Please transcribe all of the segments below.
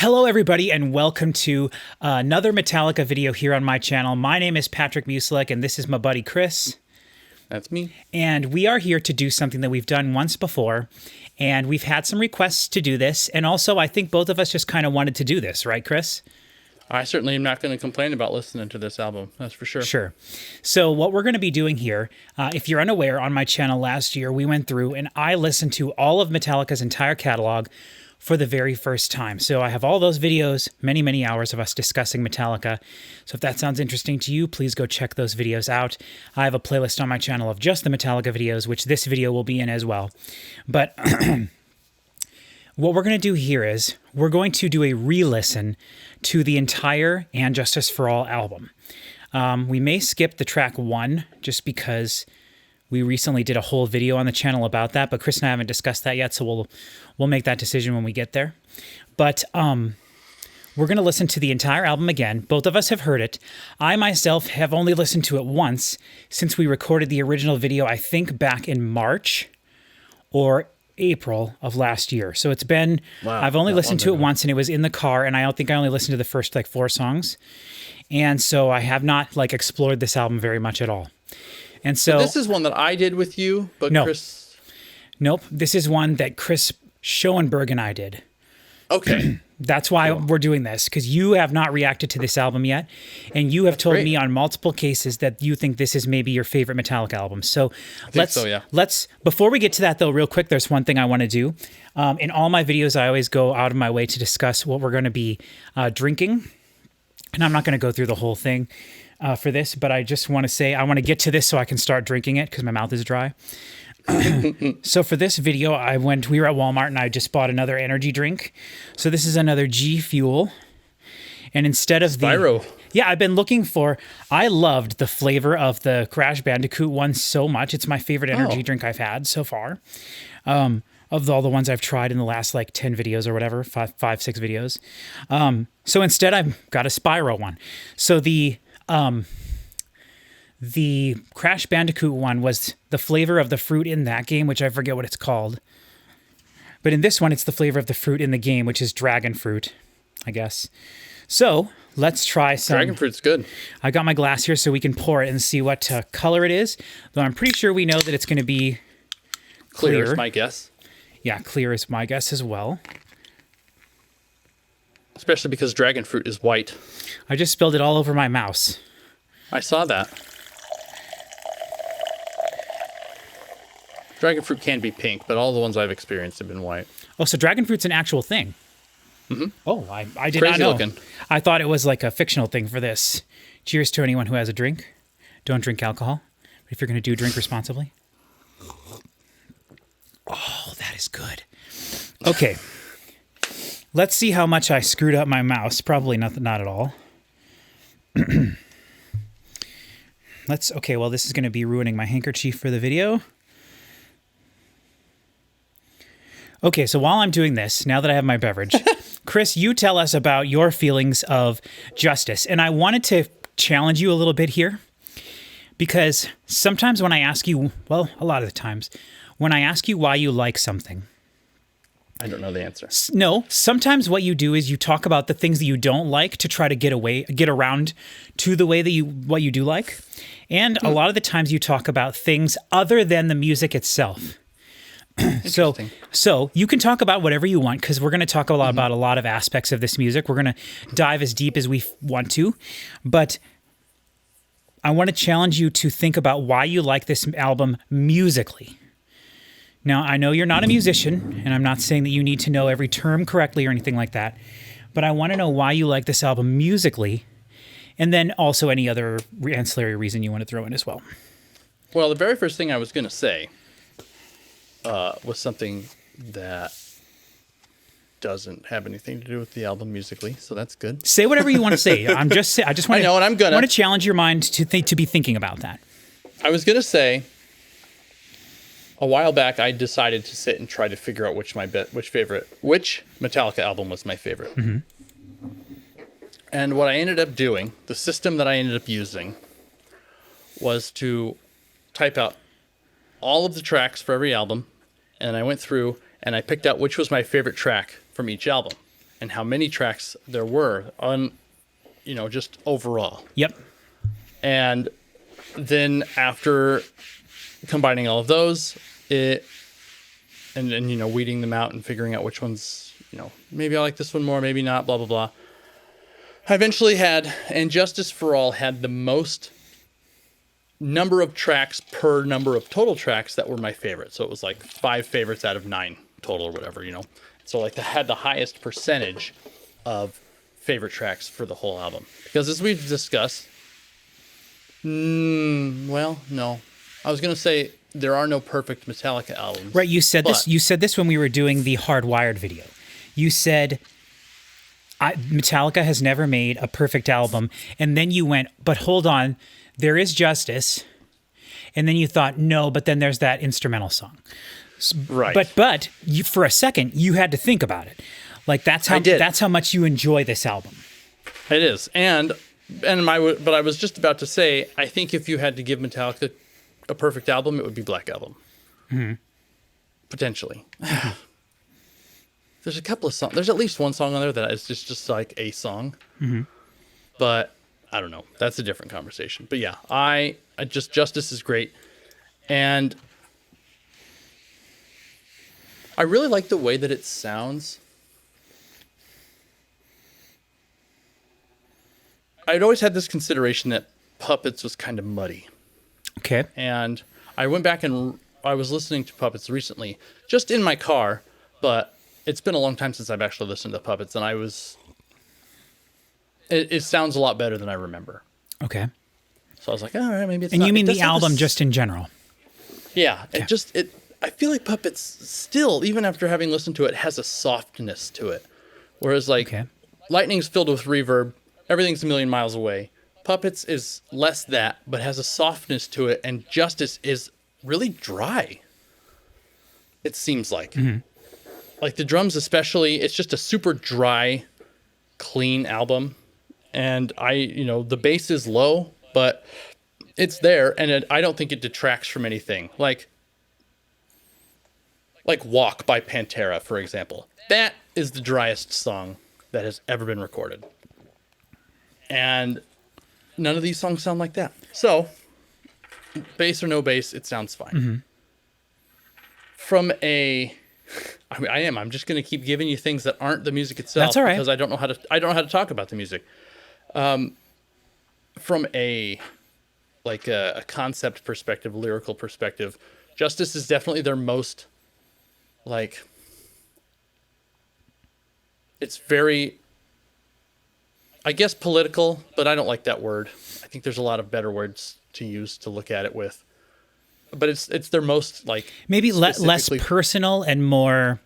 Hello, everybody, and welcome to another Metallica video here on my channel. My name is Patrick Muslek, and this is my buddy Chris. That's me. And we are here to do something that we've done once before, and we've had some requests to do this, and also I think both of us just kind of wanted to do this, right, Chris? I certainly am not going to complain about listening to this album, that's for sure. Sure. So what we're going to be doing here, if you're unaware, on my channel last year, we went through and I listened to all of Metallica's entire catalog for the very first time. So I have all those videos, many, many hours of us discussing Metallica. So if that sounds interesting to you, please go check those videos out. I have a playlist on my channel of just the Metallica videos, which this video will be in as well. But what we're going to do here is we're going to do a re-listen to the entire And Justice for All album. We may skip the track 1 just because we recently did a whole video on the channel about that, but Chris and I haven't discussed that yet, so we'll make that decision when we get there. But we're going to listen to the entire album again. Both of us have heard it. I myself have only listened to it once since we recorded the original video, I think back in March or April of last year. So it's been, wow, I've only listened to it once, and it was in the car, and I don't think I only listened to the first 4 songs. And so I have not explored this album very much at all. And so this is one that I did with you, but no, Chris... Nope. This is one that Chris Schoenberg and I did. Okay. That's why we're doing this, because you have not reacted to this album yet, and you have told me on multiple cases that you think this is maybe your favorite Metallica album. So let's before we get to that though, real quick, there's one thing I want to do. In all my videos, I always go out of my way to discuss what we're going to be drinking, and I'm not going to go through the whole thing for this, but I just want to say I want to get to this so I can start drinking it because my mouth is dry. So for this video, we were at Walmart and I just bought another energy drink. So this is another G Fuel. And instead of Spyro. I've been looking for, I loved the flavor of the Crash Bandicoot one so much. It's my favorite energy drink I've had so far. Of all the ones I've tried in the last 10 videos or whatever, 6 videos. So instead I've got a Spyro one. So the Crash Bandicoot one was the flavor of the fruit in that game, which I forget what it's called. But in this one, it's the flavor of the fruit in the game, which is dragon fruit, I guess. So let's try some. Dragon fruit's good. I got my glass here so we can pour it and see what color it is. Though I'm pretty sure we know that it's going to be clear. Clear is my guess. Yeah, clear is my guess as well. Especially because dragon fruit is white. I just spilled it all over my mouse. I saw that. Dragon fruit can be pink, but all the ones I've experienced have been white. Oh, so dragon fruit's an actual thing. Mm-hmm. Oh, I did Crazy not know. Looking. I thought it was like a fictional thing for this. Cheers to anyone who has a drink. Don't drink alcohol. But if you're going to drink responsibly. Oh, that is good. Okay. Let's see how much I screwed up my mouse. Probably not at all. Okay, well, this is going to be ruining my handkerchief for the video. Okay, so while I'm doing this, now that I have my beverage, Chris, you tell us about your feelings of Justice. And I wanted to challenge you a little bit here, because sometimes when I ask you, well, a lot of the times, when I ask you why you like something, I don't know the answer. No, sometimes what you do is you talk about the things that you don't like to try to get around to the way that what you do like. And a lot of the times you talk about things other than the music itself. So you can talk about whatever you want, because we're going to talk about a lot of aspects of this music. We're going to dive as deep as we want to, but I want to challenge you to think about why you like this album musically. Now, I know you're not a musician, and I'm not saying that you need to know every term correctly or anything like that, but I want to know why you like this album musically, and then also any other ancillary reason you want to throw in as well. Well, the very first thing I was going to say was something that doesn't have anything to do with the album musically, so that's good. Say whatever you want to say. I just want I know what I'm gonna. I want to challenge your mind to be thinking about that. I was gonna say, a while back, I decided to sit and try to figure out which Metallica album was my favorite. Mm-hmm. And what I ended up doing, the system that I ended up using, was to type out all of the tracks for every album, and I went through and I picked out which was my favorite track from each album. and how many tracks there were on, just overall. Yep. And then after combining all of those, and weeding them out and figuring out which ones, maybe I like this one more, maybe not, blah, blah, blah. I eventually had, and Justice for All had the most number of tracks per number of total tracks that were my favorite. So it was like 5 favorites out of 9 total or whatever, So like I had the highest percentage of favorite tracks for the whole album. Because as we've discussed, well, no. I was going to say there are no perfect Metallica albums. Right, you said this when we were doing the Hardwired video. You said Metallica has never made a perfect album, and then you went, but hold on, there is Justice, and then you thought, no, but then there's that instrumental song. Right. But you, for a second, you had to think about it. Like that's how much you enjoy this album. It is, but I was just about to say, I think if you had to give Metallica a perfect album, it would be Black Album. Mm-hmm. Potentially. There's a couple of songs. There's at least one song on there that is just like a song. Mm-hmm. But I don't know. That's a different conversation. But yeah, I just Justice is great. And I really like the way that it sounds. I'd always had this consideration that Puppets was kind of muddy. Okay. And I went back and I was listening to Puppets recently, just in my car, but it's been a long time since I've actually listened to Puppets, and it sounds a lot better than I remember. Okay. So I was like, all right, maybe it's and not. And you mean the album just in general? Yeah. Okay. I feel like Puppets still, even after having listened to it, has a softness to it. Whereas Lightning's filled with reverb, everything's a million miles away. Puppets is less that, but has a softness to it, and Justice is really dry. It seems like. Mm-hmm. Like the drums especially, it's just a super dry, clean album. And the bass is low, but it's there, and I don't think it detracts from anything. Like Walk by Pantera, for example. That is the driest song that has ever been recorded. And none of these songs sound like that. So, bass or no bass, it sounds fine. Mm-hmm. I'm just going to keep giving you things that aren't the music itself. That's all right. Because I don't know how to talk about the music. From a concept perspective, lyrical perspective, Justice is definitely their most it's very, I guess, political, but I don't like that word. I think there's a lot of better words to use to look at it with. But it's their most maybe less personal and more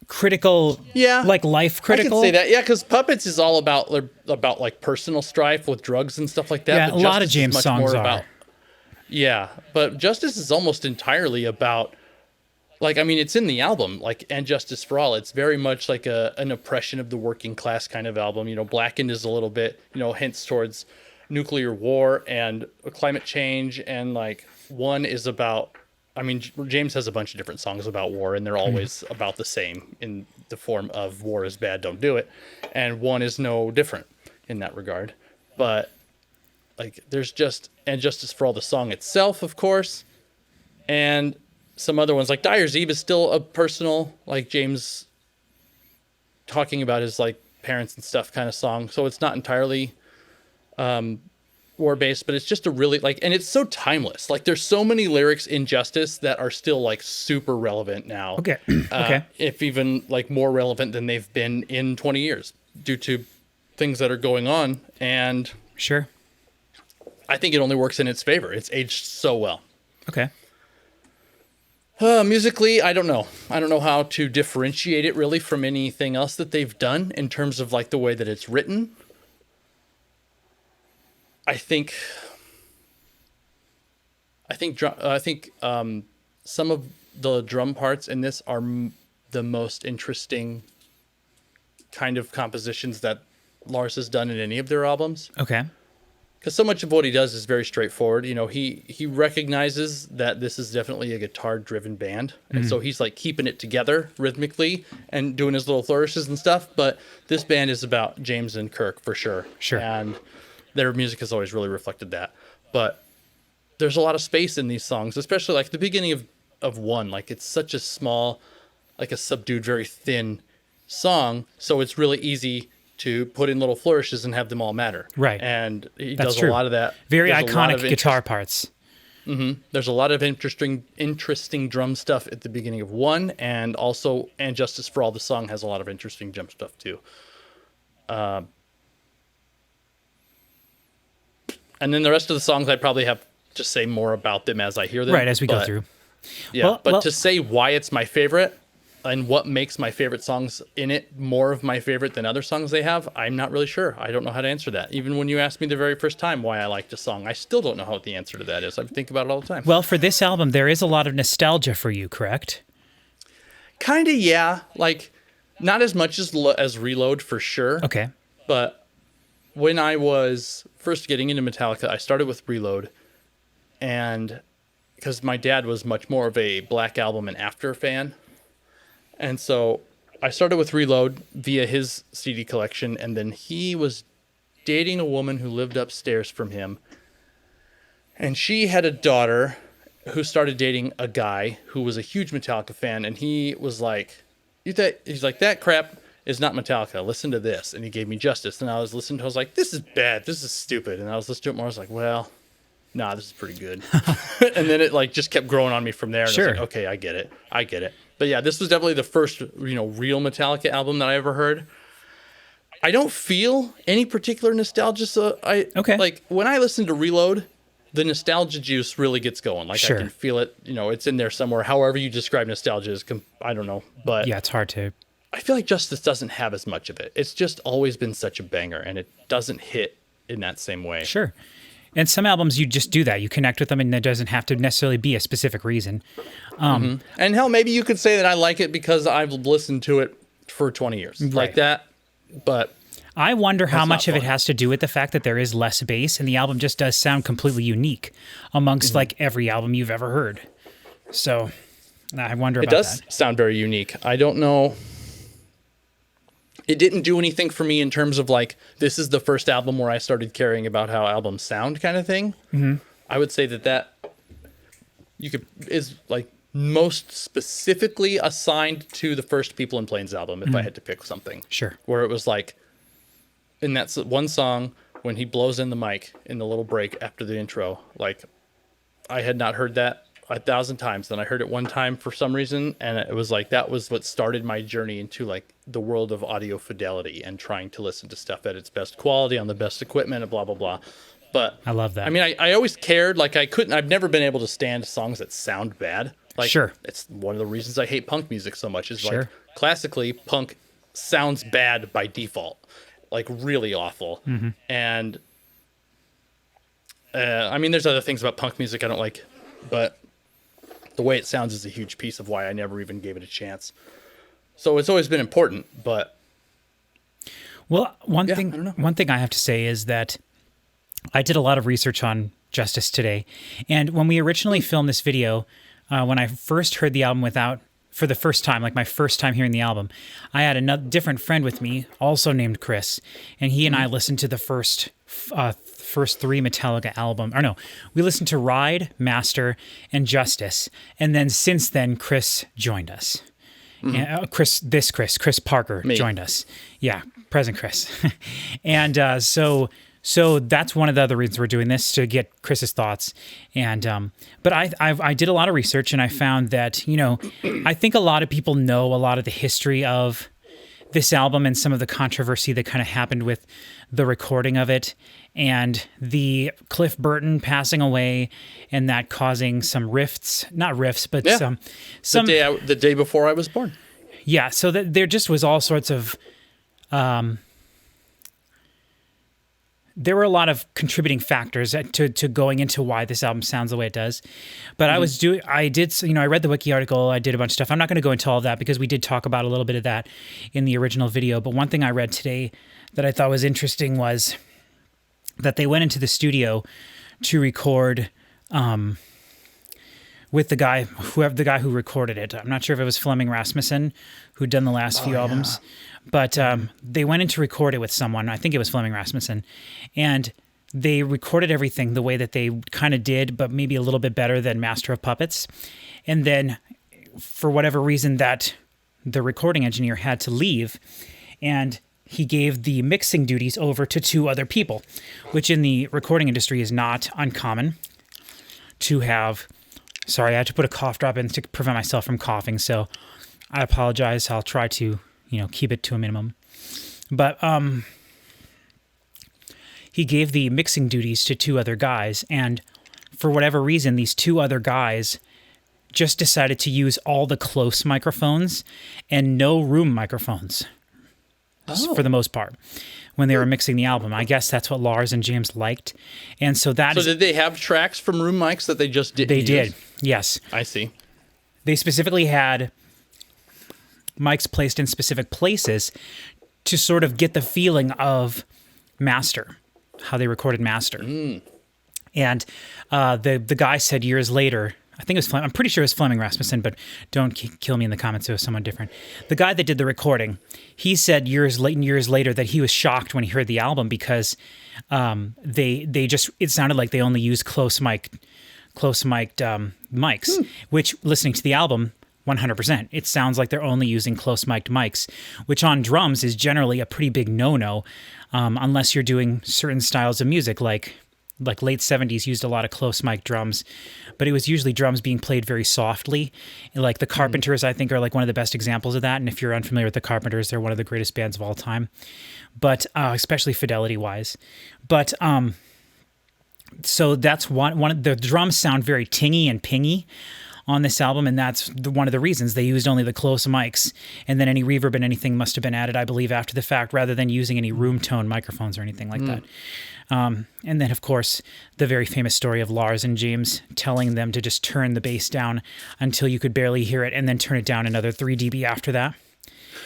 critical. Yeah, life critical. I can say that. Yeah, because Puppets is all about personal strife with drugs and stuff like that. Yeah, but a lot of James songs are. Yeah, but Justice is almost entirely about. It's in the album, and Justice for All. It's very much like an oppression of the working class kind of album. Blackened is a little bit, hints towards nuclear war and climate change. And one is about, James has a bunch of different songs about war, and they're always about the same in the form of war is bad, don't do it. And one is no different in that regard. But there's and Justice for All, the song itself, of course. And some other ones Dyers Eve is still a personal, James talking about his parents and stuff kind of song. So it's not entirely war based, but it's just a really and it's so timeless. There's so many lyrics in Justice that are still super relevant now. Okay. Okay. If even more relevant than they've been in 20 years due to things that are going on. And sure, I think it only works in its favor. It's aged so well. Okay. Musically, I don't know. I don't know how to differentiate it really from anything else that they've done in terms of the way that it's written. I think some of the drum parts in this are the most interesting kind of compositions that Lars has done in any of their albums. Okay. because so much of what he does is very straightforward. You know, he recognizes that this is definitely a guitar-driven band, and so he's like keeping it together rhythmically and doing his little flourishes and stuff. But this band is about James and Kirk for sure. Sure. And their music has always really reflected that. But there's a lot of space in these songs, especially like the beginning of one. Like it's such a small, like a subdued, very thin song, so it's really easy to put in little flourishes and have them all matter. Right. And he That's does true. a lot of that. Very There's a lot iconic of guitar parts. There's a lot of interesting drum stuff at the beginning of one, and also And Justice for All, the song, has a lot of interesting drum stuff too. And then the rest of the songs, I probably have to say more about them as I hear them. Right, as we go through. Yeah, but to say why it's my favorite and what makes my favorite songs in it more of my favorite than other songs they have, I'm not really sure. I don't know how to answer that. Even when you asked me the very first time why I liked a song, I still don't know what the answer to that is. I think about it all the time. Well, for this album, there is a lot of nostalgia for you, correct? Kind of, yeah. Like, not as much as Reload, for sure. Okay. But when I was first getting into Metallica, I started with Reload. And because my dad was much more of a Black Album and After fan. And so I started with Reload via his CD collection, and then he was dating a woman who lived upstairs from him. And she had a daughter who started dating a guy who was a huge Metallica fan, and he was like, he's like, that crap is not Metallica. Listen to this. And he gave me Justice. And I was listening to it, I was like, this is bad. This is stupid. And I was listening to it more. I was like, well, nah, this is pretty good. And then it like just kept growing on me from there. And Sure. I was like, okay, I get it. But yeah, this was definitely the first, real Metallica album that I ever heard. I don't feel any particular nostalgia. So like when I listen to Reload, the nostalgia juice really gets going. Like Sure. I can feel it, it's in there somewhere. However you describe nostalgia is, I don't know. But Yeah, it's hard to. I feel like Justice doesn't have as much of it. It's just always been such a banger, and it doesn't hit in that same way. Sure. And some albums, you just do that. You connect with them, and there doesn't have to necessarily be a specific reason. And hell, maybe you could say that I like it because I've listened to it for 20 years. Right. Like that. But I wonder how That's much not of it fun. has to do with the fact that there is less bass, and the album just does sound completely unique amongst like every album you've ever heard. So I wonder it about does that. sound very unique. I don't know. It didn't do anything for me in terms of like, this is the first album where I started caring about how albums sound kind of thing. Mm-hmm. I would say that is like most specifically assigned to the first People in Plains album, if I had to pick something. Sure. Where it was like, in that one song, when he blows in the mic in the little break after the intro, like, I had not heard that 1,000 times. Then I heard it one time for some reason, and it was like, that was what started my journey into like the world of audio fidelity and trying to listen to stuff at its best quality on the best equipment and blah, blah, blah. But I love that. I mean, I always cared, like I've never been able to stand songs that sound bad. Like, Sure. It's one of the reasons I hate punk music so much is Sure. like classically punk sounds bad by default, like really awful. Mm-hmm. And I mean, there's other things about punk music I don't like, but the way it sounds is a huge piece of why I never even gave it a chance. So it's always been important, but Well, one I don't know. thing I have to say is that I did a lot of research on Justice today, and when we originally filmed this video, when I first heard the album for the first time, like my first time hearing the album, I had another different friend with me, also named Chris, and he and I listened to the first three Metallica album. Or no, we listened to Ride, Master, and Justice, and then since then, Chris joined us. And, Chris Parker Me. joined us. Yeah, present Chris. And so that's one of the other reasons we're doing this, to get Chris's thoughts. And but I did a lot of research, and I found that, I think a lot of people know a lot of the history of this album and some of the controversy that kind of happened with the recording of it, and the Cliff Burton passing away, and that causing some rifts, not rifts, but Yeah. some the day before I was born. yeah. So that there just was all sorts of there were a lot of contributing factors to going into why this album sounds the way it does. But I read the wiki article, I did a bunch of stuff. I'm not going to go into all of that because we did talk about a little bit of that in the original video. But one thing I read today that I thought was interesting was that they went into the studio to record with the guy who recorded it. I'm not sure if it was Flemming Rasmussen who'd done the last few albums, but they went in to record it with someone. I think it was Flemming Rasmussen, and they recorded everything the way that they kind of did, but maybe a little bit better than Master of Puppets. And then, for whatever reason, that the recording engineer had to leave, and he gave the mixing duties over to two other people, which in the recording industry is not uncommon to have. Sorry, I had to put a cough drop in to prevent myself from coughing, so I apologize. I'll try to, keep it to a minimum. But he gave the mixing duties to two other guys, and for whatever reason, these two other guys just decided to use all the close microphones and no room microphones for the most part when they were mixing the album. I guess that's what Lars and James liked. And so did they have tracks from room mics that they just didn't use? They did, yes. I see. They specifically had mics placed in specific places to sort of get the feeling of Master, how they recorded Master. And the guy said years later, I think it was I'm pretty sure it was Flemming Rasmussen, but don't kill me in the comments if it was someone different. The guy that did the recording, he said years later that he was shocked when he heard the album because it sounded like they only used close mic'd mics, which, listening to the album, 100%, it sounds like they're only using close mic'd mics, which on drums is generally a pretty big no-no, unless you're doing certain styles of music like late 70s used a lot of close mic drums, but it was usually drums being played very softly. Like the Carpenters, I think, are like one of the best examples of that. And if you're unfamiliar with the Carpenters, they're one of the greatest bands of all time, but especially fidelity wise. But so that's one of the drums sound very tingy and pingy on this album, and that's one of the reasons they used only the close mics, and then any reverb and anything must have been added, I believe, after the fact, rather than using any room tone microphones or anything like that. And then, of course, the very famous story of Lars and James telling them to just turn the bass down until you could barely hear it, and then turn it down another 3 dB after that.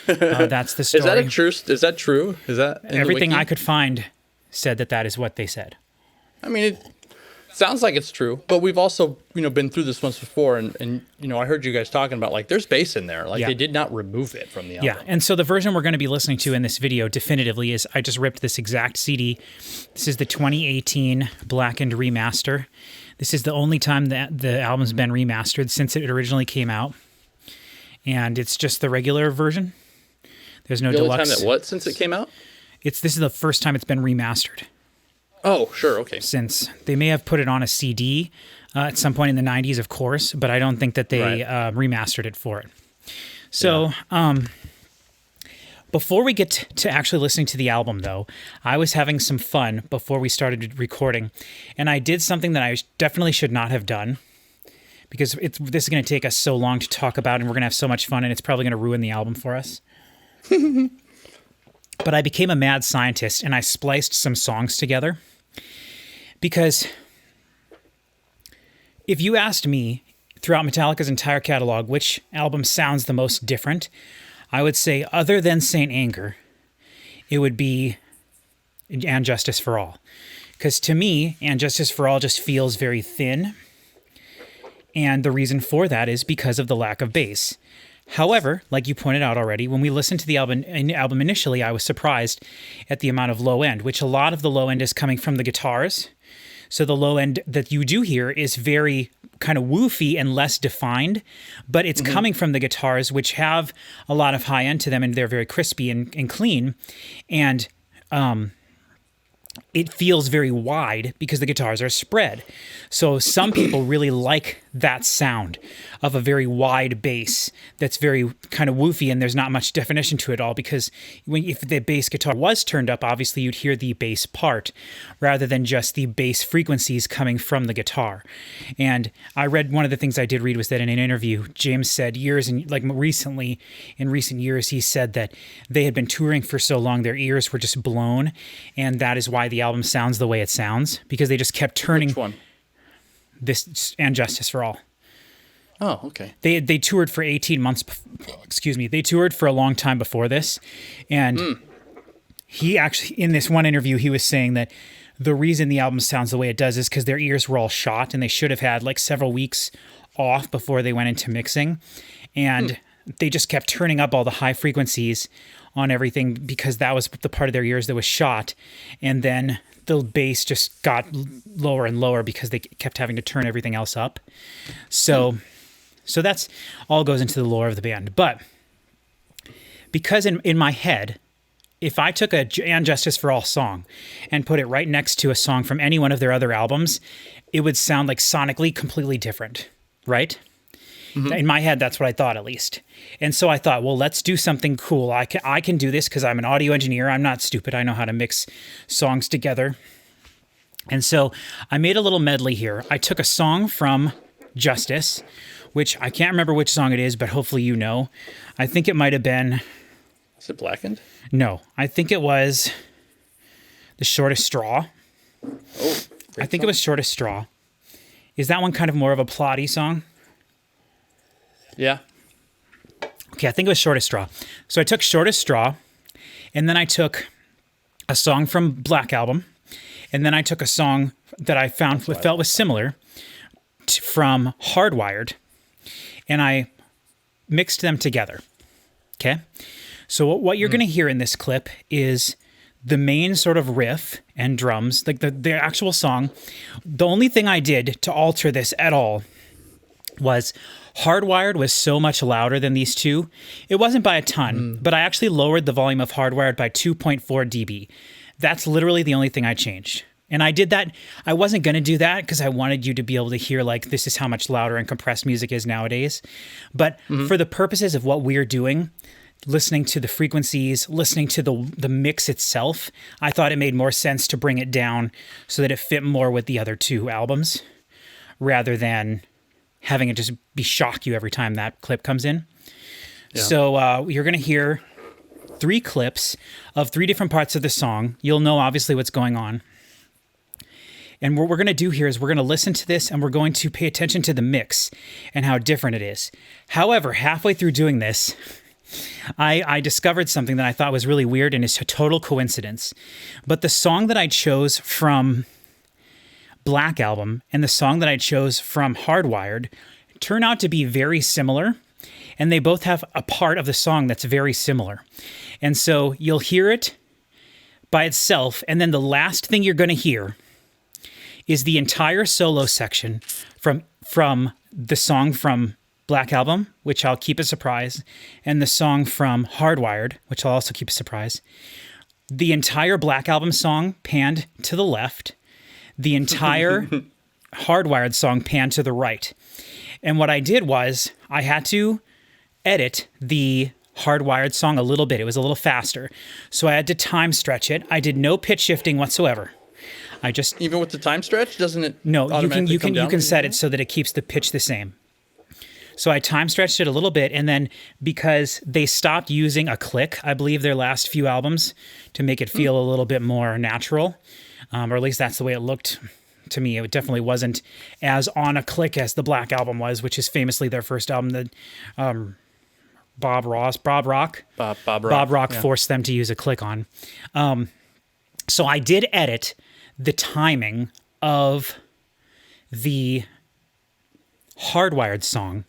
That's the story. Is that true? Is that everything I could find said that is what they said. I mean, it sounds like it's true, but we've also, been through this once before, and I heard you guys talking about, like, there's bass in there. Like, they did not remove it from the album. Yeah, and so the version we're going to be listening to in this video definitively is, I just ripped this exact CD. This is the 2018 Blackened remaster. This is the only time that the album's been remastered since it originally came out, and it's just the regular version. There's no deluxe. The only time that since it came out? This is the first time it's been remastered. Oh, sure, okay. Since they may have put it on a CD at some point in the 90s, of course, but I don't think that they remastered it for it. So before we get to actually listening to the album, though, I was having some fun before we started recording, and I did something that I definitely should not have done, because this is going to take us so long to talk about, and we're going to have so much fun, and it's probably going to ruin the album for us. But I became a mad scientist, and I spliced some songs together. Because if you asked me throughout Metallica's entire catalog which album sounds the most different, I would say, other than Saint Anger, it would be And Justice for All. Because to me, And Justice for All just feels very thin. And the reason for that is because of the lack of bass. However, like you pointed out already, when we listened to the album initially, I was surprised at the amount of low end, which a lot of the low end is coming from the guitars. So the low end that you do hear is very kind of woofy and less defined, but it's coming from the guitars, which have a lot of high end to them, and they're very crispy and clean. And it feels very wide because the guitars are spread. So some people really like that sound of a very wide bass that's very kind of woofy, and there's not much definition to it all, because if the bass guitar was turned up, obviously you'd hear the bass part rather than just the bass frequencies coming from the guitar. And I read, one of the things I did read was that in an interview, James said in recent years, he said that they had been touring for so long, their ears were just blown, and that is why the album sounds the way it sounds, because they just kept turning. Which one? This And Justice for All. Oh, okay. They toured for 18 months. They toured for a long time before this, and he actually, in this one interview, he was saying that the reason the album sounds the way it does is because their ears were all shot and they should have had like several weeks off before they went into mixing. And they just kept turning up all the high frequencies on everything because that was the part of their ears that was shot. And then the bass just got lower and lower because they kept having to turn everything else up. So that's all goes into the lore of the band. But because in my head, if I took a And Justice for All song and put it right next to a song from any one of their other albums, it would sound like sonically completely different, right? Mm-hmm. In my head, that's what I thought, at least. And so I thought, well, let's do something cool. I can do this because I'm an audio engineer. I'm not stupid. I know how to mix songs together. And so I made a little medley here. I took a song from Justice, which I can't remember which song it is, but hopefully you know. I think it might have been... Is it Blackened? No, I think it was The Shortest Straw. Oh, I think it was Shortest Straw. Is that one kind of more of a plotty song? Yeah. Okay, I think it was Shortest Straw. So I took Shortest Straw, and then I took a song from Black Album, and then I took a song that I felt was similar from Hardwired, and I mixed them together. Okay? So what you're going to hear in this clip is the main sort of riff and drums, like the actual song. The only thing I did to alter this at all was Hardwired was so much louder than these two. It wasn't by a ton, but I actually lowered the volume of Hardwired by 2.4 dB. That's literally the only thing I changed. And I did that. I wasn't going to do that because I wanted you to be able to hear, like, this is how much louder and compressed music is nowadays. But for the purposes of what we're doing, listening to the frequencies, listening to the mix itself, I thought it made more sense to bring it down so that it fit more with the other two albums rather than having it just shock you every time that clip comes in. Yeah. So you're going to hear 3 clips of 3 different parts of the song. You'll know obviously what's going on. And what we're going to do here is we're going to listen to this and we're going to pay attention to the mix and how different it is. However, halfway through doing this, I discovered something that I thought was really weird and is a total coincidence. But the song that I chose from Black Album and the song that I chose from Hardwired turn out to be very similar, and they both have a part of the song that's very similar. And so you'll hear it by itself, and then the last thing you're going to hear is the entire solo section from the song from Black Album, which I'll keep a surprise, and the song from Hardwired, which I'll also keep a surprise. The entire Black Album song panned to the left, the entire Hardwired song panned to the right. And what I did was I had to edit the Hardwired song a little bit. It was a little faster. So I had to time stretch it. I did no pitch shifting whatsoever. I just... Even with the time stretch, doesn't it? No, you can set it so that it keeps the pitch the same. So I time stretched it a little bit, and then because they stopped using a click, I believe, their last few albums to make it feel a little bit more natural, or at least that's the way it looked to me. It definitely wasn't as on a click as the Black Album was, which is famously their first album that Bob Rock forced them to use a click on. So I did edit the timing of the Hardwired song,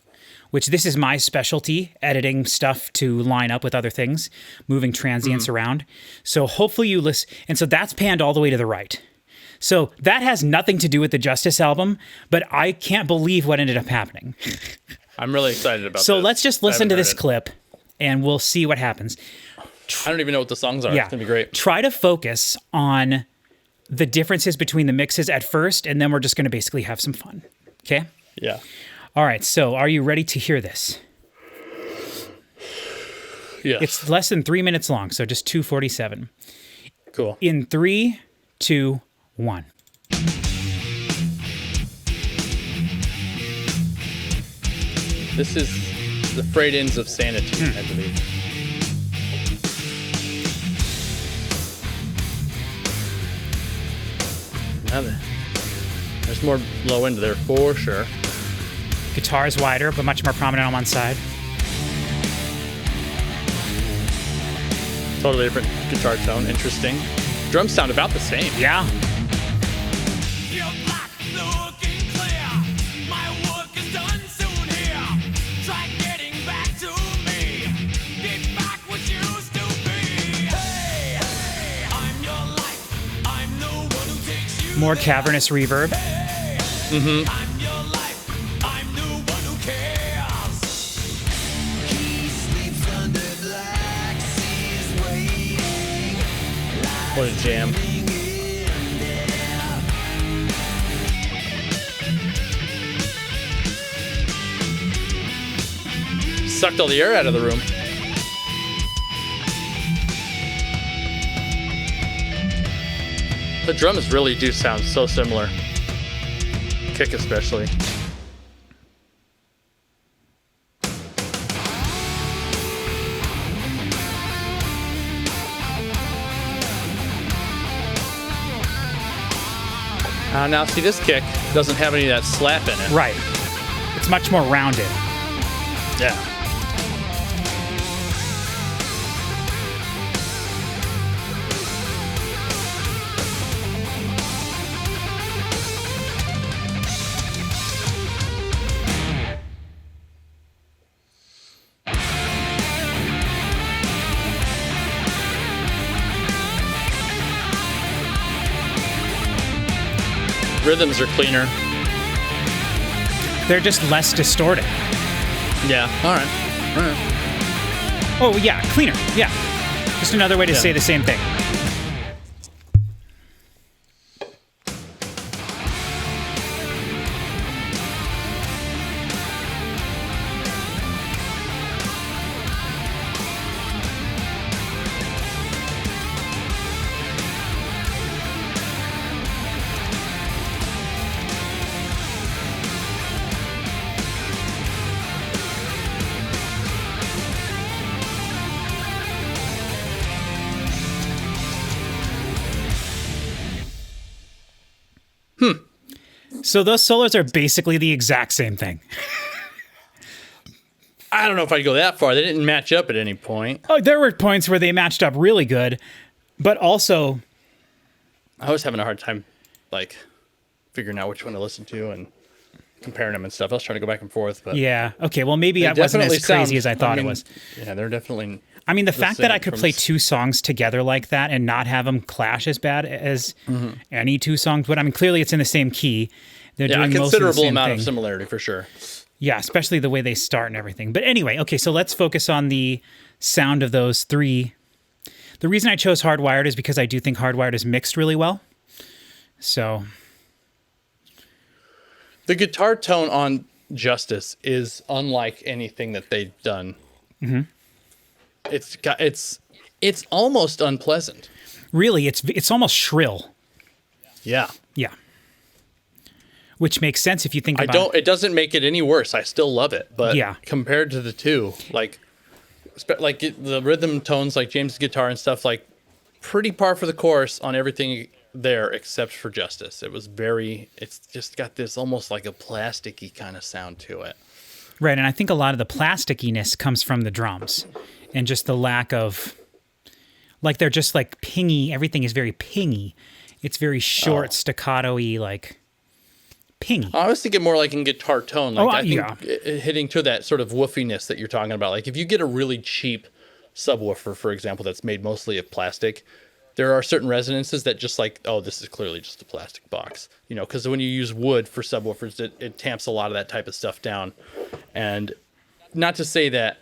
which this is my specialty, editing stuff to line up with other things, moving transients around. So hopefully you listen. And so that's panned all the way to the right. So that has nothing to do with the Justice album, but I can't believe what ended up happening. I'm really excited about So this. let's just listen to this clip and we'll see what happens. I don't even know what the songs are. Yeah. It's going to be great. Try to focus on the differences between the mixes at first, and then we're just going to basically have some fun. Okay? Yeah. All right, so are you ready to hear this? Yeah. It's less than 3 minutes long, so just 2:47. Cool. In 3, 2, 1. This is the Frayed ends of Sanity, I believe. Now there's more low end there for sure. Guitar is wider, but much more prominent on one side. Totally different guitar tone. Interesting. Drums sound about the same. Yeah. your black looking clear. My work is done soon here. Try getting back to me. Get back what used to be. Hey, I'm your life. I'm the one who takes you. More cavernous reverb. I'm your life. I'm the one who cares. He sleeps under black seas waiting. What a jam. Sucked all the air out of the room. The drums really do sound so similar. Kick especially. Now see, this kick doesn't have any of that slap in it. Right. It's much more rounded. Yeah. Rhythms are cleaner. They're just less distorted. Yeah. All right. All right. Oh, yeah, cleaner. Yeah. Just another way to Yeah. say the same thing. So those solos are basically the exact same thing. I don't know if I'd go that far. They didn't match up at any point. Oh, there were points where they matched up really good, but also, I was having a hard time, like, figuring out which one to listen to and comparing them and stuff. I was trying to go back and forth, but yeah. Okay, well, maybe they that wasn't as definitely crazy as I thought mean, it was. Yeah, they're definitely. I mean, the fact that I same could from play s- two songs together like that and not have them clash as bad as any two songs would. I mean, clearly it's in the same key. They're Yeah, a doing most of the considerable same amount thing. of similarity for sure. Yeah, especially the way they start and everything. But anyway, okay, so let's focus on the sound of those three. The reason I chose Hardwired is because I do think Hardwired is mixed really well. So, The guitar tone on Justice is unlike anything that they've done. Mm-hmm. It's almost unpleasant. really, it's almost shrill. Yeah. Yeah. Which makes sense if you think about it. It doesn't make it any worse. I still love it, but Yeah. compared to the two, the rhythm tones, like James' guitar and stuff, like pretty par for the course on everything there except for Justice. It's just got this almost like a plasticky kind of sound to it. Right, and I think a lot of the plasticiness comes from the drums and just the lack of, like, they're just like pingy. Everything is very pingy. It's very short, staccato-y, like pingy. I was thinking more like in guitar tone. Like I think yeah. hitting to that sort of woofiness that you're talking about. Like if you get a really cheap subwoofer, for example, that's made mostly of plastic, there are certain resonances that just like, oh, this is clearly just a plastic box. You know, because when you use wood for subwoofers, it tamps a lot of that type of stuff down. And not to say that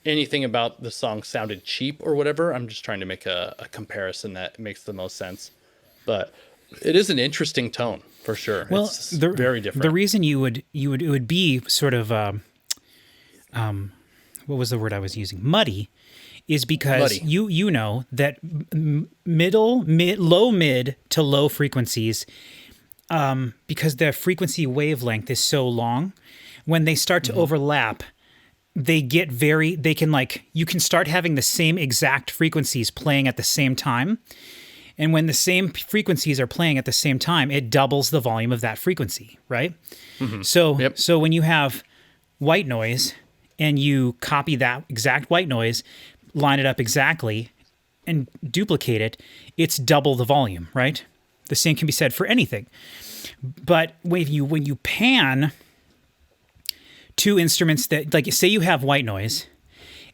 anything about the song sounded cheap or whatever. I'm just trying to make a comparison that makes the most sense. But it is an interesting tone for sure. Well, it's very different. The reason it would be sort of what was the word I was using? Muddy, is because Muddy. you know that low mid to low frequencies, because the frequency wavelength is so long, when they start to overlap, you can start having the same exact frequencies playing at the same time. And when the same frequencies are playing at the same time, it doubles the volume of that frequency, right? Mm-hmm. So when you have white noise and you copy that exact white noise, line it up exactly, and duplicate it, it's double the volume, right? The same can be said for anything. But when you pan two instruments that, like, say you have white noise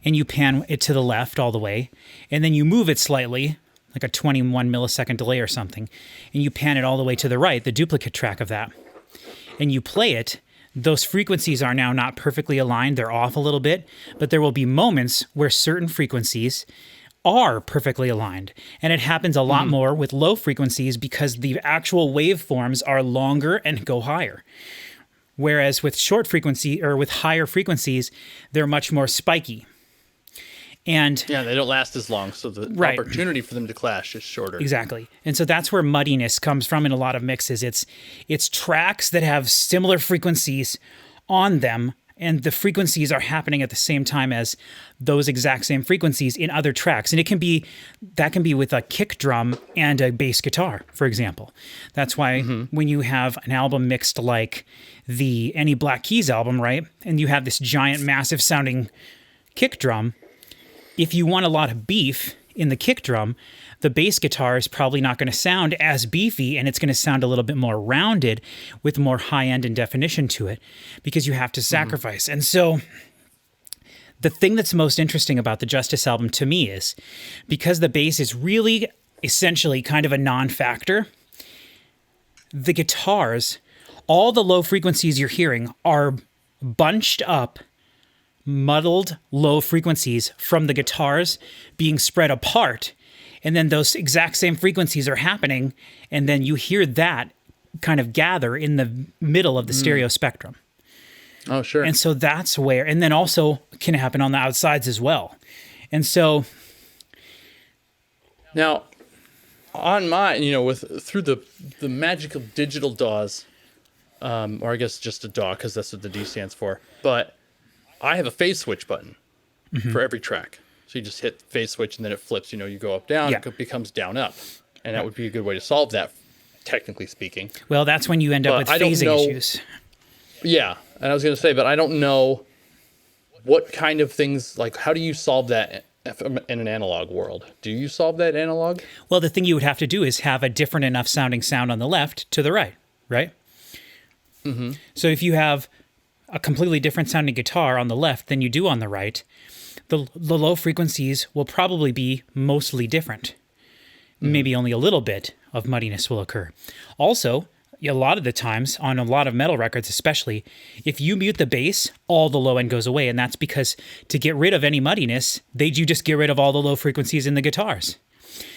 and you pan it to the left all the way, and then you move it slightly, like a 21 millisecond delay or something, and you pan it all the way to the right, the duplicate track of that, and you play it, those frequencies are now not perfectly aligned. They're off a little bit, but there will be moments where certain frequencies are perfectly aligned. And it happens a lot more with low frequencies because the actual waveforms are longer and go higher. Whereas with short frequency or with higher frequencies, they're much more spiky. And Yeah, they don't last as long, so the Right. opportunity for them to clash is shorter. exactly. And so that's where muddiness comes from in a lot of mixes. It's tracks that have similar frequencies on them, and the frequencies are happening at the same time as those exact same frequencies in other tracks. And that can be with a kick drum and a bass guitar, for example. That's why when you have an album mixed like the Any Black Keys album, right? And you have this giant, massive sounding kick drum, if you want a lot of beef in the kick drum, the bass guitar is probably not going to sound as beefy, and it's going to sound a little bit more rounded with more high end and definition to it because you have to sacrifice. And so the thing that's most interesting about the Justice album to me is because the bass is really essentially kind of a non-factor, the guitars, all the low frequencies you're hearing are bunched up, muddled low frequencies from the guitars being spread apart. And then those exact same frequencies are happening. And then you hear that kind of gather in the middle of the stereo spectrum. Oh, sure. And so that's where, and then also can happen on the outsides as well. And so, Now, on mine, through the magical digital DAWs, or I guess just a DAW because that's what the D stands for. But I have a phase switch button for every track. So you just hit phase switch and then it flips. You go up, down, Yeah. it becomes down, up. And that would be a good way to solve that, technically speaking. well, that's when you end up But with I don't phasing know- issues. Yeah, and I was going to say, but I don't know what kind of things, like how do you solve that in an analog world? Do you solve that analog? Well, the thing you would have to do is have a different enough sounding sound on the left to the right, right? So if you have a completely different sounding guitar on the left than you do on the right, the low frequencies will probably be mostly different. Maybe only a little bit of muddiness will occur. Also, a lot of the times, on a lot of metal records especially, if you mute the bass, all the low end goes away, and that's because to get rid of any muddiness, you just get rid of all the low frequencies in the guitars.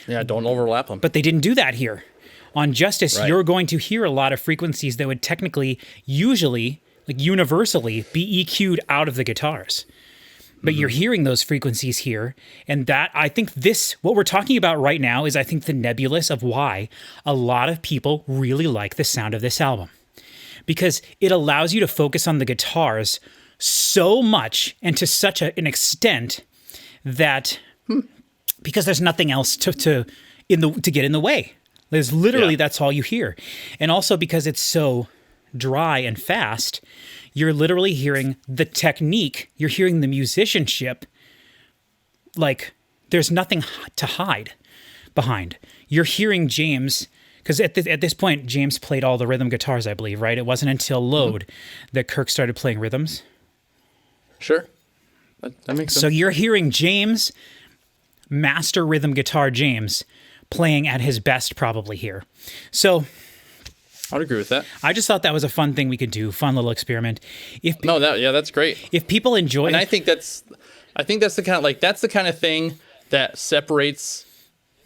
Yeah, don't overlap them. But they didn't do that here. On Justice, Right. you're going to hear a lot of frequencies that would technically, usually, like universally, be EQ'd out of the guitars. But you're hearing those frequencies here, and that, I think what we're talking about right now is, I think, the nebulous of why a lot of people really like the sound of this album. Because it allows you to focus on the guitars so much and to such an extent that, because there's nothing else to get in the way. There's literally, that's all you hear. And also because it's so dry and fast, you're literally hearing the technique, you're hearing the musicianship, like there's nothing to hide behind. You're hearing James, because at this point, James played all the rhythm guitars, I believe, right? It wasn't until Load that Kirk started playing rhythms. Sure. That makes sense. So you're hearing James, master rhythm guitar James, playing at his best probably here. So I would agree with that. I just thought that was a fun thing we could do, fun little experiment. That's great. If people enjoy, And I think that's the kind of thing that separates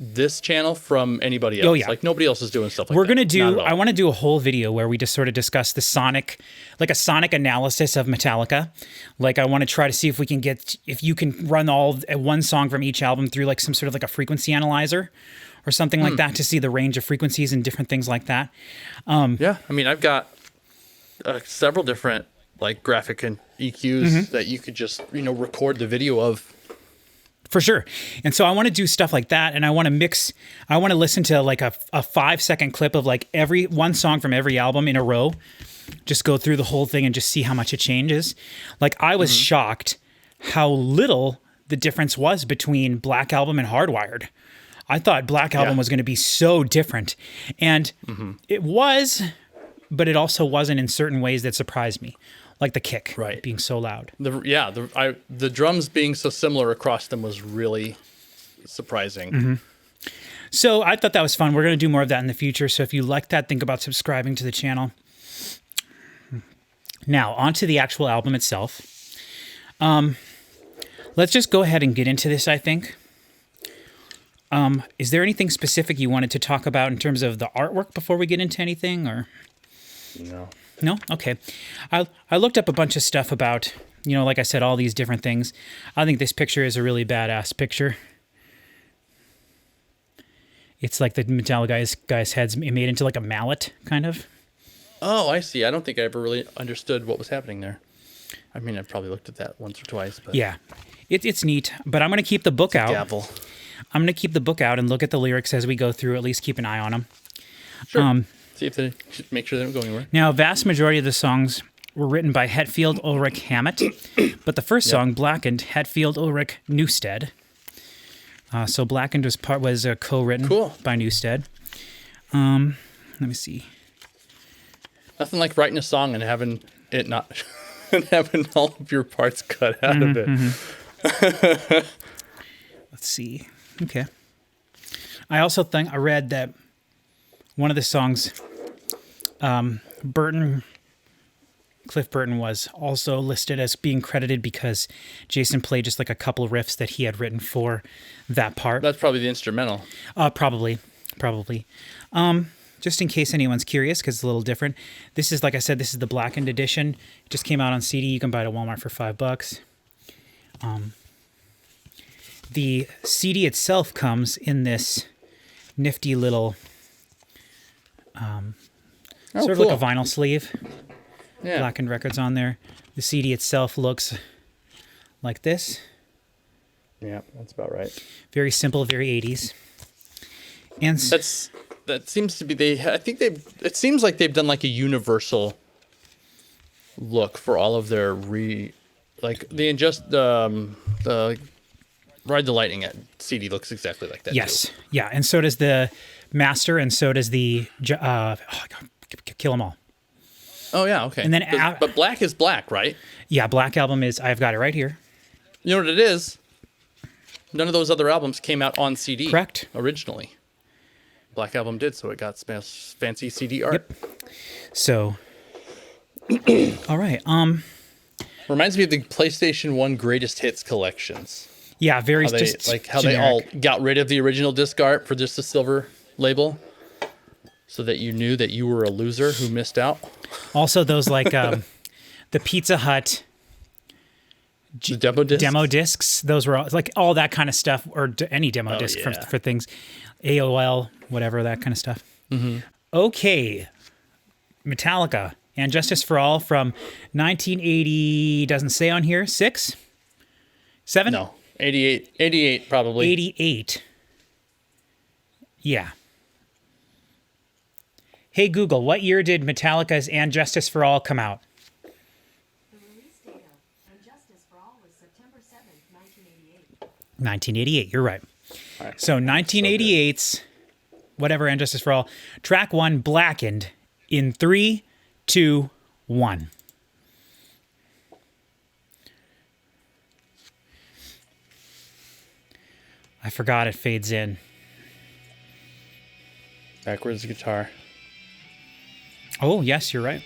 this channel from anybody else. Oh, yeah. Like nobody else is doing stuff like we're that. gonna do. Not at all. I want to do a whole video where we just sort of discuss the sonic analysis of Metallica. Like I want to try to see if you can run one song from each album through like some sort of like a frequency analyzer or something like that to see the range of frequencies and different things like that. Yeah, I mean, I've got several different like graphic and EQs that you could just record the video of. For sure. And so I want to do stuff like that. And I want to listen to like a 5-second clip of like one song from every album in a row. Just go through the whole thing and just see how much it changes. Like I was shocked how little the difference was between Black Album and Hardwired. I thought Black Album was going to be so different. And it was, but it also wasn't in certain ways that surprised me, like the kick Right. being so loud. The drums being so similar across them was really surprising. Mm-hmm. So I thought that was fun. We're going to do more of that in the future. So if you like that, think about subscribing to the channel. Now, on to the actual album itself. Let's just go ahead and get into this, I think. Is there anything specific you wanted to talk about in terms of the artwork before we get into anything? Or No. no? Okay. I looked up a bunch of stuff about, like I said, all these different things. I think this picture is a really badass picture. It's like the Metallica guy's head's made into like a mallet, kind of. Oh, I see. I don't think I ever really understood what was happening there. I mean, I probably looked at that once or twice, but Yeah, it's neat. But I'm going to keep the book out. gavel. I'm going to keep the book out and look at the lyrics as we go through. At least keep an eye on them. Sure. See if they make sure they don't go anywhere. Now, vast majority of the songs were written by Hetfield Ulrich Hammett, but the first song, Blackened, Hetfield Ulrich Newstead. So Blackened was co-written by Newstead. Let me see. Nothing like writing a song and having it not and having all of your parts cut out of it. Let's see. Okay. I also think I read that one of the songs, Cliff Burton was also listed as being credited because Jason played just like a couple riffs that he had written for that part. That's probably the instrumental. Probably. Just in case anyone's curious, because it's a little different. This is, like I said, this is the Blackened edition. It just came out on CD. You can buy it at Walmart for $5. The CD itself comes in this nifty little, sort of like a vinyl sleeve. Yeah. Blackened records on there. The CD itself looks like this. Yeah, that's about right. Very simple, very 80s. And That seems to be it seems like they've done like a universal look for all of their the Ride the Lightning at CD looks exactly like that. yes, too. yeah, and so does the Master, and so does the Kill 'Em All. Oh yeah, okay. And then but Black is Black, right? Yeah, Black Album is. I've got it right here. You know what it is? None of those other albums came out on CD. Correct. Originally. Black Album did, so it got fancy CD art. Yep. So, all right. Reminds me of the PlayStation 1 Greatest Hits collections. Yeah, very How they, just how generic. they all got rid of the original disc art for just the silver label, so that you knew that you were a loser who missed out. Also, those like the Pizza Hut The demo discs. Those were all that kind of stuff, or any demo disc for things, AOL, whatever, that kind of stuff. Mm-hmm. Okay, Metallica and Justice for All from 1980. Doesn't say on here. 6, 7. No, 88 probably. 88. Yeah. Hey Google, what year did Metallica's And Justice for All come out? The release date of And Justice for All was September 7th, 1988. 1988, you're right. All right. So 1988's, whatever, And Justice for All, track 1, Blackened, in 3, 2, 1. I forgot it fades in. Backwards guitar. Oh, yes, you're right.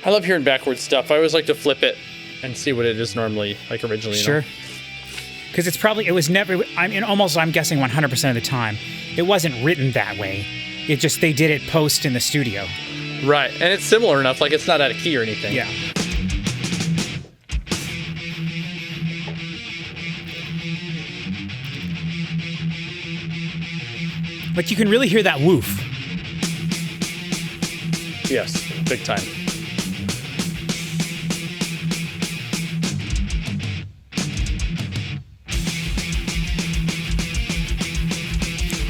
I love hearing backwards stuff. I always like to flip it and see what it is normally, like originally. Sure. Because it was never, I'm guessing 100% of the time, it wasn't written that way. It just, they did it post in the studio. Right, and it's similar enough, like it's not out of key or anything. Yeah. Like you can really hear that woof. Yes, big time.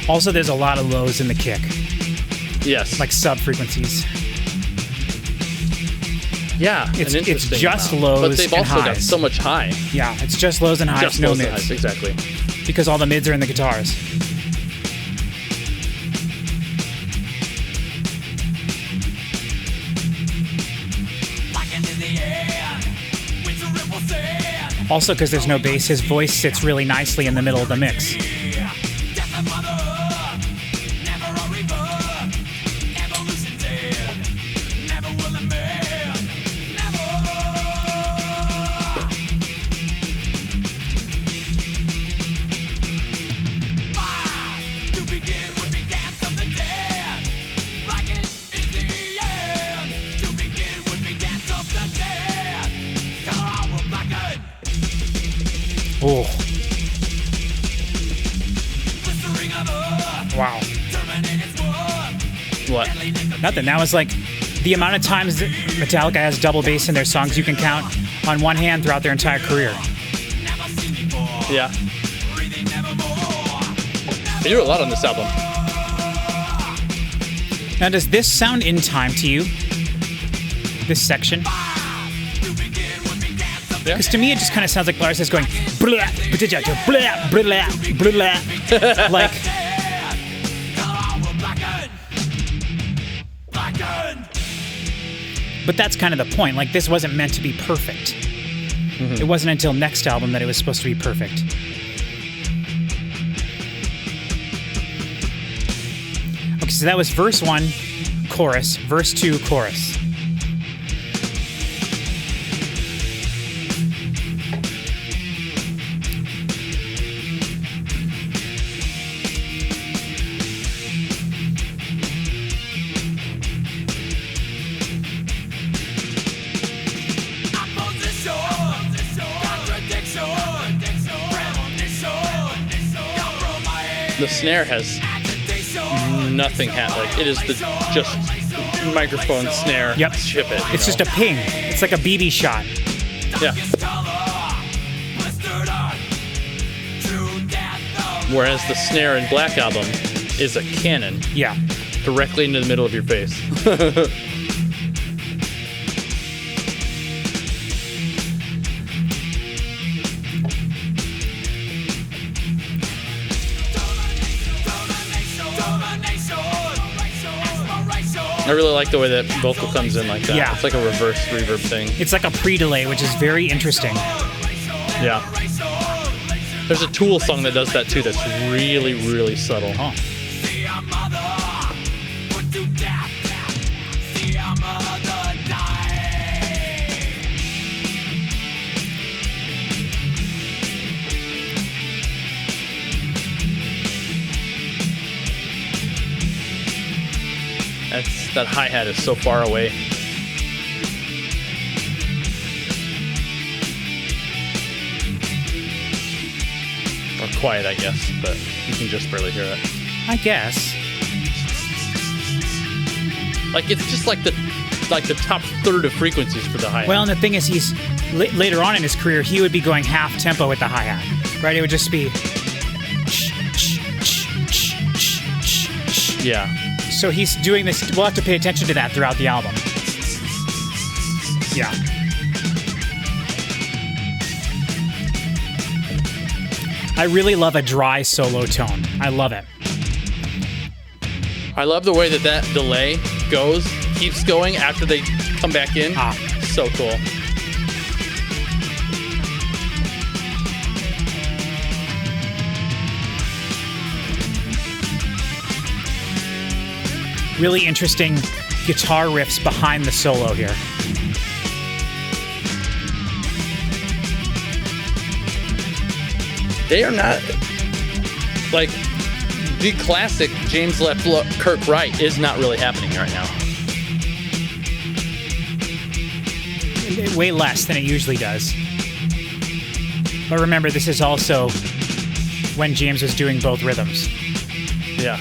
Also, there's a lot of lows in the kick, Yes. like sub frequencies. Yeah, It's an interesting just amount. lows But they've and also got highs. so much high. Yeah, it's just lows and highs, Just no lows and mids. highs, exactly. Because all the mids are in the guitars. Blackened in the air, winter ripple sand. Also, because there's no bass, his voice sits really nicely in the middle of the mix. Death of Mother Earth, never a rebirth. Evolution dead, never will a man. Never. Fire to begin would be dance of the dead. Blackened is the end. To begin would be dance of the dead. Come on, blackened. Oh, Blistering of earth, wow. terminate its work. What? Nothing. That was like the amount of times that Metallica has double bass in their songs you can count on one hand throughout their entire career. Never seen before. Yeah. Breathing nevermore. They do a lot on this album. Now, does this sound in time to you? This section? To begin would be dance of Yeah. Because to me, it just kind of sounds like Lars is going blah, blah, blah, blah, blah. Like, Come on, we're blackened. Blackened. but that's kind of the point. Like, this wasn't meant to be perfect. It wasn't until next album that it was supposed to be perfect. Okay, so that was verse 1, chorus, verse 2, chorus. Opposition. Contradiction. Premonition. Compromise. The snare has Agitation. nothing like it is the just microphone snare. Yep. Ship it. It's just a ping. It's like a BB shot. yeah. Color. Blistered earth. True death of Whereas the snare in Black Album is a cannon Yeah. directly into the middle of your face. I really like the way that vocal comes in like that. Yeah. It's like a reverse reverb thing. It's like a pre-delay, which is very interesting. Yeah. There's a Tool song that does that too that's really, really subtle. Oh. See a mother put to death. See a mother die. That hi-hat is so far away. Or quiet, I guess, but you can just barely hear it. I guess. Like it's just like the top third of frequencies for the hi-hat. Well, and the thing is, he's later on in his career, he would be going half tempo with the hi-hat, right? It would just be. yeah. So he's doing this. We'll have to pay attention to that throughout the album. Yeah. I really love a dry solo tone. I love it. I love the way that delay keeps going after they come back in. Ah. So cool. Really interesting guitar riffs behind the solo here. They are not like the classic James left Kirk right is not really happening right now. Way less than it usually does. But remember, this is also when James was doing both rhythms. Yeah.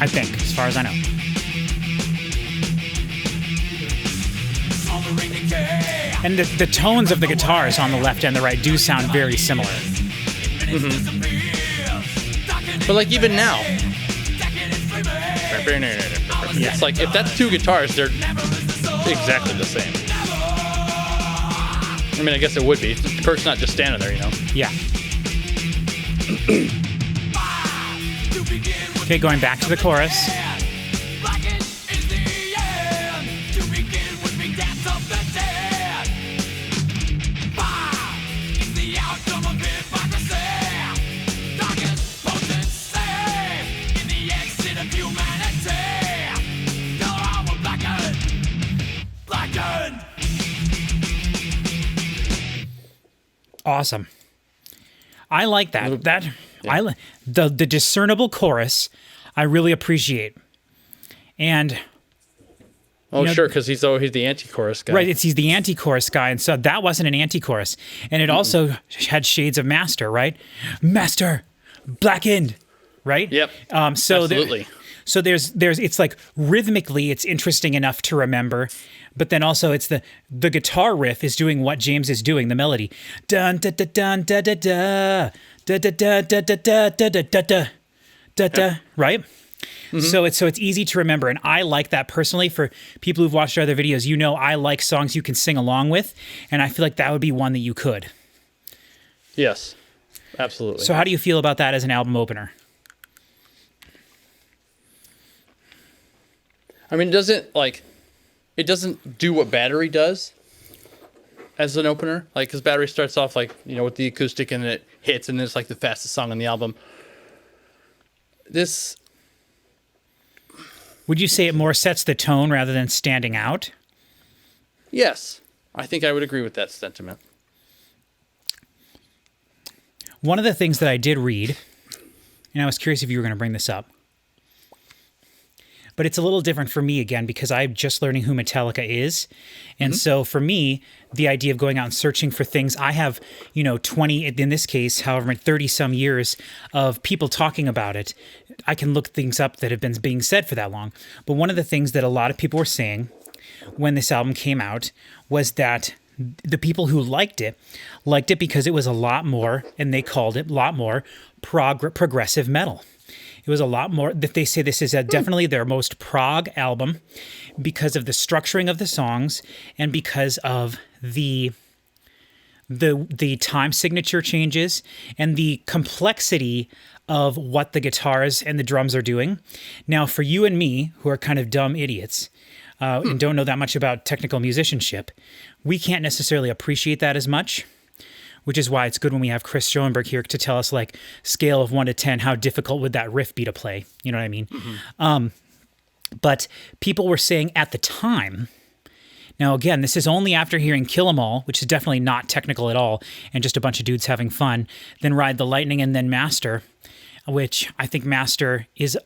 I think, as far as I know. Smothering decay. And the tones of the guitars on the left and the right do sound very similar. But like even now, it's like if that's two guitars, they're exactly the same. I mean, I guess it would be. Kurt's not just standing there, you know. Yeah. Okay, going back to the chorus. Blackened is the end. To begin with me, dance of the dead. Fire is the outcome of hypocrisy. Darkest potency in the exit of humanity. Your arm will blackened. Blackened. Awesome. I like that. The discernible chorus, I really appreciate. And Oh, You know- sure, because he's the anti-chorus guy. right, he's the anti-chorus guy, and so that wasn't an anti-chorus. And it also had shades of Master, right? Master, Blackened, right? Yep. So Absolutely. So there's it's like rhythmically it's interesting enough to remember, but then also it's the guitar riff is doing what James is doing, the melody. Dun da da dun da da da da da da da da da da da da da da, right? So it's easy to remember, and I like that personally. For people who've watched our other videos, you know I like songs you can sing along with, and I feel like that would be one that you could. Yes, absolutely. So how do you feel about that as an album opener? I mean, it doesn't do what Battery does as an opener. Like, because Battery starts off like, you know, with the acoustic and it hits and it's like the fastest song on the album. This, Would you say it more sets the tone rather than standing out? yes, I think I would agree with that sentiment. One of the things that I did read, and I was curious if you were going to bring this up, but it's a little different for me again because I'm just learning who Metallica is. And so for me, the idea of going out and searching for things, I have, 20, in this case, however, 30 some years of people talking about it. I can look things up that have been being said for that long. But one of the things that a lot of people were saying when this album came out was that the people who liked it because it was a lot more, and they called it a lot more progressive metal. It was a lot more that they say this is definitely their most prog album because of the structuring of the songs and because of the time signature changes and the complexity of what the guitars and the drums are doing. Now, for you and me, who are kind of dumb idiots and don't know that much about technical musicianship, we can't necessarily appreciate that as much. Which is why it's good when we have Chris Schoenberg here to tell us, like, scale of 1 to 10, how difficult would that riff be to play? You know what I mean? But people were saying at the time, now again, this is only after hearing Kill 'Em All, which is definitely not technical at all, and just a bunch of dudes having fun, then Ride the Lightning, and then Master, which I think Master is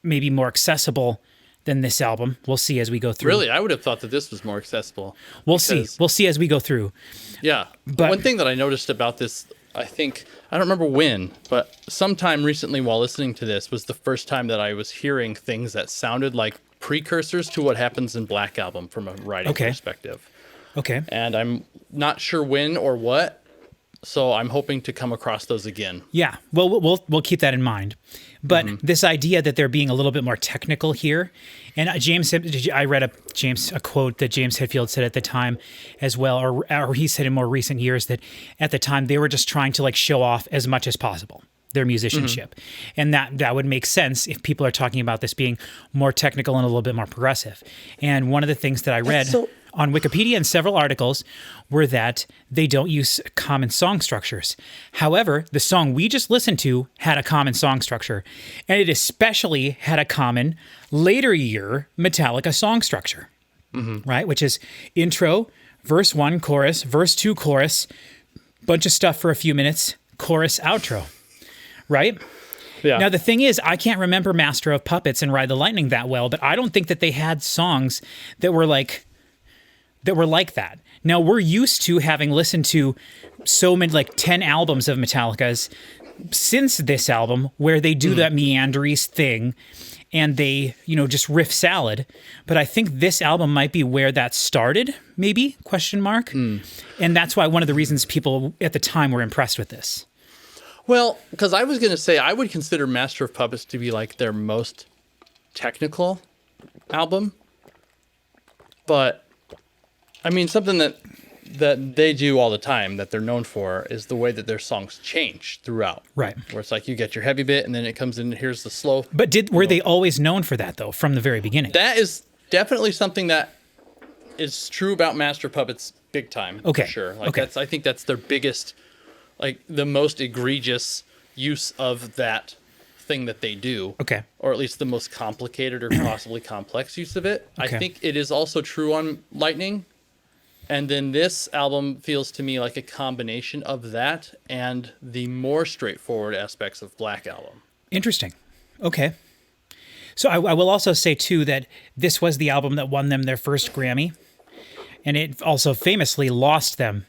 maybe more accessible than this album. We'll see as we go through. Really, I would have thought that this was more accessible. We'll see. We'll see as we go through. Yeah. But- one thing that I noticed about this, I don't remember when, but sometime recently while listening to this was the first time that I was hearing things that sounded like precursors to what happens in Black Album from a writing perspective. Okay. And I'm not sure when or what, so I'm hoping to come across those again. Yeah, well, we'll keep that in mind. But this idea that they're being a little bit more technical here, and I read a quote that James Hetfield said at the time as well, or he said in more recent years that at the time they were just trying to like show off as much as possible their musicianship, and that would make sense if people are talking about this being more technical and a little bit more progressive. And one of the things that I read on Wikipedia and several articles were that they don't use common song structures. However, the song we just listened to had a common song structure, and it especially had a common later year Metallica song structure, right? Which is intro, verse 1, chorus, verse 2, chorus, bunch of stuff for a few minutes, chorus, outro, right? Yeah. Now, the thing is, I can't remember Master of Puppets and Ride the Lightning that well, but I don't think that they had songs that were like that. Now, we're used to having listened to so many, like 10 albums of Metallica's since this album where they do that meandery thing and they, just riff salad. But I think this album might be where that started, maybe, ? And that's why one of the reasons people at the time were impressed with this. Well, because I was going to say, I would consider Master of Puppets to be like their most technical album. But, I mean, something that that they do all the time that they're known for is the way that their songs change throughout. Right. Where it's like you get your heavy bit and then it comes in, here's the slow. But were they always known for that though, from the very beginning? That is definitely something that is true about Master Puppets big time. Okay. For sure. Like Okay. I think that's their biggest, like the most egregious use of that thing that they do. Okay. Or at least the most complicated or possibly complex use of it. Okay. I think it is also true on Lightning. And then this album feels to me like a combination of that and the more straightforward aspects of Black Album. Interesting. Okay. So I will also say too that this was the album that won them their first Grammy, and it also famously lost them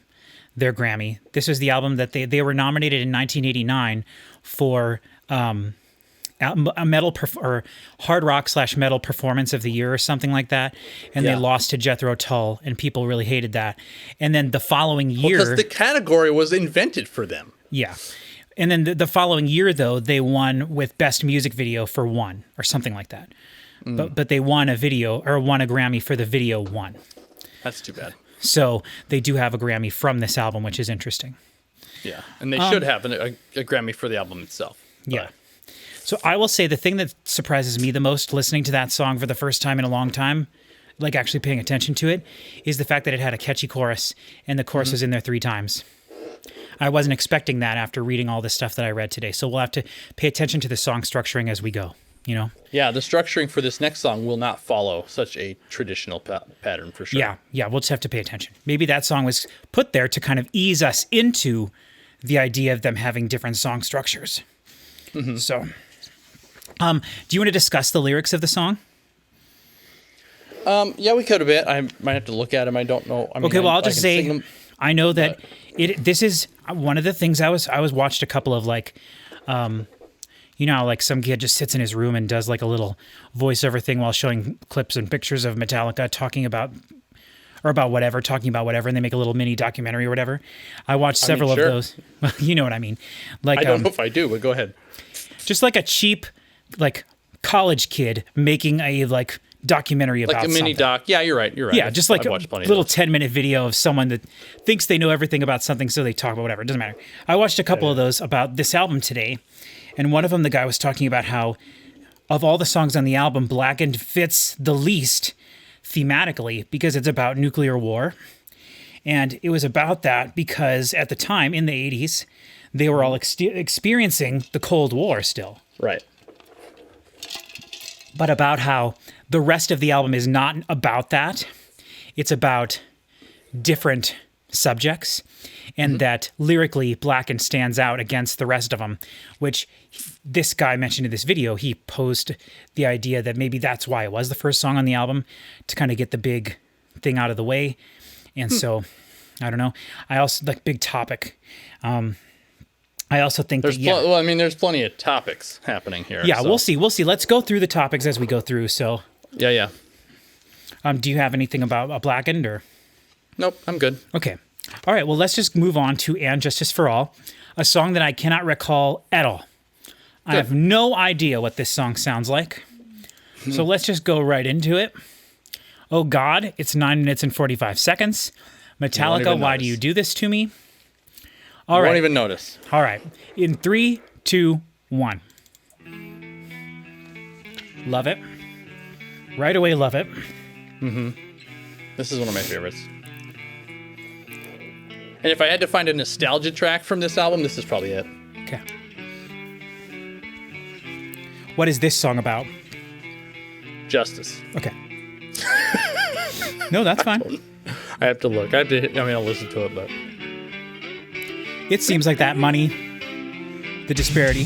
their Grammy. This was the album that they were nominated in 1989 for a metal or hard rock / metal performance of the year or something like that, and Yeah. they lost to Jethro Tull, and people really hated that. And then the following year, Because the category was invented for them. yeah. And then the following year, though, they won with Best Music Video for One or something like that. But they won a Grammy for the video One. That's too bad. So they do have a Grammy from this album, which is interesting. Yeah. And they should have a Grammy for the album itself. But Yeah. So I will say the thing that surprises me the most listening to that song for the first time in a long time, like actually paying attention to it, is the fact that it had a catchy chorus and the chorus was in there 3 times. I wasn't expecting that after reading all this stuff that I read today. So we'll have to pay attention to the song structuring as we go, you know? Yeah, the structuring for this next song will not follow such a traditional pattern for sure. Yeah, we'll just have to pay attention. Maybe that song was put there to kind of ease us into the idea of them having different song structures. So, do you want to discuss the lyrics of the song? Yeah, we could a bit. I might have to look at them. I don't know. I mean, Okay, well, I'll I just can say sing them. I know that this is one of the things I was watched a couple of like, you know, how, like some kid just sits in his room and does like a little voiceover thing while showing clips and pictures of Metallica talking about whatever, and they make a little mini documentary or whatever. I watched several sure. of those. Well, you know what I mean. Like I don't know if I do, but go ahead. just like a cheap like college kid making a like documentary about Like a mini something. doc. Yeah, you're right. You're right. Yeah, just like I've a watched plenty of little those. 10-minute video of someone that thinks they know everything about something, so they talk about whatever. It doesn't matter. I watched a couple of those about this album today, and one of them, the guy was talking about how of all the songs on the album, Blackened fits the least thematically because it's about nuclear war. And it was about that because at the time, in the 80s, they were all experiencing the Cold War still. Right. But about how the rest of the album is not about that. It's about different subjects, and that lyrically Blackened stands out against the rest of them, which this guy mentioned in this video. He posed the idea that maybe that's why it was the first song on the album, to kind of get the big thing out of the way. And so, I don't know. I also like big topic. I also think There's that, yeah. well, I mean, there's plenty of topics happening here. Yeah, so. we'll see. We'll see. Let's go through the topics as we go through. So, Yeah. do you have anything about Blackened or? Nope, I'm good. Okay. All right. Well, let's just move on to And Justice for All, a song that I cannot recall at all. I have no idea what this song sounds like. So let's just go right into it. Oh God, it's 9 minutes and 45 seconds. Metallica, even why notice. do you do this to me? All I right. won't even notice. All right. In 3, 2, 1. Love it. Right away, love it. This is one of my favorites. And if I had to find a nostalgia track from this album, this is probably it. Okay. What is this song about? Justice. Okay. No, that's fine. I have to look. I'll listen to it, but It seems like that money, the disparity.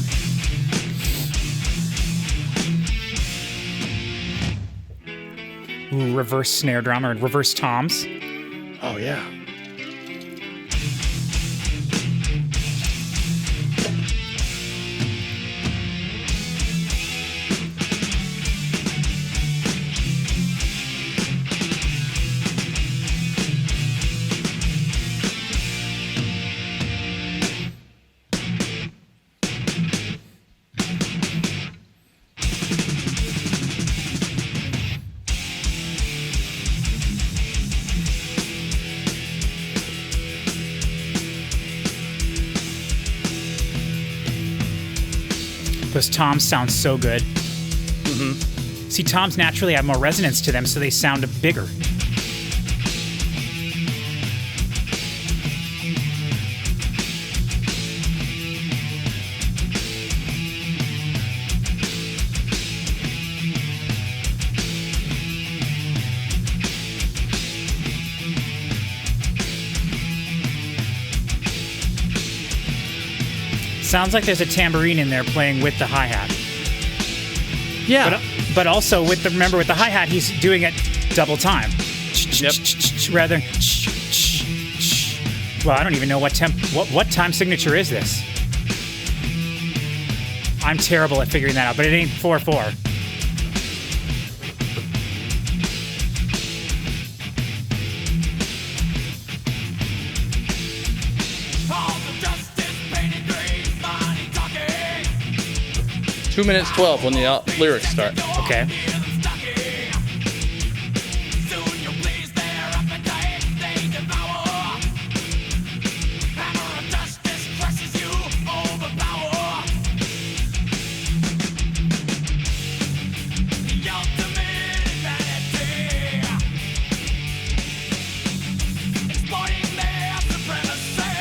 Ooh, reverse snare drum or reverse toms. oh yeah. Those toms sound so good. See, toms naturally have more resonance to them, so they sound bigger. Sounds like there's a tambourine in there playing with the hi-hat. Yeah. But also remember with the hi-hat, he's doing it double time. Yep. Rather than well, I don't even know what time signature is this. I'm terrible at figuring that out, but it ain't 4/4. All the dust is painted green, money talking. 2 minutes 12 when the lyrics start. Okay. Soon you'll please their appetite, they devour. Hammer of justice crushes you, overpower. The ultimate vanity, exploiting their supremacy.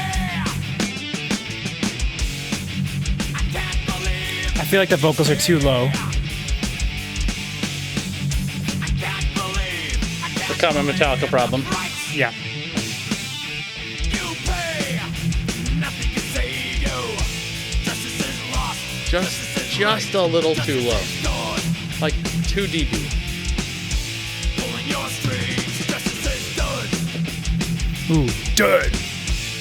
I can't believe, I feel like the vocals are too low. I can't believe, I can't The common Metallica problem. rights. Yeah. You pay, nothing can save you. Justice is lost. Just a little too low. Done. Like 2 dB. Pulling your strings. Justice is done. Ooh, dead.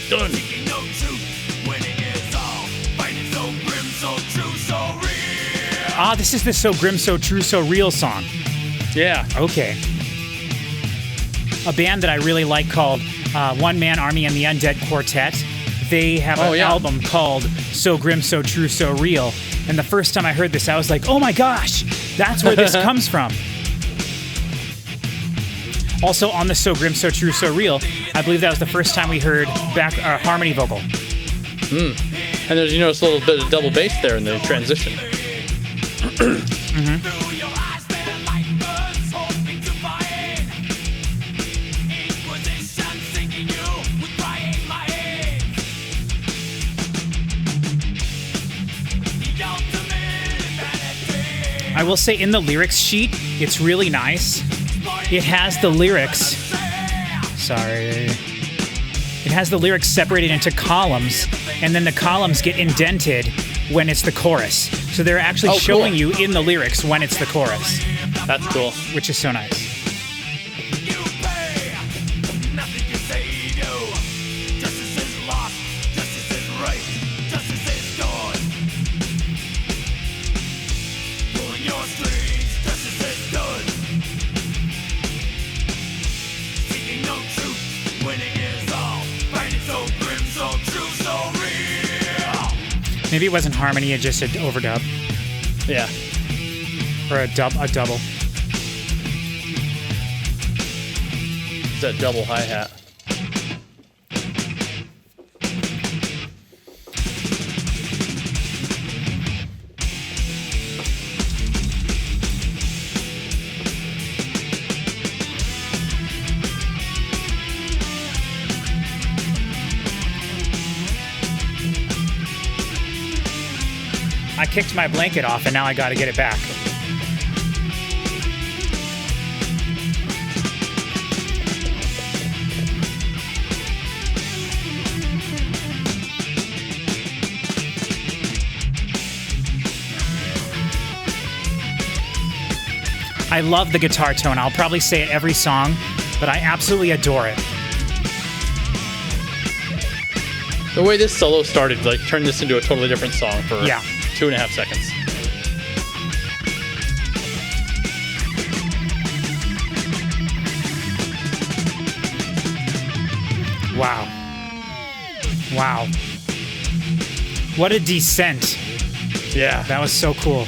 Done. Seeking no truth. Winning is all. Fighting so grim, so true, so real. Ah, this is the So Grim, So True, So Real song. Yeah. Okay. A band that I really like called One Man Army and the Undead Quartet. They have an album called So Grim, So True, So Real. And the first time I heard this, I was like, oh my gosh, that's where this comes from. Also on the So Grim, So True, So Real, I believe that was the first time we heard harmony vocal. And there's, you notice a little bit of double bass there in the transition. Through your eyes, their light burns, hoping to find Inquisition sinking you with prying minds. The ultimate vanity. I will say in the lyrics sheet, it's really nice. It has the lyrics. Sorry. It has the lyrics separated into columns, and then the columns get indented when it's the chorus. So they're actually showing you in the lyrics when it's the chorus, That's cool. which is so nice. You pay, nothing can save you. Justice is lost, justice is right, justice is done. Pulling your strings, justice is done. Seeking no truth, winning is all. Fighting so grim, so true, so real. Maybe it wasn't harmony, it just said overdub Yeah. or a double. It's that double hi-hat. I kicked my blanket off and now I gotta get it back. I love the guitar tone. I'll probably say it every song, but I absolutely adore it. The way this solo started, like, turned this into a totally different song for Yeah. 2.5 seconds. Wow. Wow. What a descent. Yeah. That was so cool.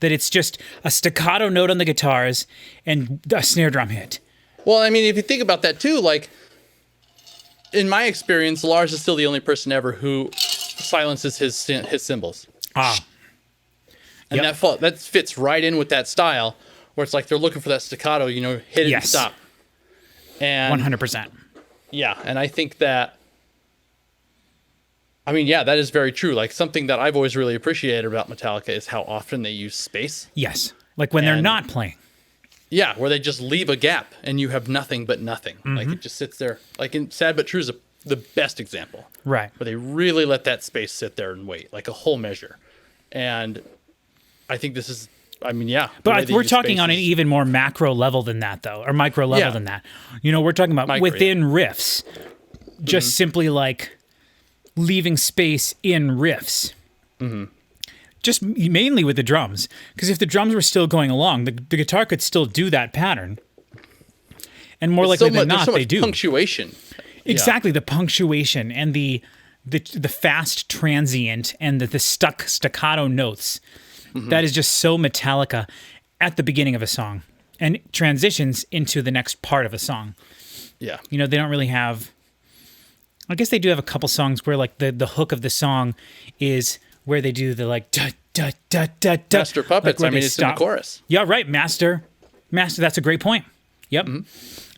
That it's just a staccato note on the guitars and a snare drum hit. Well, I mean, if you think about that too, like in my experience, Lars is still the only person ever who silences his cymbals. And Yep. that fits right in with that style where it's like they're looking for that staccato, you know, hit it and Yes. stop. And 100%. yeah, and I think that, I mean, yeah, that is very true. Like something that I've always really appreciated about Metallica is how often they use space. Yes. Like when they're And- not playing. Yeah, where they just leave a gap and you have nothing but nothing. Like it just sits there. Like in Sad But True is the best example. Right. Where they really let that space sit there and wait, like a whole measure. And I think this is, I mean, yeah. the way But they we're use talking on an space is- even more macro level than that, though, or micro level Yeah. than that. You know, we're talking about Micro, within riffs, just simply like leaving space in riffs. Just mainly with the drums. Because if the drums were still going along, the guitar could still do that pattern. And more likely than there's not, so they much do. punctuation. Exactly, the punctuation and the fast transient and the staccato notes. That is just so Metallica at the beginning of a song and transitions into the next part of a song. Yeah. You know, they don't really have. I guess they do have a couple songs where like the hook of the song is where they do the like da da da da da. Master Puppets, where I mean, they it's in the chorus. Yeah, right. Master. That's a great point. Yep.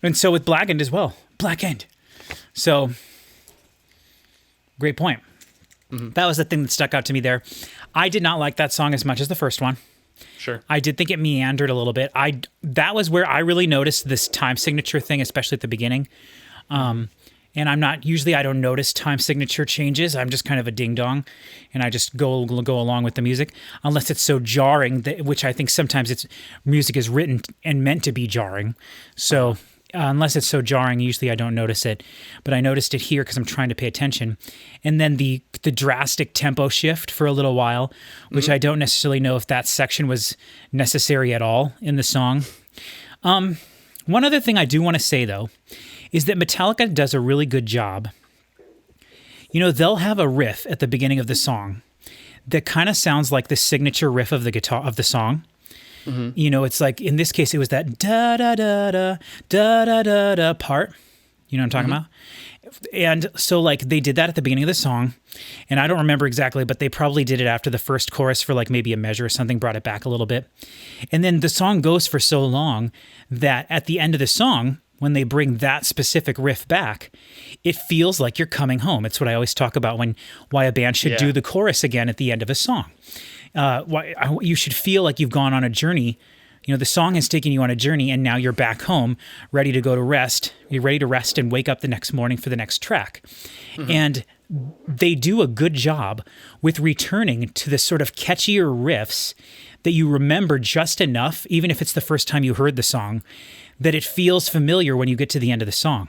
And so with Blackened as well. Blackened. So, great point. That was the thing that stuck out to me there. I did not like that song as much as the first one. Sure. I did think it meandered a little bit. That was where I really noticed this time signature thing, especially at the beginning. And I don't notice time signature changes. I'm just kind of a ding dong, and I just go along with the music, unless it's so jarring, which I think sometimes music is written and meant to be jarring. So unless it's so jarring, usually I don't notice it. But I noticed it here because I'm trying to pay attention. And then the drastic tempo shift for a little while, which I don't necessarily know if that section was necessary at all in the song. One other thing I do want to say, though, is that Metallica does a really good job. You know, they'll have a riff at the beginning of the song that kind of sounds like the signature riff of the guitar of the song. You know, it's like, in this case, it was that da da da da da da da da part. You know what I'm talking about? And so, like, they did that at the beginning of the song, and I don't remember exactly, but they probably did it after the first chorus for, like, maybe a measure or something, brought it back a little bit. And then the song goes for so long that at the end of the song, when they bring that specific riff back, it feels like you're coming home. It's what I always talk about why a band should do the chorus again at the end of a song. You should feel like you've gone on a journey. You know, the song has taken you on a journey, and now you're back home, ready to go to rest. You're ready to rest and wake up the next morning for the next track. And they do a good job with returning to the sort of catchier riffs that you remember just enough, even if it's the first time you heard the song, that it feels familiar when you get to the end of the song.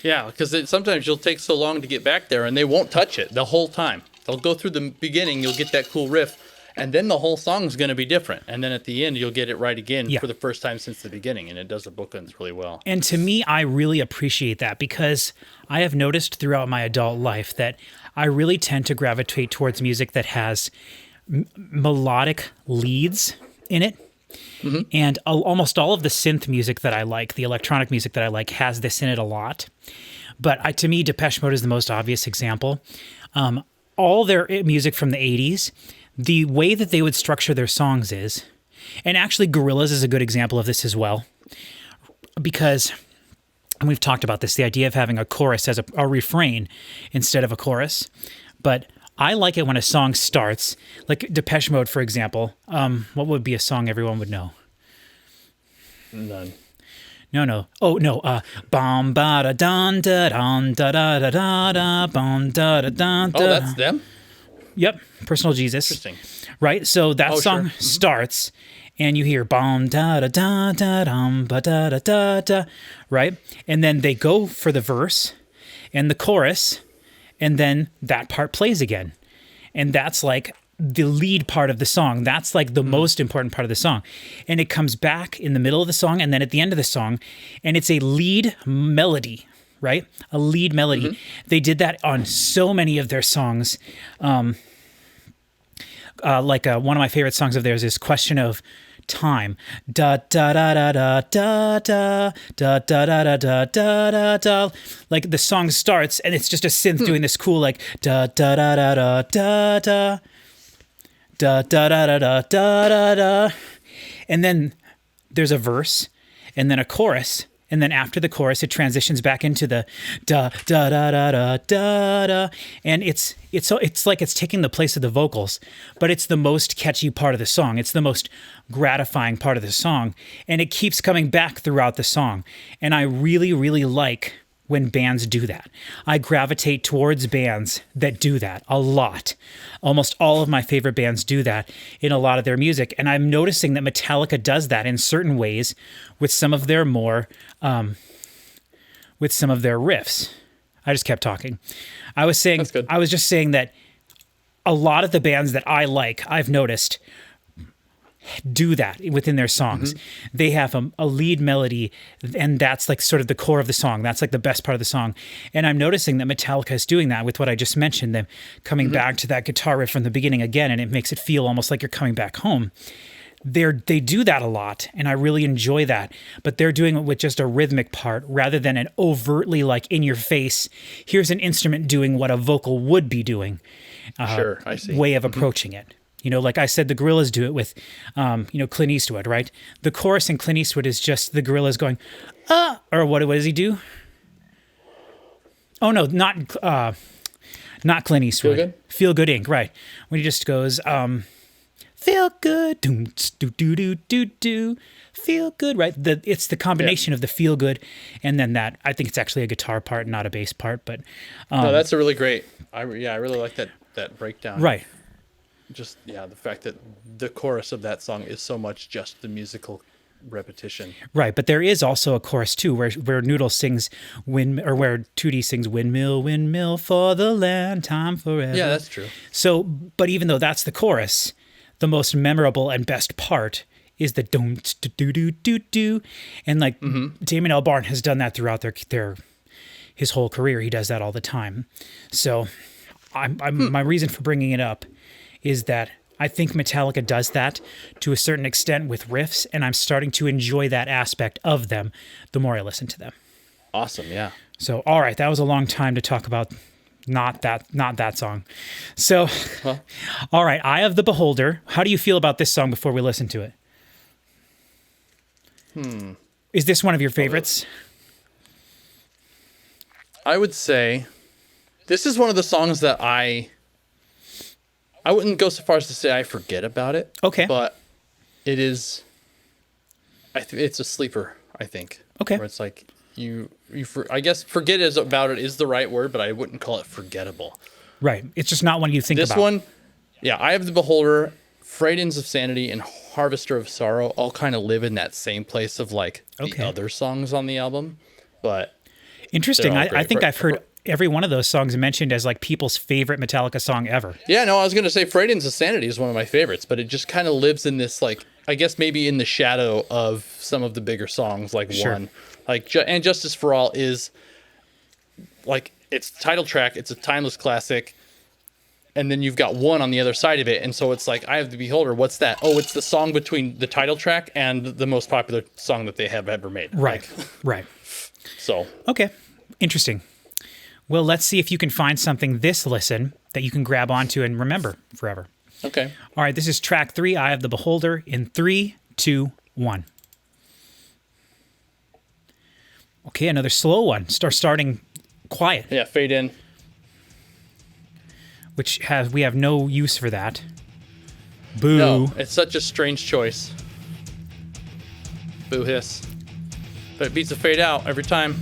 Yeah, because sometimes you'll take so long to get back there and they won't touch it the whole time. They'll go through the beginning, you'll get that cool riff, and then the whole song's going to be different. And then at the end, you'll get it right again for the first time since the beginning, and it does the bookends really well. And to me, I really appreciate that, because I have noticed throughout my adult life that I really tend to gravitate towards music that has melodic leads in it. And almost all of the synth music that I like, the electronic music that I like, has this in it a lot. But to me, Depeche Mode is the most obvious example. All their music from the 80s, the way that they would structure their songs is, and actually Gorillaz is a good example of this as well, because, and we've talked about this, the idea of having a chorus as a refrain instead of a chorus. But I like it when a song starts, like Depeche Mode, for example. What would be a song everyone would know? None. No. Oh, no. Bum ba da dun da dun da da da da da bum da da dun da. Oh, that's them? Yep. Personal Jesus. Interesting. Right? So that Oh, song sure. starts, and you hear bum da da da da dum ba da da da da, right? And then they go for the verse and the chorus, and then that part plays again. And that's like the lead part of the song. That's like the most important part of the song. And it comes back in the middle of the song and then at the end of the song, and it's a lead melody, right? A lead melody. They did that on so many of their songs. one of my favorite songs of theirs is Question of Time. Da da da da da da da da da da da da da da da. Like the song starts and it's just a synth doing this cool like da da da da da da da da da da da da da da, and then there's a verse and then a chorus. And then after the chorus, it transitions back into the da da da da da da da, and it's like it's taking the place of the vocals, but it's the most catchy part of the song. It's the most gratifying part of the song, and it keeps coming back throughout the song. And I really, really like when bands do that. I gravitate towards bands that do that a lot. Almost all of my favorite bands do that in a lot of their music. And I'm noticing that Metallica does that in certain ways with some of their more, with some of their riffs. I just kept talking. I was just saying that a lot of the bands that I like, I've noticed, do that within their songs. They have a lead melody, and that's like sort of the core of the song. That's like the best part of the song. And I'm noticing that Metallica is doing that with what I just mentioned, them coming back to that guitar riff from the beginning again, and it makes it feel almost like you're coming back home. They do that a lot, and I really enjoy that. But they're doing it with just a rhythmic part rather than an overtly like in your face, here's an instrument doing what a vocal would be doing. Sure, I see. Way of approaching it. You know, like I said, the Gorillaz do it with, Clint Eastwood, right? The chorus in Clint Eastwood is just the Gorillaz going, or what does he do? Oh no, not Clint Eastwood. Feel Good? Feel Good Inc., right? When he just goes, feel good, do do do do do, feel good, right? It's the combination of the feel good and then that. I think it's actually a guitar part, not a bass part, but no, that's a really great. I really like that breakdown. Right. Just the fact that the chorus of that song is so much just the musical repetition. Right, but there is also a chorus too, where Noodle sings where 2D sings "Windmill, windmill for the land, time forever." Yeah, that's true. So, but even though that's the chorus, the most memorable and best part is the don't do do do do, and like Damon Albarn has done that throughout his whole career. He does that all the time. So, my reason for bringing it up is that I think Metallica does that to a certain extent with riffs, and I'm starting to enjoy that aspect of them the more I listen to them. Awesome, yeah. So, all right, that was a long time to talk about not that song. So, all right, Eye of the Beholder. How do you feel about this song before we listen to it? Is this one of your favorites? I would say this is one of the songs that I wouldn't go so far as to say I forget about it. Okay. But it is, it's a sleeper, I think. Okay. Where it's like, I guess forget about it is the right word, but I wouldn't call it forgettable. Right. It's just not one you think This about. one, Eye of the Beholder, Frayed of Sanity, and Harvester of Sorrow all kind of live in that same place of like the other songs on the album. But interesting. they're all I great. think I've heard every one of those songs mentioned as like people's favorite Metallica song ever. Yeah, no, I was going to say Frayed of Sanity is one of my favorites, but it just kind of lives in this, like, I guess maybe in the shadow of some of the bigger songs, like One. Like, and Justice for All is, like, it's the title track, it's a timeless classic, and then you've got One on the other side of it, and so it's like, Eye of the Beholder, what's that? Oh, it's the song between the title track and the most popular song that they have ever made. Right, Like, right. so. Okay, interesting. Well, let's see if you can find something this listen that you can grab onto and remember forever. Okay. All right, this is track 3, Eye of the Beholder, in 3, 2, 1. Okay, another slow one. Starting quiet, Yeah, fade in. which we have no use for that. Boo. No, it's such a strange choice. Boo hiss. But it beats a fade out every time.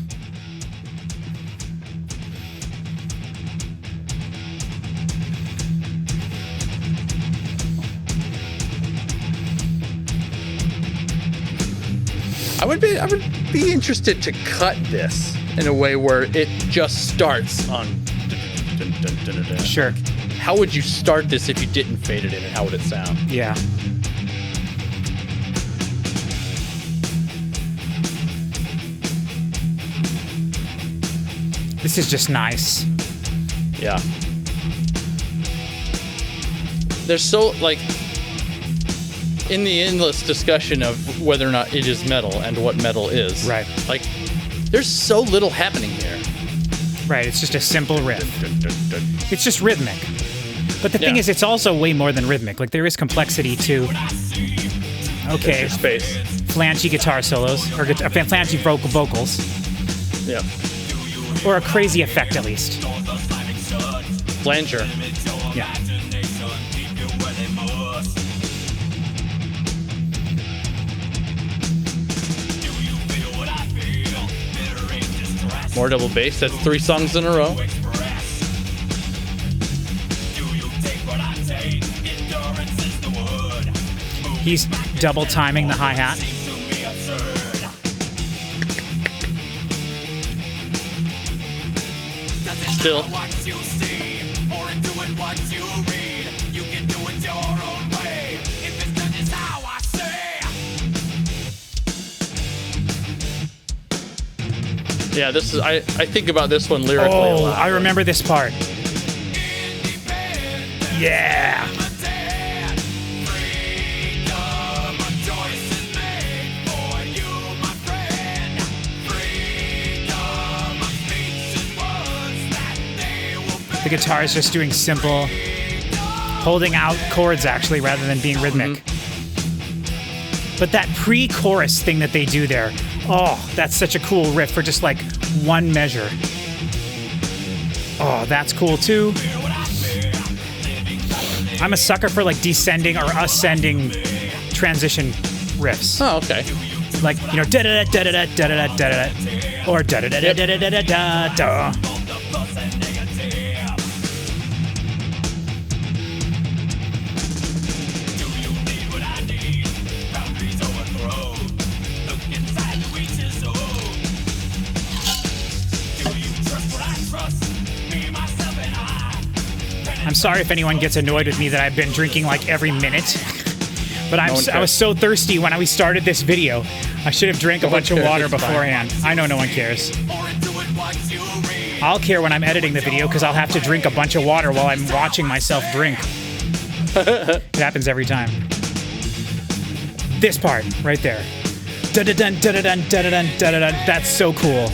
I would be interested to cut this in a way where it just starts on. Sure. How would you start this if you didn't fade it in, and how would it sound? Yeah. This is just nice. Yeah. there's so like in the endless discussion of whether or not it is metal and what metal is. Right. Like there's so little happening here. Right, it's just a simple riff. It's just rhythmic. But the thing Yeah. is, it's also way more than rhythmic. Like, there is complexity to, okay, Extra space. flanchy guitar solos, or flanchy vocals, Yeah. or a crazy effect at least. Flanger. Yeah. More double bass. That's 3 songs in a row. He's double timing the hi-hat. Still. Yeah, this is. I think about this one lyrically a Oh, lot. I remember this part. Yeah. The guitar is just doing simple, holding out chords actually rather than being rhythmic. But that pre-chorus thing that they do there, oh, that's such a cool riff for just like one measure. Oh, that's cool too. I'm a sucker for like descending or ascending transition riffs. Oh, okay. Like, you know, da da da da da da da da da, or da da da da da da da da da. I'm sorry if anyone gets annoyed with me that I've been drinking like every minute. But I was so thirsty when we started this video. I should have drank a bunch of cares, water it's fine. beforehand. I know no one cares. I'll care when I'm editing the video because I'll have to drink a bunch of water while I'm watching myself drink. It happens every time. This part right there. Da-da-dun, da-da-dun, da-da-dun, da-da-dun. That's so cool.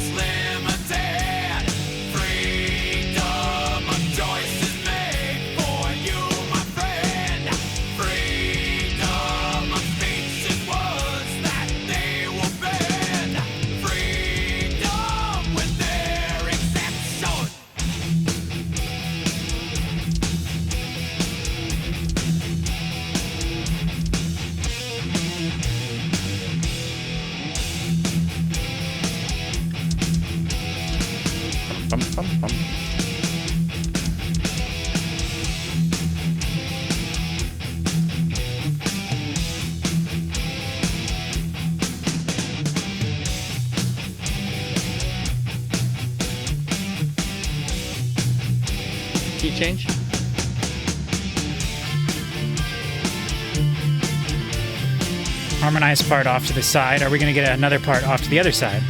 Bum, bum, bum. Key change? Harmonized part off to the side. Are we going to get another part off to the other side?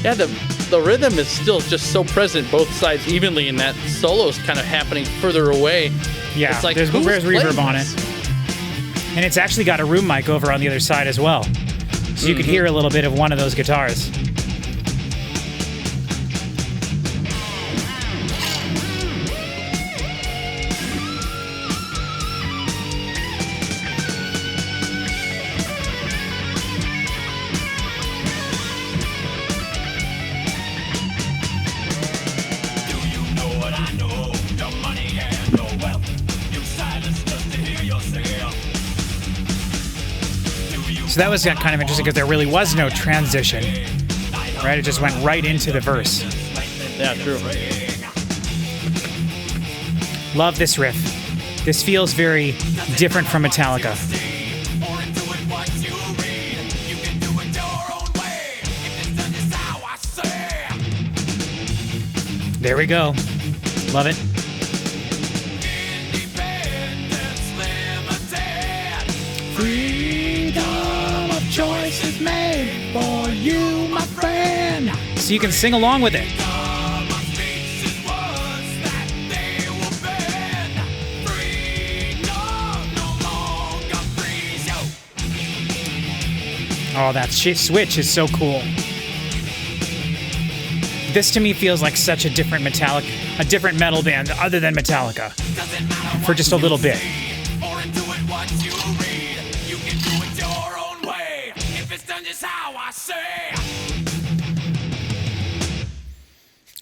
Yeah, the rhythm is still just so present both sides evenly, and that solo's kind of happening further away. Yeah, It's like, there's who's reverb playing on it. this? And it's actually got a room mic over on the other side as well. So you could hear a little bit of one of those guitars. So that was kind of interesting because there really was no transition, right? It just went right into the verse. Yeah, true. Love this riff. This feels very different from Metallica. There we go. Love it. Freedom of choice is made for you, my friend. so you can sing along with it. Oh, that switch is so cool. This to me feels like such a different metal band other than Metallica. For just a little bit.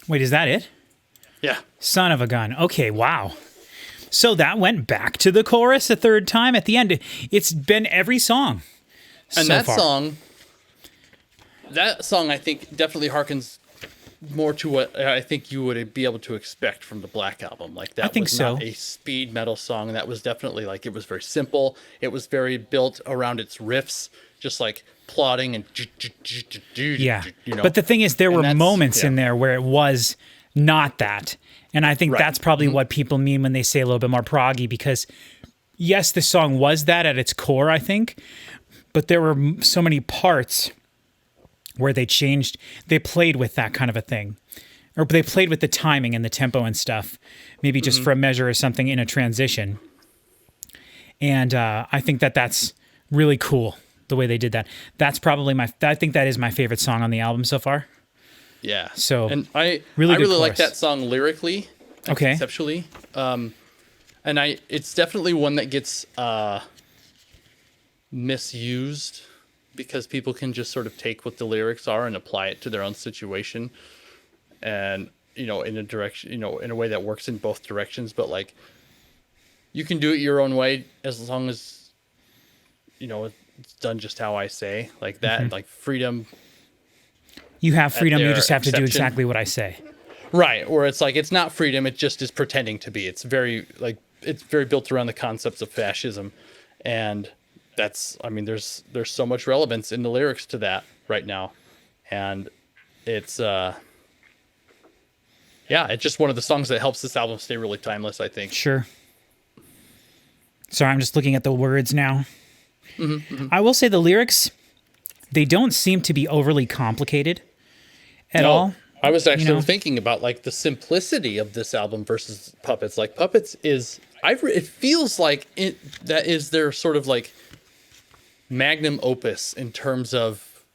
Wait, is that it? Yeah. Son of a gun. Okay, wow. So that went back to the chorus a third time at the end. It's been every song. And so that far. song, I think, definitely harkens more to what I think you would be able to expect from the Black Album. Like that I think was not so. a speed metal song. That was definitely like, it was very simple. It was very built around its riffs, just like plodding and Yeah. you know. But the thing is, there were that's- moments yeah. in there where it was not that. And I think Right. that's probably what people mean when they say a little bit more proggy, because yes, the song was that at its core, I think, but there were so many parts where they played with that kind of a thing. Or they played with the timing and the tempo and stuff, maybe just for a measure or something in a transition. And I think that's really cool, the way they did that. That's probably I think that is my favorite song on the album so far. Yeah. So, and I really good really like chorus. that song lyrically, and Okay. conceptually. And it's definitely one that gets misused because people can just sort of take what the lyrics are and apply it to their own situation, and in a direction, in a way that works in both directions. But like, you can do it your own way as long as it's done just how I say, like that, like freedom. You have freedom, you their just have to do exception. exactly what I say. Right, or it's like it's not freedom; it just is pretending to be. It's very built around the concepts of fascism, and there's so much relevance in the lyrics to that right now, and it's it's just one of the songs that helps this album stay really timeless, I think. Sure. Sorry, I'm just looking at the words now. I will say the lyrics, they don't seem to be overly complicated at No, all. I was actually know? thinking about like the simplicity of this album versus Puppets. Like Puppets is, it feels like that is their sort of like magnum opus in terms of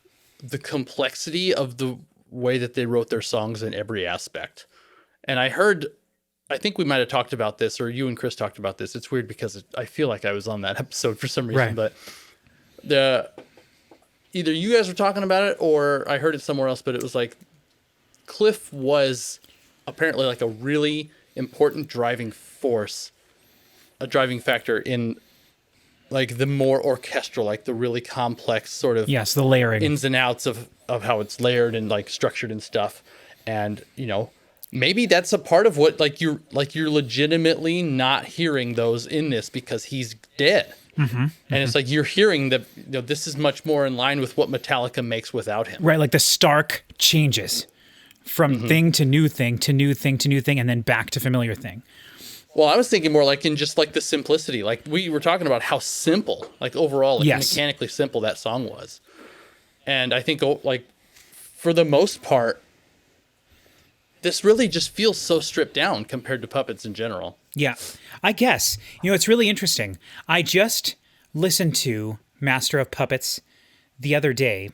the complexity of the way that they wrote their songs in every aspect. And I think we might have talked about this, or you and Chris talked about this. It's weird because I feel like I was on that episode for some reason, Right. but either you guys were talking about it or I heard it somewhere else, but it was like Cliff was apparently like a really important driving force, a driving factor in like the more orchestral, like the really complex sort of Yes, the layering. ins and outs of how it's layered and like structured and stuff. And maybe that's a part of what you're legitimately not hearing those in this because he's dead. And it's like you're hearing that this is much more in line with what Metallica makes without him. Right, like the stark changes from thing to new thing to new thing to new thing, and then back to familiar thing. Well, I was thinking more like in just like the simplicity. Like we were talking about how simple, like overall, like Yes. mechanically simple that song was. And I think like for the most part, this really just feels so stripped down compared to Puppets in general. Yeah, I guess. It's really interesting. I just listened to Master of Puppets the other day,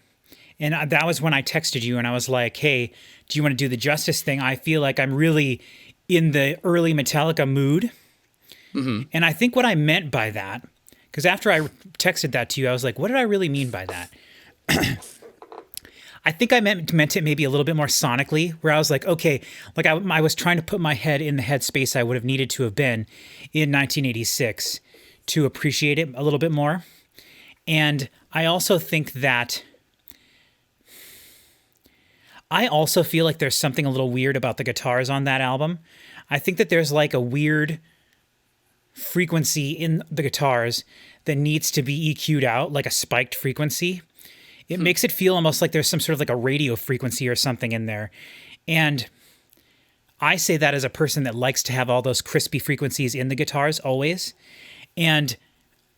and that was when I texted you and I was like, hey, do you want to do the Justice thing? I feel like I'm really in the early Metallica mood. And I think what I meant by that, because after I texted that to you, I was like, what did I really mean by that? I think I meant it maybe a little bit more sonically, where I was like, okay, like I was trying to put my head in the headspace I would have needed to have been in 1986 to appreciate it a little bit more. And I also think that I also feel like there's something a little weird about the guitars on that album. I think that there's like a weird frequency in the guitars that needs to be EQ'd out, like a spiked frequency. It makes it feel almost like there's some sort of like a radio frequency or something in there. And I say that as a person that likes to have all those crispy frequencies in the guitars always. And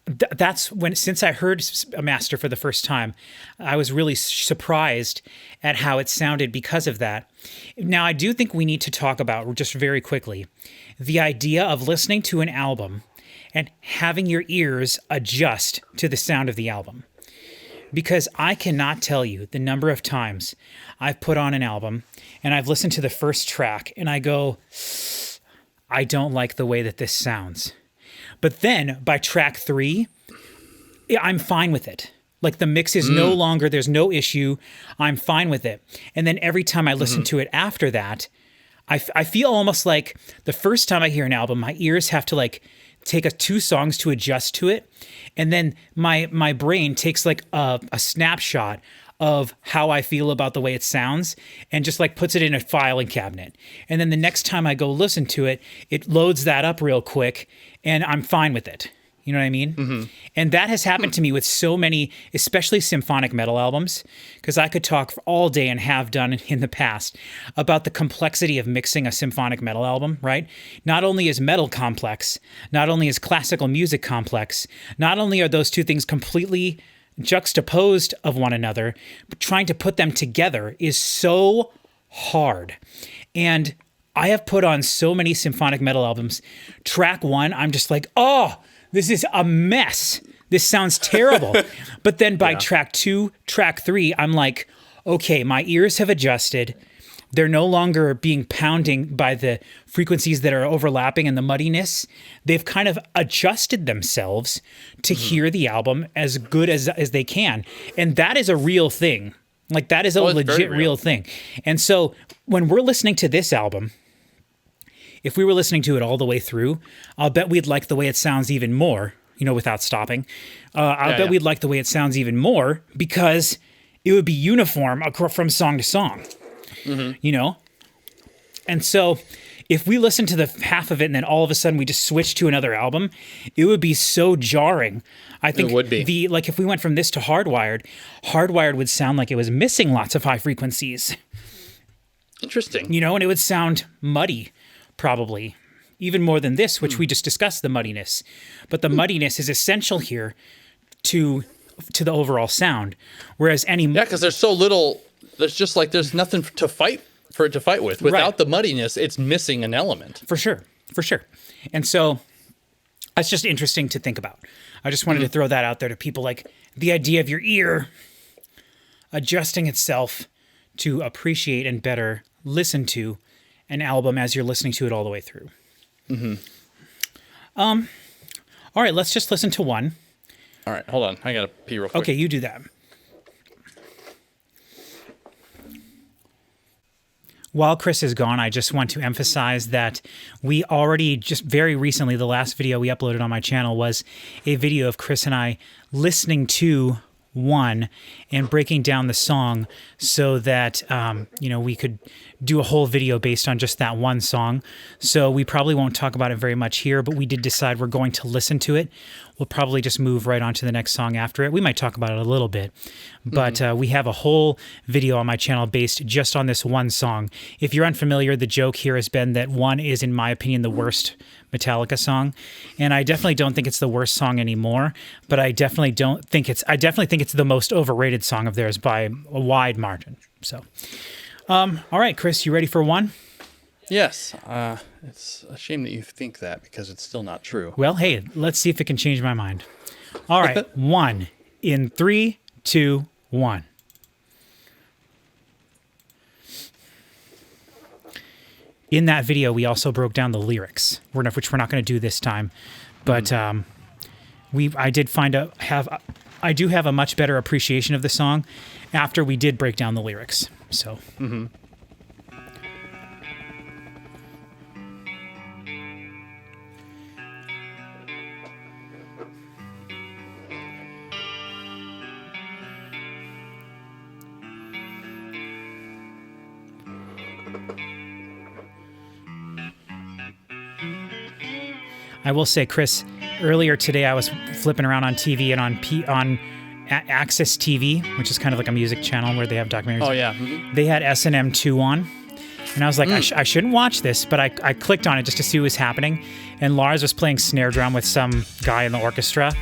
that's when, since I heard a master for the first time, I was really surprised at how it sounded because of that. Now, I do think we need to talk about, just very quickly, the idea of listening to an album and having your ears adjust to the sound of the album. Because I cannot tell you the number of times I've put on an album and I've listened to the first track and I go, I don't like the way that this sounds. But then by track 3, I'm fine with it. Like the mix is no longer, there's no issue. I'm fine with it. And then every time I listen to it after that, I feel almost like the first time I hear an album, my ears have to like take 2 songs to adjust to it. And then my brain takes like a snapshot of how I feel about the way it sounds and just like puts it in a filing cabinet. And then the next time I go listen to it, it loads that up real quick and I'm fine with it. You know what I mean? And that has happened to me with so many, especially symphonic metal albums, because I could talk all day and have done in the past about the complexity of mixing a symphonic metal album, right? Not only is metal complex, not only is classical music complex, not only are those two things completely juxtaposed of one another, but trying to put them together is so hard. And I have put on so many symphonic metal albums. Track 1, I'm just like, oh, this is a mess. This sounds terrible. But then by track 2, track 3, I'm like, okay, my ears have adjusted. They're no longer being pounding by the frequencies that are overlapping and the muddiness. They've kind of adjusted themselves to hear the album as good as they can. And that is a real thing. Like that is a legit real thing. And so when we're listening to this album, if we were listening to it all the way through, I'll bet we'd like the way it sounds even more, you know, without stopping. I'll bet we'd like the way it sounds even more because it would be uniform from song to song, you know? And so if we listen to the half of it and then all of a sudden we just switch to another album, it would be so jarring. I think it would be. Like if we went from this to Hardwired would sound like it was missing lots of high frequencies. Interesting. You know, and it would sound muddy. Probably even more than this, which we just discussed, the muddiness. But the muddiness is essential here to the overall sound. Whereas because there's so little, there's nothing to fight with. Without the muddiness, it's missing an element. For sure. And so that's just interesting to think about. I just wanted to throw that out there to people, like the idea of your ear adjusting itself to appreciate and better listen to an album as you're listening to it all the way through. All right, let's just listen to one. All right, hold on. I gotta pee real quick. Okay, you do that. While Chris is gone, I just want to emphasize that we already just very recently, the last video we uploaded on my channel was a video of Chris and I listening to one and breaking down the song so that we could do a whole video based on just that one song. So we probably won't talk about it very much here, but we did decide we're going to listen to it. We'll probably just move right on to the next song after it. We might talk about it a little bit, but we have a whole video on my channel based just on this one song. If you're unfamiliar, the joke here has been that one is, in my opinion, the worst Metallica song, and I definitely don't think it's the worst song anymore, but I definitely think it's the most overrated song of theirs by a wide margin. So all right, Chris, you ready for one? Yes. It's a shame that you think that because it's still not true. Well, hey, let's see if it can change my mind. All right, one in 3, 2, 1. In that video, we also broke down the lyrics, which we're not going to do this time, but I do have a much better appreciation of the song after we did break down the lyrics. So. I will say, Chris, earlier today I was flipping around on TV and on Access TV, which is kind of like a music channel where they have documentaries. Oh, yeah. They had S&M 2 on. And I was like, I shouldn't watch this, but I clicked on it just to see what was happening. And Lars was playing snare drum with some guy in the orchestra.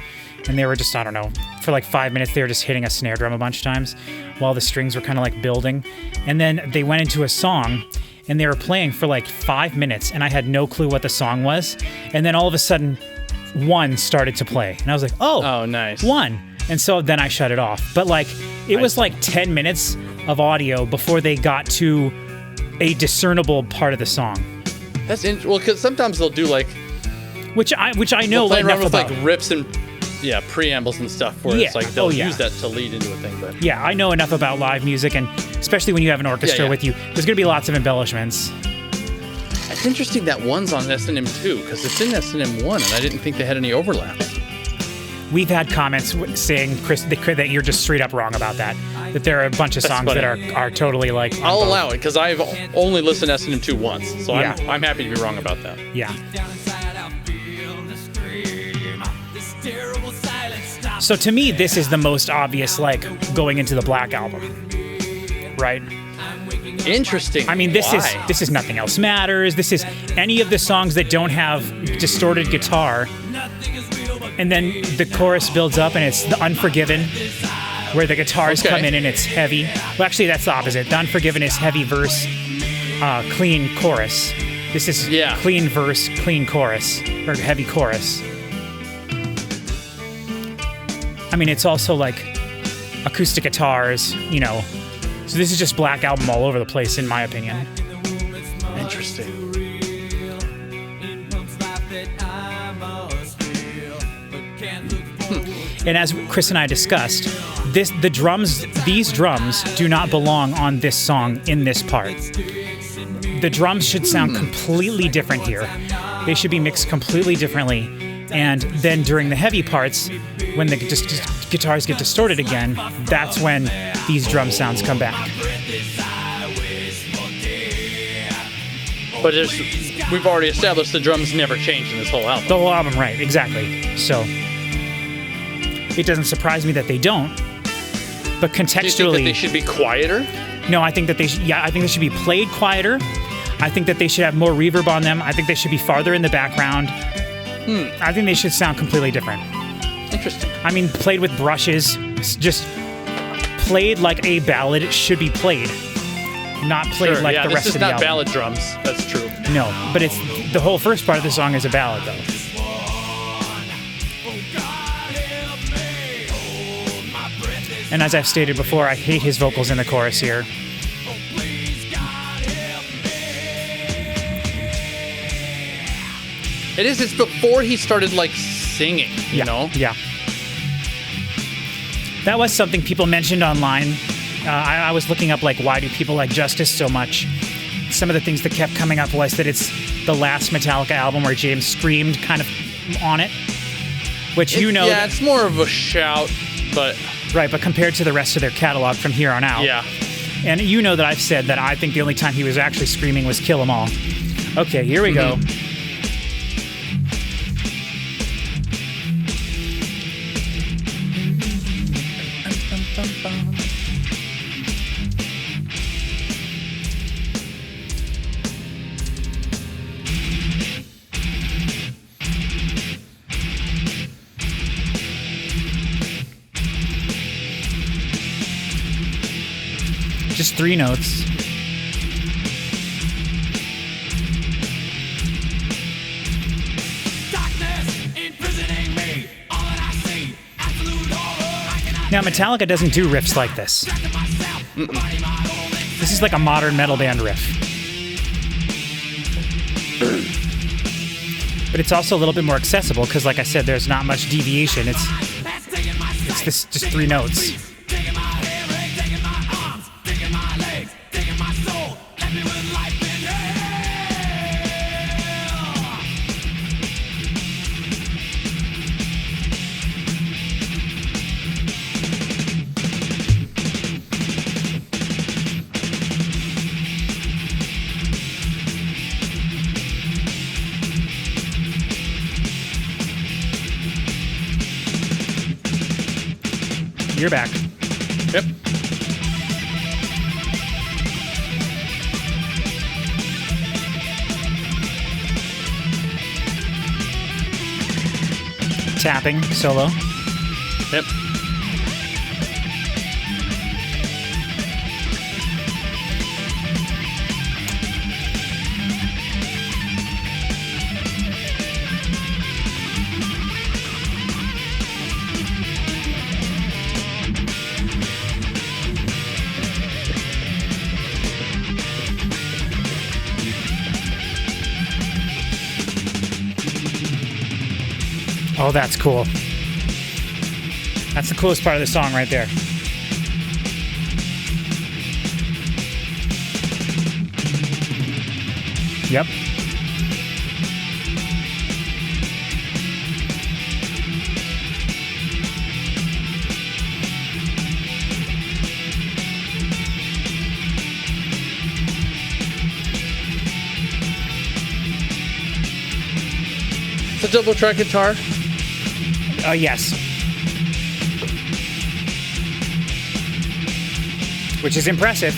And they were just, I don't know, for like 5 minutes, they were just hitting a snare drum a bunch of times while the strings were kind of like building. And then they went into a song and they were playing for like 5 minutes and I had no clue what the song was. And then all of a sudden, One started to play. And I was like, oh, nice. One. And so then I shut it off. But like, it was like 10 minutes of audio before they got to a discernible part of the song. That's well, because sometimes they'll do like, which I know play enough around with about. like riffs and preambles and stuff where it's like they'll use that to lead into a thing. But yeah, I know enough about live music, and especially when you have an orchestra with you, there's going to be lots of embellishments. It's interesting that One's on S&M 2 because it's in S&M 1 and I didn't think they had any overlap. We've had comments saying, Chris, that you're just straight up wrong about that. That there are a bunch of songs that are totally like. I'll allow it because I've only listened to S&M 2 once, so Yeah. I'm happy to be wrong about that. Yeah. So to me, this is the most obvious, like, going into the Black Album, right? Interesting. I mean, this is Nothing Else Matters. This is any of the songs that don't have distorted guitar. And then the chorus builds up and it's the Unforgiven, where the guitars come in and it's heavy. Well, actually, that's the opposite. The Unforgiven is heavy verse, clean chorus. This is clean verse, clean chorus, or heavy chorus. I mean, it's also like acoustic guitars, you know. So this is just Black Album all over the place, in my opinion. Interesting. And as Chris and I discussed, these drums do not belong on this song in this part. The drums should sound completely different here. They should be mixed completely differently. And then during the heavy parts, when the guitars get distorted again, that's when these drum sounds come back. But we've already established the drums never change in this whole album. The whole album, right, exactly. So it doesn't surprise me that they don't. But contextually, do you think that they should be quieter? No, I think that they should be played quieter. I think that they should have more reverb on them. I think they should be farther in the background. I think they should sound completely different. Interesting. I mean, played with brushes, just played like a ballad should be played, not played like the rest of the album. This is not ballad drums. That's true. No, but it's the whole first part of the song is a ballad, though. And as I've stated before, I hate his vocals in the chorus here. It's before he started, like, singing, you know? Yeah. That was something people mentioned online. I was looking up, like, why do people like Justice so much? Some of the things that kept coming up was that it's the last Metallica album where James screamed kind of on it. Which, Yeah, it's more of a shout, but... Right, but compared to the rest of their catalog from here on out. Yeah. And you know that I've said that I think the only time he was actually screaming was Kill 'Em All. Okay, here we go. Just 3 notes. Now, Metallica doesn't do riffs like this. This is like a modern metal band riff. But it's also a little bit more accessible because, like I said, there's not much deviation. It's this just 3 notes. You're back. Yep. tapping solo. Yep. Oh, that's cool. That's the coolest part of the song right there. Yep. It's a double track guitar. Yes. Which is impressive.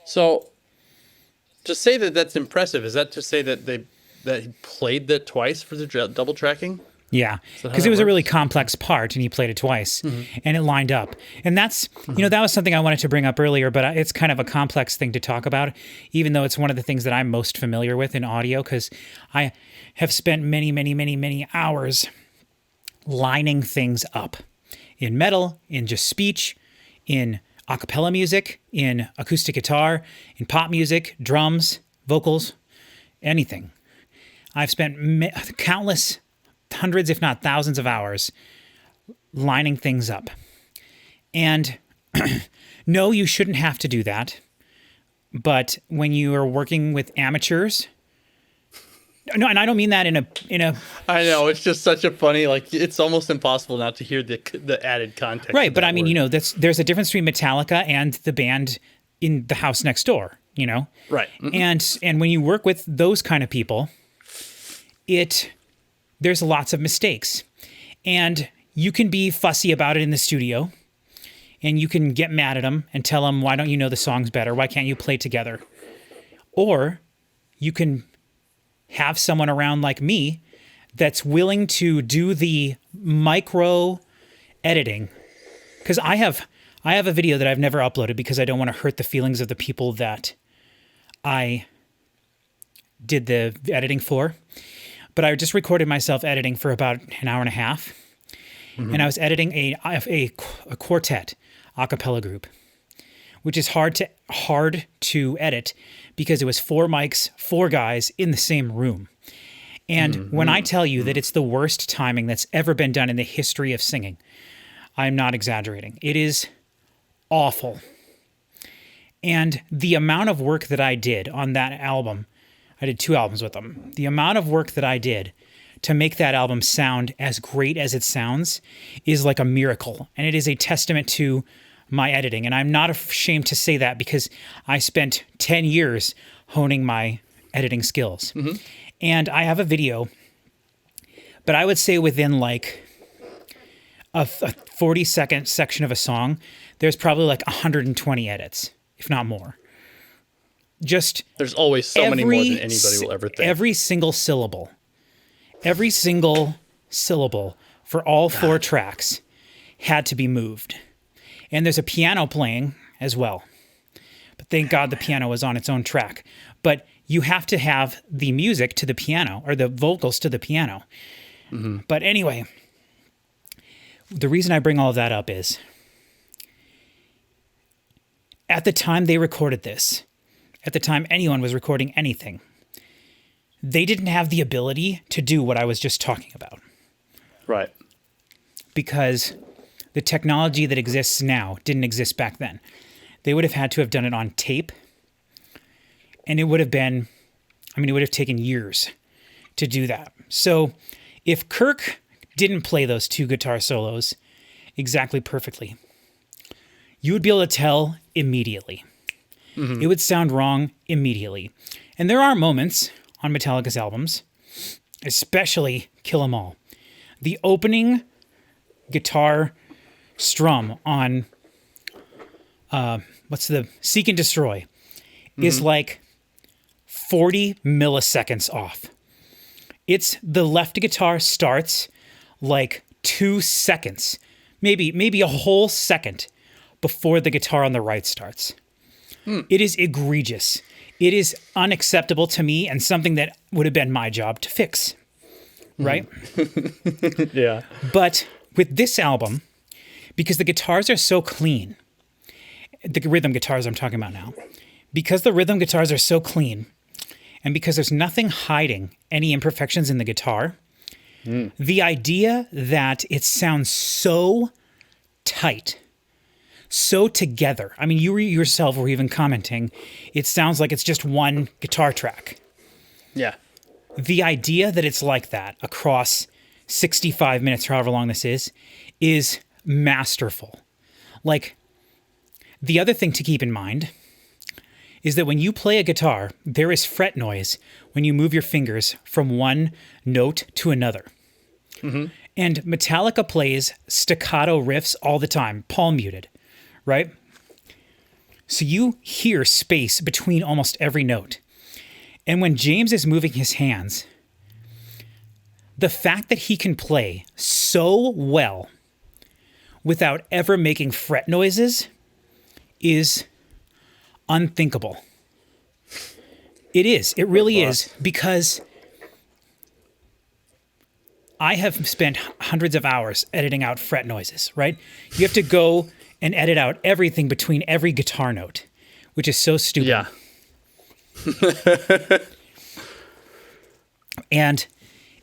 So, to say that that's impressive, is that to say that he played that twice for the double tracking? Yeah, how because that it was a works? really complex part, and he played it twice, and it lined up. And that's, that was something I wanted to bring up earlier, but it's kind of a complex thing to talk about, even though it's one of the things that I'm most familiar with in audio, because I have spent many, many, many, many hours lining things up in metal, in just speech, in a cappella music, in acoustic guitar, in pop music, drums, vocals, anything. I've spent countless hundreds, if not thousands of hours lining things up. And no, you shouldn't have to do that. But when you are working with amateurs, no, and I don't mean that in a I know, it's just such a funny, like, it's almost impossible not to hear the added context. right. of But that I mean, word. there's a difference between Metallica and the band in the house next door, Right. And when you work with those kind of people, there's lots of mistakes, and you can be fussy about it in the studio, and you can get mad at them and tell them, why don't you know the songs better? Why can't you play together? Or you can have someone around like me that's willing to do the micro editing. Because I have a video that I've never uploaded because I don't want to hurt the feelings of the people that I did the editing for. But I just recorded myself editing for about an hour and a half. And I was editing a quartet a cappella group, which is hard to edit because it was 4 mics, 4 guys in the same room. And when I tell you that it's the worst timing that's ever been done in the history of singing, I'm not exaggerating. It is awful. And the amount of work that I did on that album, I did 2 albums with them. The amount of work that I did to make that album sound as great as it sounds is like a miracle. And it is a testament to my editing. And I'm not ashamed to say that because I spent 10 years honing my editing skills. And I have a video, but I would say within like a 40-second section of a song, there's probably like 120 edits, if not more. Just There's always so many more than anybody will ever think. Every single syllable for all 4 tracks had to be moved. And there's a piano playing as well. But thank God the piano was on its own track. But you have to have the music to the piano, or the vocals to the piano. But anyway, the reason I bring all of that up is, at the time they recorded this, at the time anyone was recording anything, they didn't have the ability to do what I was just talking about. Right. Because the technology that exists now didn't exist back then. They would have had to have done it on tape, and it would have taken years to do that. So if Kirk didn't play those 2 guitar solos exactly perfectly, you would be able to tell immediately. it would sound wrong immediately. And there are moments on Metallica's albums, especially Kill 'Em All. The opening guitar strum on what's the Seek and Destroy is like 40 milliseconds off. It's the left guitar starts like 2 seconds, maybe a whole second before the guitar on the right starts. It is egregious. It is unacceptable to me and something that would have been my job to fix. Right? Yeah. But with this album, because the guitars are so clean, the rhythm guitars I'm talking about now, because the rhythm guitars are so clean, and because there's nothing hiding any imperfections in the guitar, the idea that it sounds so tight, so together. I mean, you yourself were even commenting, it sounds like it's just one guitar track. Yeah. The idea that it's like that across 65 minutes, however long this is masterful. Like, the other thing to keep in mind is that when you play a guitar, there is fret noise when you move your fingers from one note to another. And Metallica plays staccato riffs all the time, palm muted, right? So you hear space between almost every note. And when James is moving his hands, the fact that he can play so well without ever making fret noises is unthinkable. It is. It really is, because I have spent hundreds of hours editing out fret noises, right? You have to go and edit out everything between every guitar note, which is so stupid. Yeah. And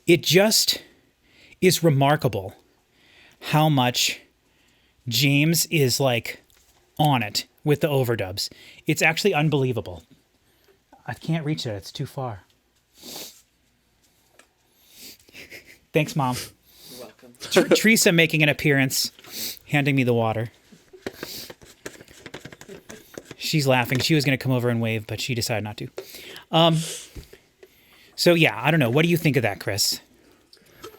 it just is remarkable how much James is like on it with the overdubs. It's actually unbelievable. I can't reach it. It's too far. Thanks, Mom. You're welcome. Teresa making an appearance, handing me the water. She's laughing. She was going to come over and wave, but she decided not to. So yeah, I don't know. What do you think of that, Chris?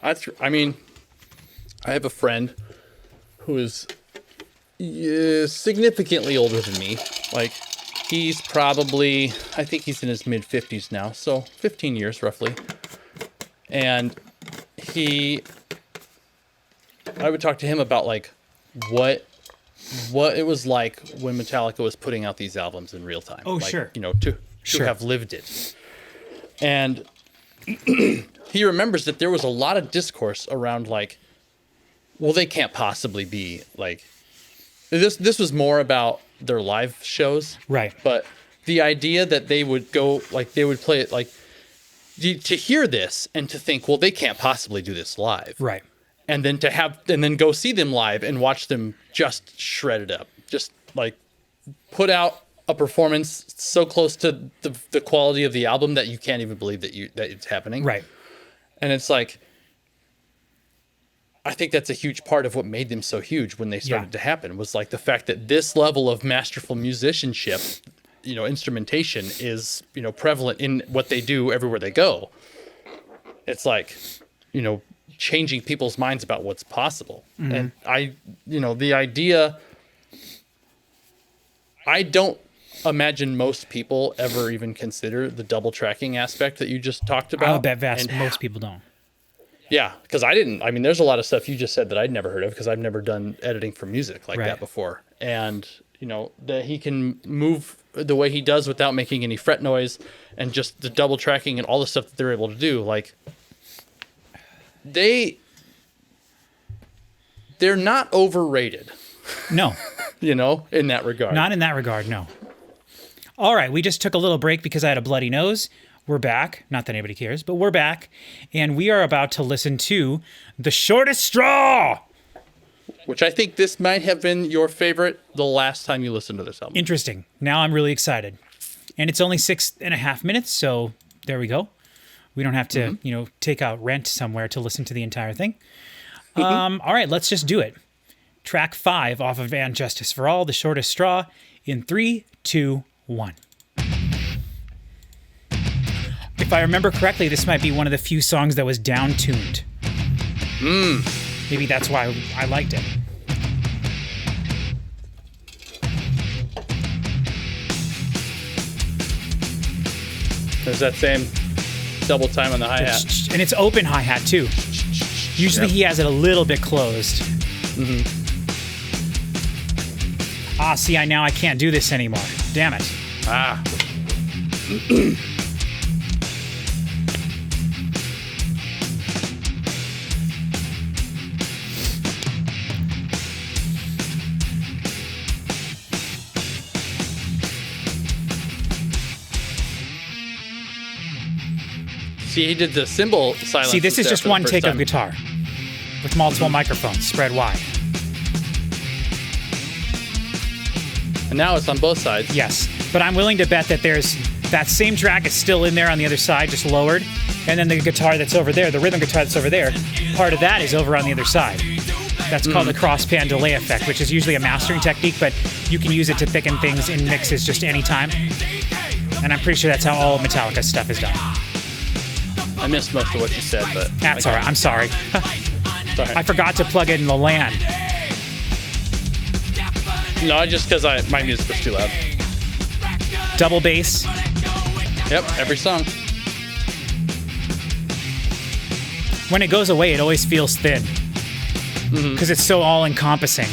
I mean, I have a friend who is significantly older than me. Like, he's probably, I think he's in his mid-50s now, so 15 years roughly. And I would talk to him about like what it was like when Metallica was putting out these albums in real time. Oh, like, sure. You know, to have lived it. And he remembers that there was a lot of discourse around like, well, they can't possibly be like, this was more about their live shows. Right. But the idea that they would go, like, they would play it, like, to hear this and to think, well, they can't possibly do this live. Right. And then then go see them live and watch them just shred it up. Just, like, put out a performance so close to the quality of the album that you can't even believe that it's happening. Right. And it's like, I think that's a huge part of what made them so huge when they started to happen, was like the fact that this level of masterful musicianship, you know, instrumentation is, you know, prevalent in what they do everywhere they go. It's like, you know, changing people's minds about what's possible. And the idea, I don't imagine most people ever even consider the double tracking aspect that you just talked about. I'll bet most people don't. Yeah, because I didn't. I mean, there's a lot of stuff you just said that I'd never heard of because I've never done editing for music like that before. And, you know, that he can move the way he does without making any fret noise, and just the double tracking and all the stuff that they're able to do. Like, they're not overrated. No. You know, in that regard. Not in that regard, no. All right, we just took a little break because I had a bloody nose. We're back. Not that anybody cares, but we're back. And we are about to listen to The Shortest Straw. Which I think this might have been your favorite the last time you listened to this album. Interesting. Now I'm really excited. And it's only 6.5 minutes, so there we go. We don't have to, take out rent somewhere to listen to the entire thing. All right, let's just do it. Track 5 off of And Justice for All, The Shortest Straw, in 3, 2, 1. If I remember correctly, this might be one of the few songs that was down-tuned. Maybe that's why I liked it. There's that same double time on the hi-hat. And it's open hi-hat, too. Usually he has it a little bit closed. Ah, see, now I can't do this anymore. Damn it. Ah. See, he did the cymbal silence. See, this is there just for the one first take time. of guitar with multiple microphones spread wide. And now it's on both sides. Yes, but I'm willing to bet that there's that same track is still in there on the other side, just lowered, and then the guitar that's over there, the rhythm guitar that's over there, part of that is over on the other side. That's called the crosspan delay effect, which is usually a mastering technique, but you can use it to thicken things in mixes just any time. And I'm pretty sure that's how all Metallica stuff is done. I missed most of what you said, but That's all right. I'm sorry. sorry. I forgot to plug in the LAN. No, just because my music was too loud. Double bass. Yep, every song. When it goes away, it always feels thin because it's so all-encompassing.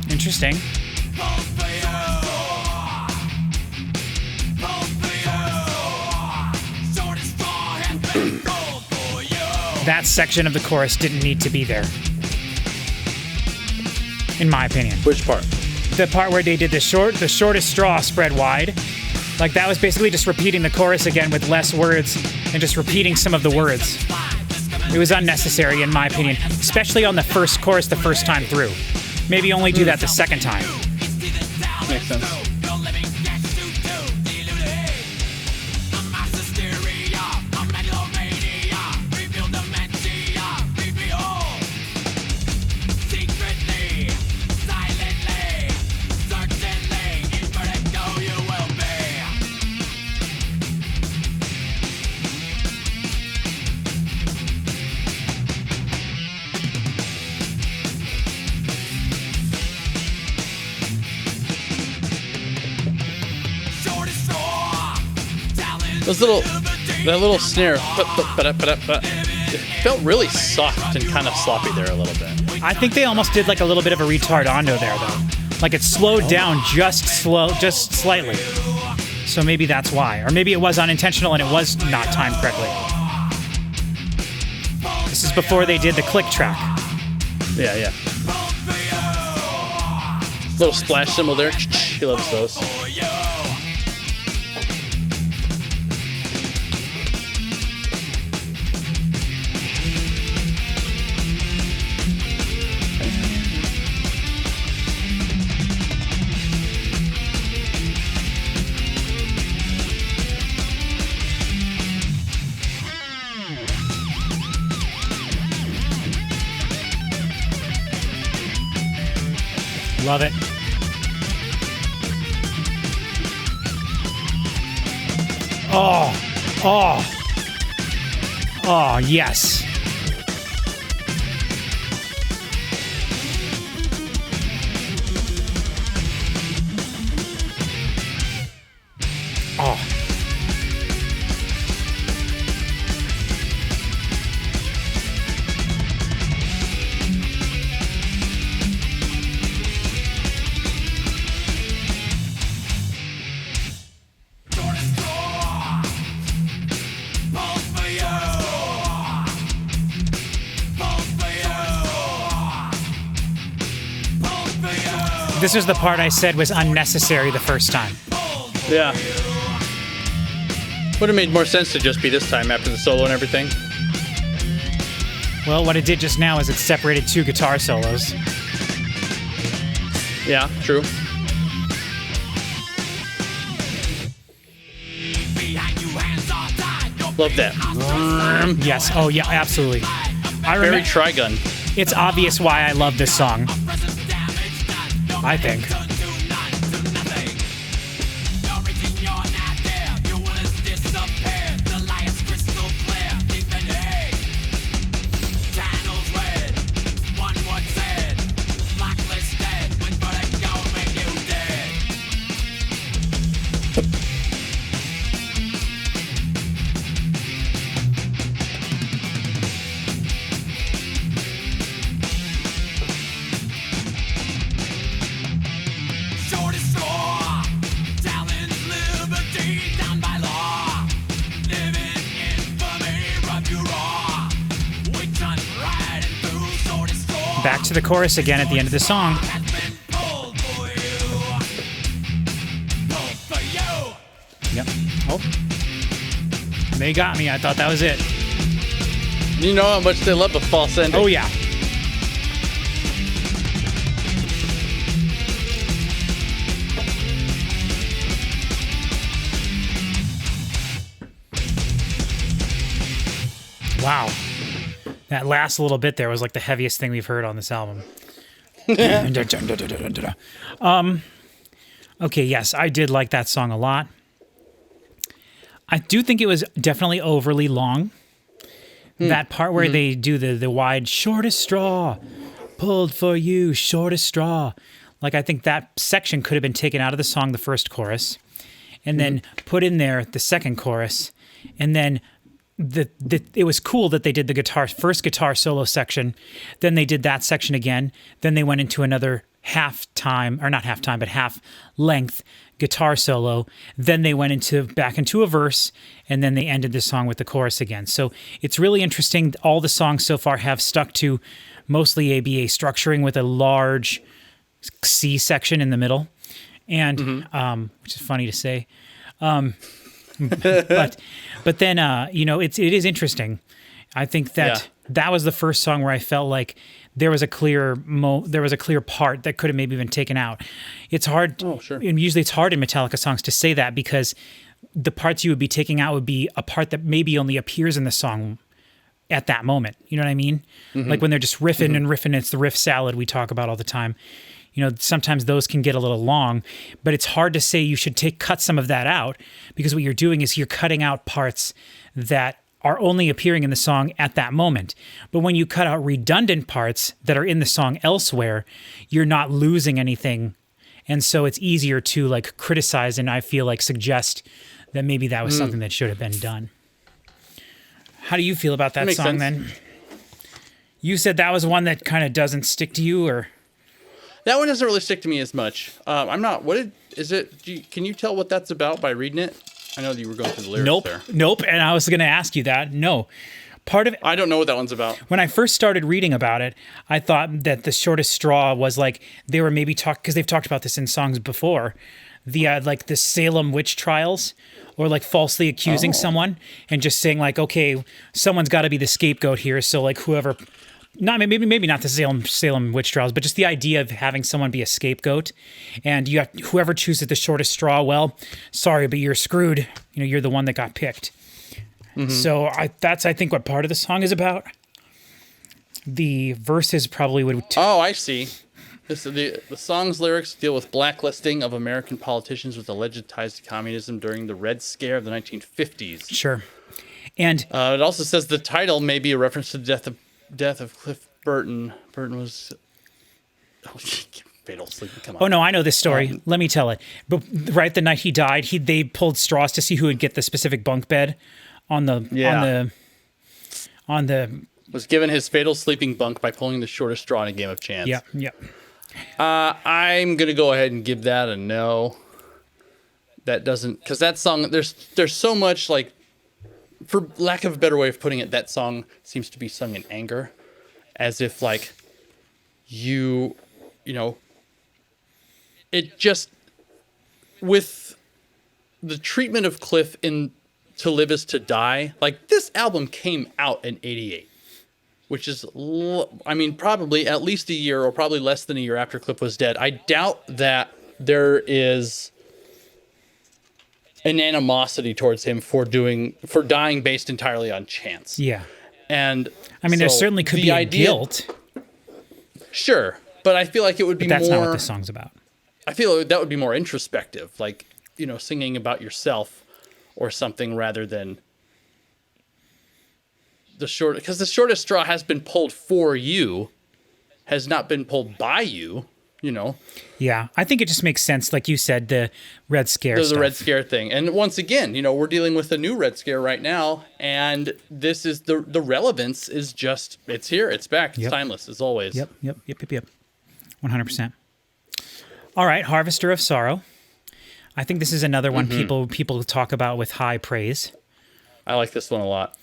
Interesting. That section of the chorus didn't need to be there, in my opinion. Which part? The part where they did the shortest straw spread wide, like that was basically just repeating the chorus again with less words and just repeating some of the words. It was unnecessary, in my opinion, especially on the first chorus the first time through. Maybe only do that the second time. Makes sense. That little snare, it felt really soft and kind of sloppy there a little bit. I think they almost did like a little bit of a retardando there, though. Like it slowed down just slightly. So maybe that's why. Or maybe it was unintentional and it was not timed correctly. This is before they did the click track. Yeah. Little splash cymbal there. He loves those. Love it. Oh, yes. Oh. This was the part I said was unnecessary the first time. Yeah. Would have made more sense to just be this time after the solo and everything. Well, what it did just now is it separated two guitar solos. Yeah, true. Love that. Yes. Oh, yeah, absolutely. I Very remember. Trigun. It's obvious why I love this song. I think. Back to the chorus again at the end of the song. Yep. Oh. They got me. I thought that was it. You know how much they love the false ending. Oh, yeah. Wow. That last little bit there was like the heaviest thing we've heard on this album. Okay, yes, I did like that song a lot. I do think it was definitely overly long. That part where they do the wide, shortest straw, pulled for you, shortest straw. Like, I think that section could have been taken out of the song, the first chorus, and then put in there the second chorus, and then it was cool that they did the first guitar solo section, then they did that section again, then they went into another half length guitar solo, then they went back into a verse, and then they ended the song with the chorus again. So it's really interesting. All the songs so far have stuck to mostly ABA structuring with a large C section in the middle, and which is funny to say. But then it is interesting. I think that that was the first song where I felt like there was a clear part that could have maybe been taken out. It's hard. Oh, sure. And usually it's hard in Metallica songs to say that because the parts you would be taking out would be a part that maybe only appears in the song at that moment. You know what I mean? Like when they're just riffing and riffing, it's the riff salad we talk about all the time. Sometimes those can get a little long, but it's hard to say you should cut some of that out because what you're doing is you're cutting out parts that are only appearing in the song at that moment. But when you cut out redundant parts that are in the song elsewhere, you're not losing anything. And so it's easier to criticize and I feel like suggest that maybe that was something that should have been done. How do you feel about that song then? You said that was one that kind of doesn't stick to you, or? That one doesn't really stick to me as much. I'm not. Is it? Can you tell what that's about by reading it? I know that you were going through the lyrics there. Nope. And I was going to ask you that. No. Part of it, I don't know what that one's about. When I first started reading about it, I thought that the shortest straw was they were maybe because they've talked about this in songs before, the Salem witch trials, or falsely accusing someone and just saying okay, someone's got to be the scapegoat here. So whoever. Not maybe not the Salem witch trials, but just the idea of having someone be a scapegoat, and you have whoever chooses the shortest straw. Well, sorry, but you're screwed. You're the one that got picked. So that's I think what part of the song is about. The verses probably would. Oh, I see. The song's lyrics deal with blacklisting of American politicians with alleged ties to communism during the Red Scare of the 1950s. Sure, and it also says the title may be a reference to the death of Cliff Burton. Burton was fatal sleep. Come on. Oh no, I know this story. Let me tell it. But right the night he died, they pulled straws to see who would get the specific bunk bed on the was given his fatal sleeping bunk by pulling the shortest straw in a game of chance. Yeah. I'm gonna go ahead and give that a no. That doesn't, because that song there's so much for lack of a better way of putting it, that song seems to be sung in anger, as if it just, with the treatment of Cliff in To Live Is to Die. Like, this album came out in 88, which is, I mean, probably at least a year or probably less than a year after Cliff was dead. I doubt that there is an animosity towards him for dying based entirely on chance. Yeah. And I mean, there so certainly could the be a idea- guilt, Sure, but I feel like it would be but that's more. not what this song's about. I feel that would be more introspective, like, you know, singing about yourself or something rather than because the shortest straw has been pulled for you, has not been pulled by you, you know. Yeah, I think it just makes sense, like you said, the Red Scare There's stuff. a Red Scare thing. And once again, you know, we're dealing with a new Red Scare right now, and this is the relevance is just, it's here, it's back, it's Yep. timeless as always. Yep. 100%. All right, Harvester of Sorrow. I think this is another one people talk about with high praise. I like this one a lot.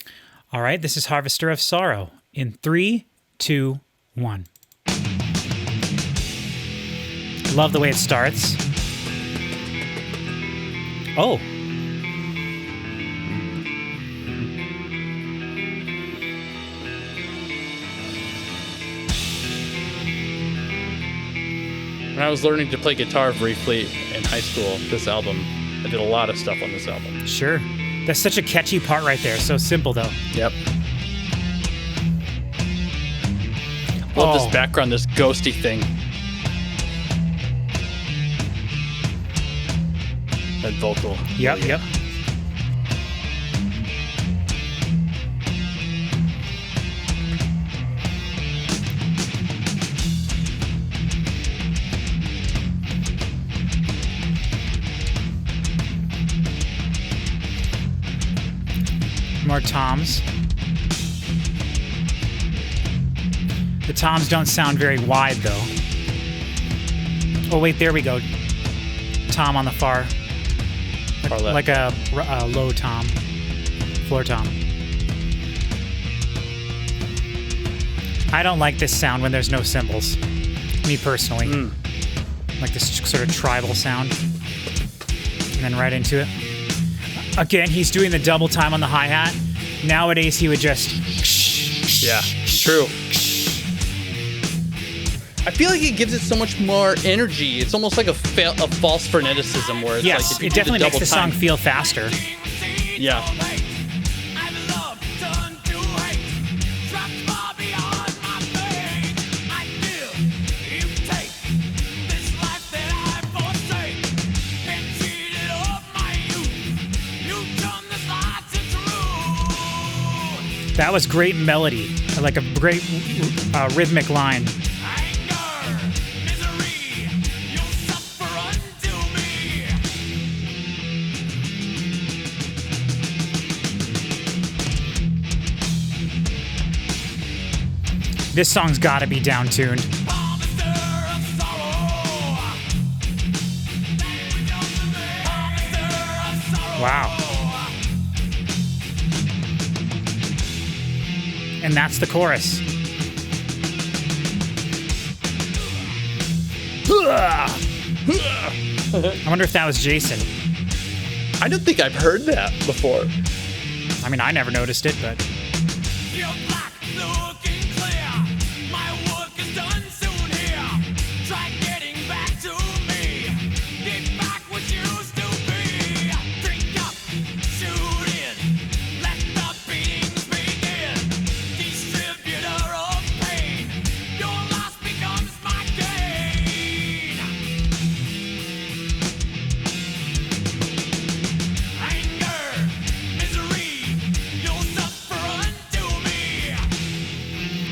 All right, this is Harvester of Sorrow in 3, 2, 1. Love the way it starts. Oh. When I was learning to play guitar briefly in high school, this album, I did a lot of stuff on this album. Sure. That's such a catchy part right there. So simple, though. Yep. Love Oh. this background, this ghosty thing. That vocal. Yep. More toms. The toms don't sound very wide, though. Oh, wait, there we go. Tom on the far. Far left. Like a low tom. Floor tom. I don't like this sound when there's no cymbals. Me personally. Like this sort of tribal sound. And then right into it. Again, he's doing the double time on the hi-hat. Nowadays, he would just... Yeah, true. I feel like it gives it so much more energy. It's almost like a false freneticism where it's Yes, like if you it do definitely the makes double the song time, feel faster. Yeah. That was great melody, like a great rhythmic line. This song's gotta be down-tuned. Wow. And that's the chorus. I wonder if that was Jason. I don't think I've heard that before. I mean, I never noticed it, but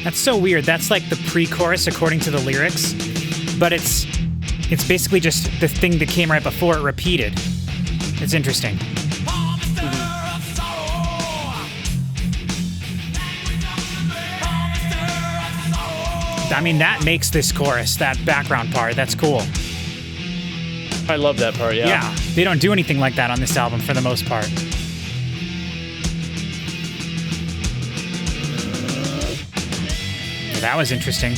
that's so weird. That's like the pre-chorus according to the lyrics, but it's basically just the thing that came right before it repeated. It's interesting. I mean, that makes this chorus, that background part, that's cool. I love that part, yeah. Yeah, they don't do anything like that on this album for the most part. That was interesting.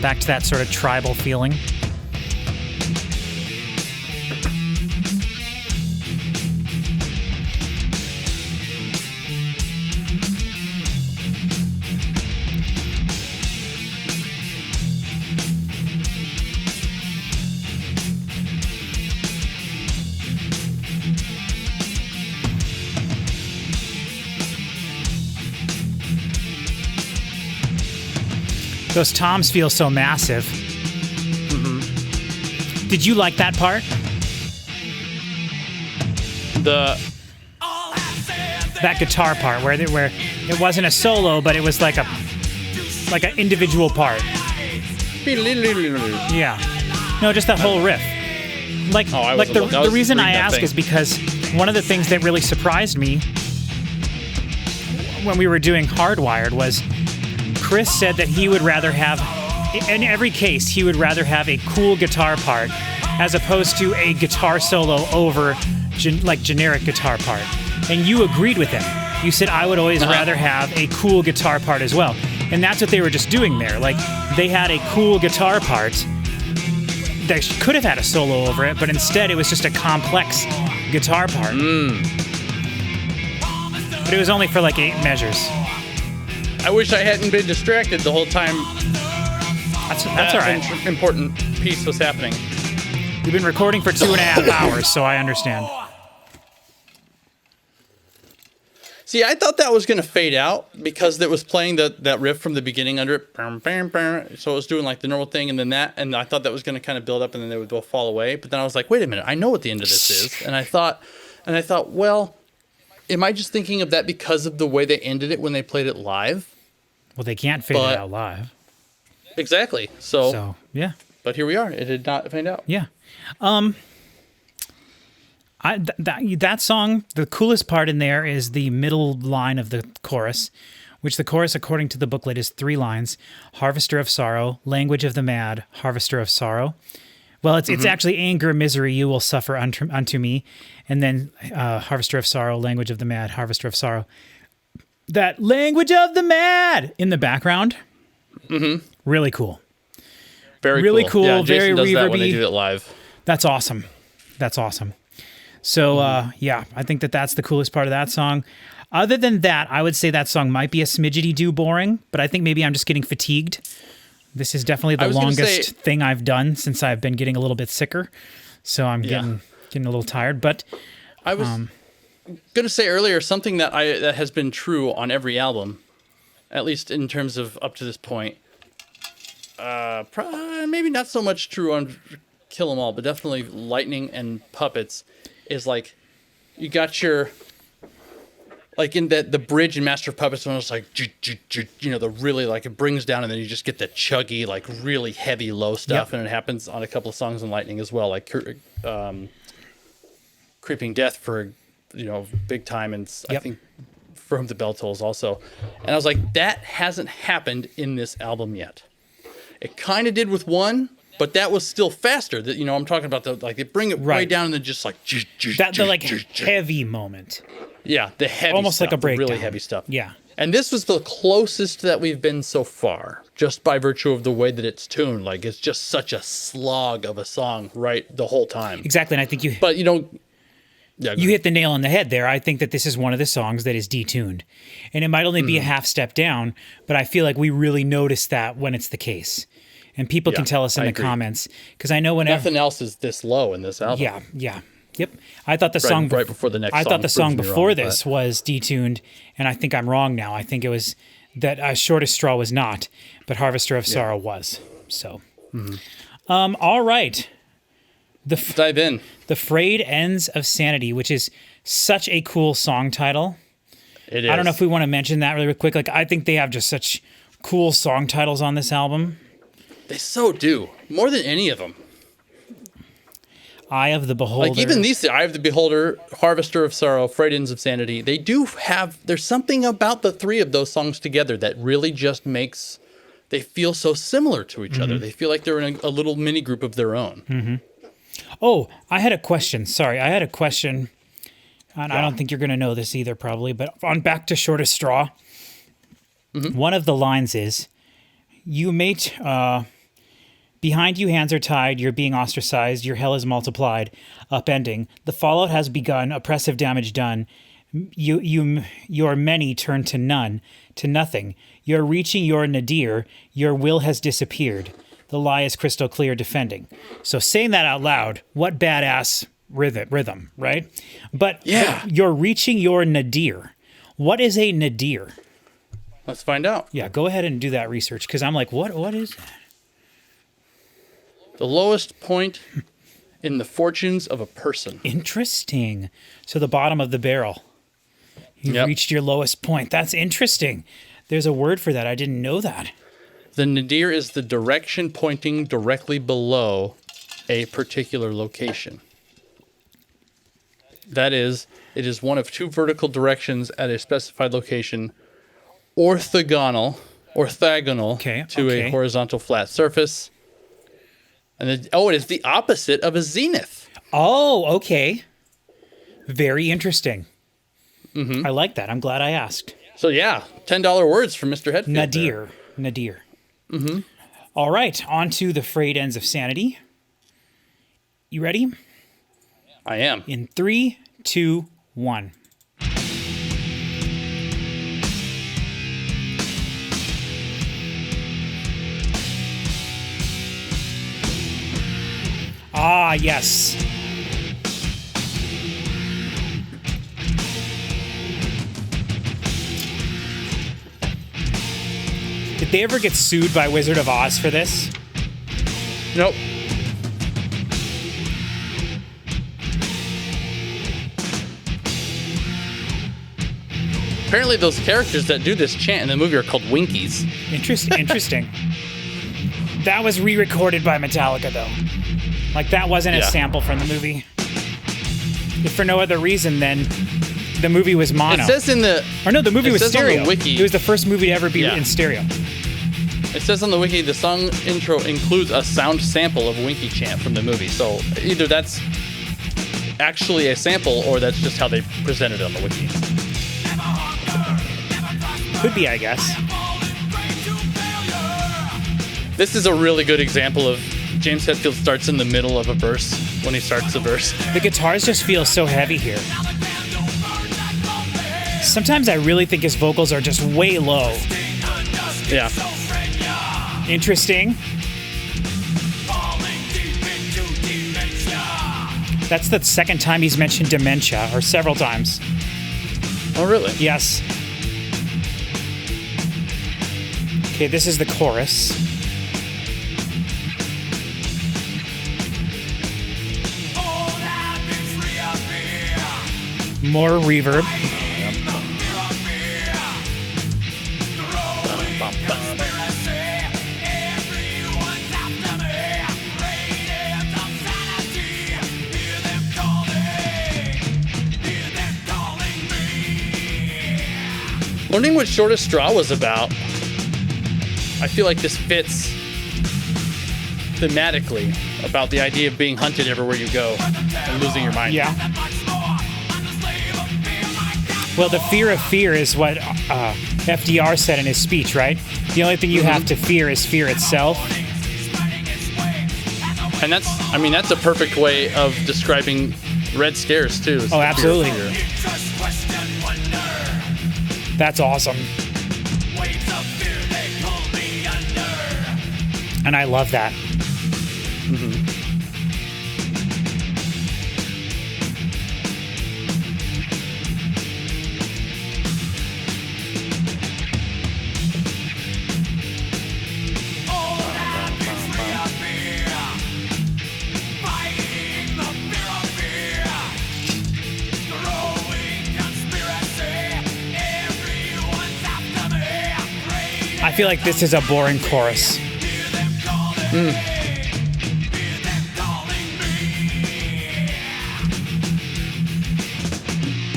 Back to that sort of tribal feeling. Those toms feel so massive. Mm-hmm. Did you like that part? That guitar part where it wasn't a solo, but it was like an individual part. Yeah. No, just that whole riff. The reason I ask is because one of the things that really surprised me when we were doing Hardwired was Chris said that he would rather have, in every case, he would rather have a cool guitar part as opposed to a guitar solo over generic guitar part. And you agreed with him. You said, I would always rather have a cool guitar part as well. And that's what they were just doing there. Like, they had a cool guitar part that could have had a solo over it, but instead it was just a complex guitar part. But it was only for like 8 measures. I wish I hadn't been distracted the whole time. That's all right. Important piece was happening. We've been recording for 2.5 hours, so I understand. See, I thought that was going to fade out because it was playing that riff from the beginning under it. So it was doing like the normal thing, and then that, and I thought that was going to kind of build up, and then they would both fall away. But then I was like, wait a minute, I know what the end of this is, and I thought, well, am I just thinking of that because of the way they ended it when they played it live? Well, they can't fade it out live. Exactly. So yeah. But here we are. It did not fade out. Yeah. That song, the coolest part in there is the middle line of the chorus, which the chorus, according to the booklet, is 3 lines: Harvester of sorrow, language of the mad, harvester of sorrow. Well, it's actually anger, misery, you will suffer unto me. And then harvester of sorrow, language of the mad, harvester of sorrow. That language of the mad in the background. Mm-hmm. Really cool. Very really cool. cool. Yeah, very Jason does reverby. that when they do it live. That's awesome. So, I think that's the coolest part of that song. Other than that, I would say that song might be a smidgety boring, but I think maybe I'm just getting fatigued. This is definitely the longest thing I've done since I've been getting a little bit sicker. So I'm getting a little tired. But I was going to say earlier something that has been true on every album, at least in terms of up to this point. Maybe not so much true on Kill 'Em All, but definitely Lightning and Puppets is like you got your. Like in the bridge in Master of Puppets, when it's like, the really like it brings down, and then you just get the chuggy, like really heavy low stuff, and it happens on a couple of songs in Lightning as well, like Creeping Death for big time, and I think For Whom the Bell Tolls also. And I was like, that hasn't happened in this album yet. It kind of did with one, but that was still faster. That I'm talking about they bring it way down and then just like the heavy moment. Yeah, the heavy almost stuff, like a breakdown. Really heavy stuff. Yeah. And this was the closest that we've been so far, just by virtue of the way that it's tuned. Like, it's just such a slog of a song, right, the whole time. Exactly, and I think you hit the nail on the head there. I think that this is one of the songs that is detuned. And it might only be a half step down, but I feel like we really notice that when it's the case. And people can tell us in the comments, because I know whenever... Nothing else is this low in this album. Yeah. Yep. I thought the song right before the next song. I thought the song before this was detuned, and I think I'm wrong now. I think it was that Shortest Straw was not, but Harvester of Sorrow was. So, all right. Dive in. The Frayed Ends of Sanity, which is such a cool song title. It is. I don't know if we want to mention that really quick. Like, I think they have just such cool song titles on this album. They so do. More than any of them. Eye of the Beholder. Like even these, Eye of the Beholder, Harvester of Sorrow, Frayed Ends of Sanity, they do have, there's something about the 3 of those songs together that really just makes, they feel so similar to each other. They feel like they're in a little mini group of their own. Oh, I had a question. Sorry, I had a question. And I don't think you're going to know this either, probably. But on Back to Shortest Straw, one of the lines is, you mate Behind you, hands are tied. You're being ostracized. Your hell is multiplied. Upending. The fallout has begun. Oppressive damage done. Your many turn to none, to nothing. You're reaching your nadir. Your will has disappeared. The lie is crystal clear, defending. So saying that out loud, what badass rhythm, right? But you're reaching your nadir. What is a nadir? Let's find out. Yeah, go ahead and do that research, because I'm like, what is that? The lowest point in the fortunes of a person. Interesting. So the bottom of the barrel. You've reached your lowest point. That's interesting. There's a word for that. I didn't know that. The nadir is the direction pointing directly below a particular location. That is, it is one of two vertical directions at a specified location, orthogonal to a horizontal flat surface. And it is the opposite of a zenith. Oh, okay. Very interesting. Mm-hmm. I like that. I'm glad I asked. So yeah, $10 words from Mr. Headfield. Nadir. Mm-hmm. All right, on to the frayed ends of sanity. You ready? I am. In 3, 2, 1. Ah, yes. Did they ever get sued by Wizard of Oz for this? Nope. Apparently those characters that do this chant in the movie are called Winkies. Interesting. That was re-recorded by Metallica, though. Like, that wasn't a sample from the movie. If for no other reason, then the movie was mono. It says in the... Or no, the movie was stereo. On the wiki, it was the first movie to ever be in stereo. It says on the wiki, the song intro includes a sound sample of Winky chant from the movie. So either that's actually a sample, or that's just how they presented it on the wiki. Could be, I guess. This is a really good example of James Hetfield starts in the middle of a verse when he starts the verse. The guitars just feel so heavy here. Sometimes I really think his vocals are just way low. Yeah. Interesting. That's the second time he's mentioned dementia, or several times. Oh, really? Yes. Okay, this is the chorus. More reverb. Learning what Shortest Straw was about, I feel like this fits thematically about the idea of being hunted everywhere you go and losing your mind. Yeah. Well, the fear of fear is what FDR said in his speech, right? The only thing you have to fear is fear itself. And that's a perfect way of describing Red Scares, too. Oh, absolutely. That's awesome. And I love that. Mm-hmm. I feel like this is a boring chorus.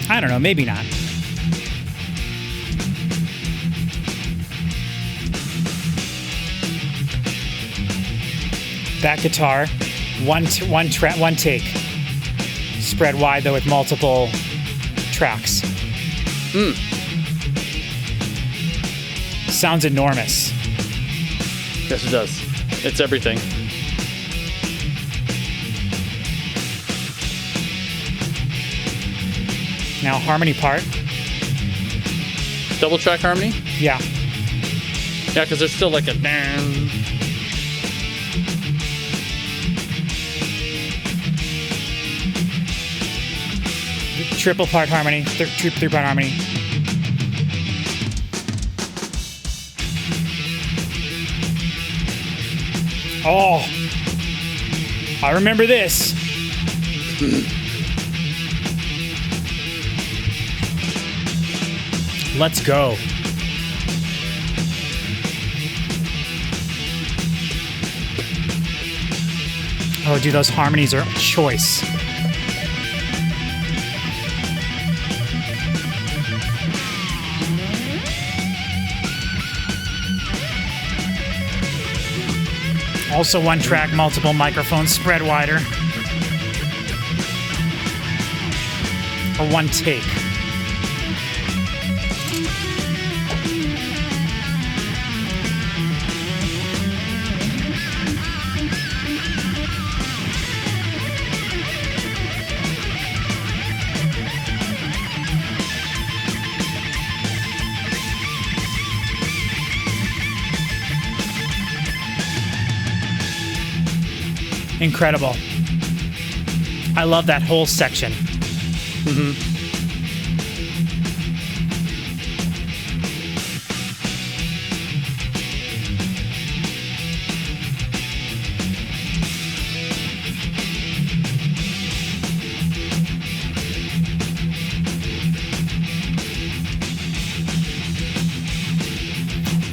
I don't know, maybe not. That guitar, one take. Spread wide though with multiple tracks. Sounds enormous. Yes, it does. It's everything. Now harmony part. Double track harmony? Yeah. Yeah, because there's still like a... Triple part harmony. Three-part harmony. Oh. I remember this. Let's go. Oh, dude, those harmonies are choice. Also one track, multiple microphones, spread wider. Or one take. Incredible. I love that whole section. Mm-hmm.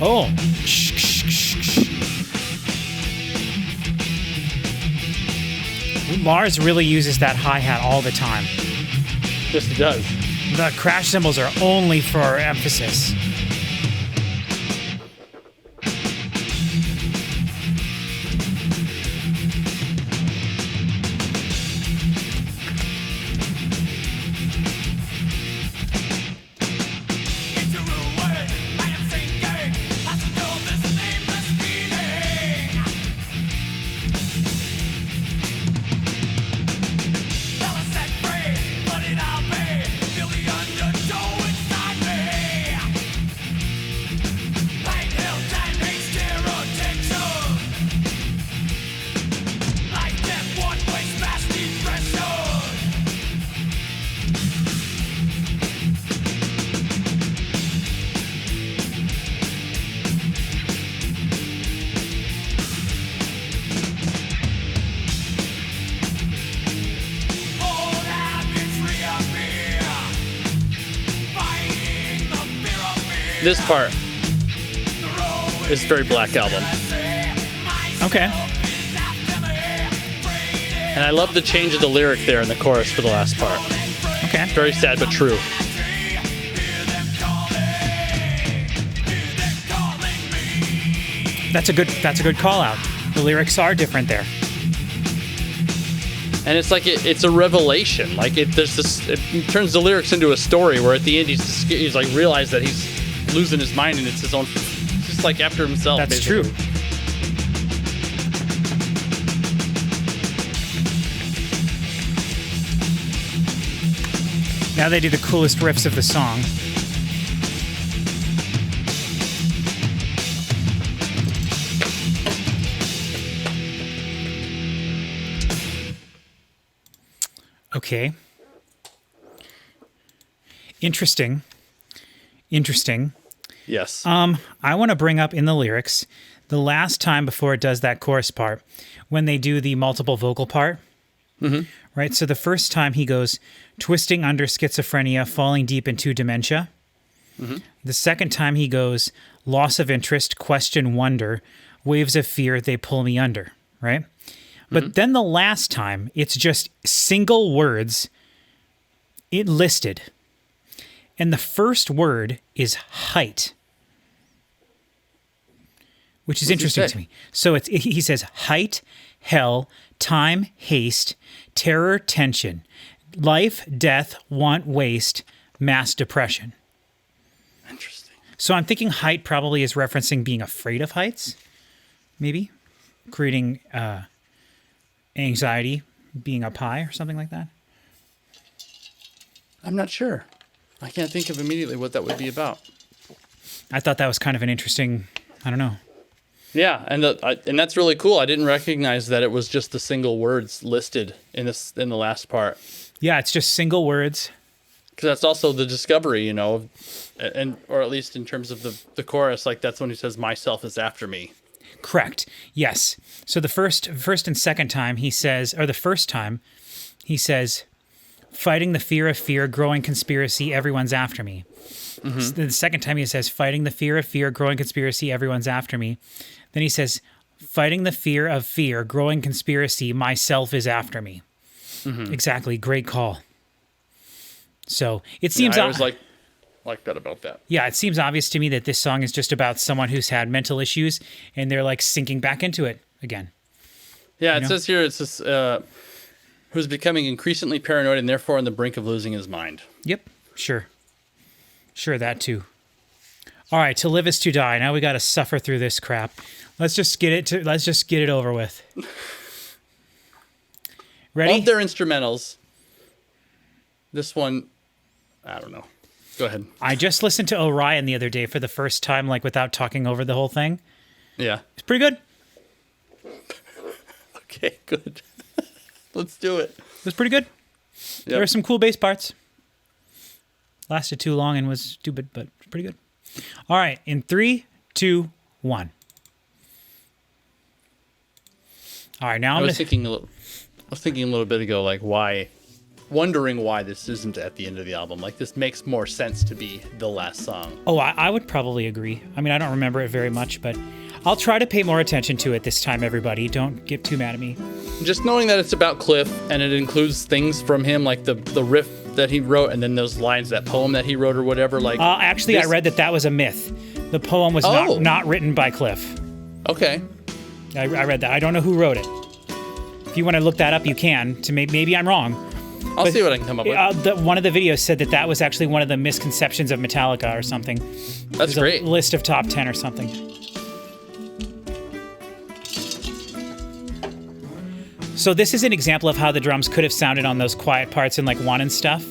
Oh. Lars really uses that hi-hat all the time. Yes, it does. The crash cymbals are only for emphasis. This part is very Black Album. Okay. And I love the change of the lyric there in the chorus for the last part. Okay. Very sad but true. That's a good call out. The lyrics are different there. And it's like it's a revelation. Like it turns the lyrics into a story where at the end he's like realized that he's losing his mind and it's his own. It's just like after himself. That's basically. true. Now they do the coolest riffs of the song. Okay. Interesting. Yes. I want to bring up in the lyrics the last time before it does that chorus part when they do the multiple vocal part. Mm-hmm. Right? So the first time he goes, twisting under schizophrenia, falling deep into dementia. Mm-hmm. The second time he goes, loss of interest, question, wonder, waves of fear, they pull me under. Right? But then the last time, it's just single words it listed. And the first word is height, which is interesting to me. So he says height, hell, time, haste, terror, tension, life, death, want, waste, mass depression. Interesting. So I'm thinking height probably is referencing being afraid of heights, maybe creating anxiety, being up high or something like that. I'm not sure. I can't think of immediately what that would be about. I thought that was kind of an interesting, I don't know. Yeah, and that's really cool. I didn't recognize that it was just the single words listed in the last part. Yeah, it's just single words. Because that's also the discovery, you know, and or at least in terms of the chorus, like that's when he says, "Myself is after me." Correct. Yes. So the first and second time he says, or the first time he says, "Fighting the fear of fear, growing conspiracy, everyone's after me." Mm-hmm. The second time he says, "Fighting the fear of fear, growing conspiracy, everyone's after me." Then he says, "Fighting the fear of fear, growing conspiracy, myself is after me." Mm-hmm. Exactly. Great call. So it seems... I always like that about that. Yeah, it seems obvious to me that this song is just about someone who's had mental issues and they're like sinking back into it again. Yeah, it says here, it's this, who's becoming increasingly paranoid and therefore on the brink of losing his mind. Yep, sure. Sure, that too. All right, to live is to die. Now we got to suffer through this crap. Let's just get it over with. Ready? Of their instrumentals, this one, I don't know. Go ahead. I just listened to Orion the other day for the first time, like without talking over the whole thing. Yeah. It's pretty good. Okay, good. Let's do it. It was pretty good. Yep. There were some cool bass parts. Lasted too long and was stupid, but pretty good. All right, in 3, 2, 1. All right, now I was thinking a little bit ago, like wondering why this isn't at the end of the album. Like this makes more sense to be the last song. Oh, I would probably agree. I mean, I don't remember it very much, but I'll try to pay more attention to it this time, everybody. Don't get too mad at me. Just knowing that it's about Cliff and it includes things from him, like the riff that he wrote and then those lines, that poem that he wrote or whatever. Like, actually, I read that was a myth. The poem was not written by Cliff. Okay. I read that. I don't know who wrote it. If you want to look that up, you can. To maybe I'm wrong. I'll see what I can come up with. One of the videos said that was actually one of the misconceptions of Metallica or something. That's great. A list of top 10 or something. So this is an example of how the drums could have sounded on those quiet parts in like One and stuff.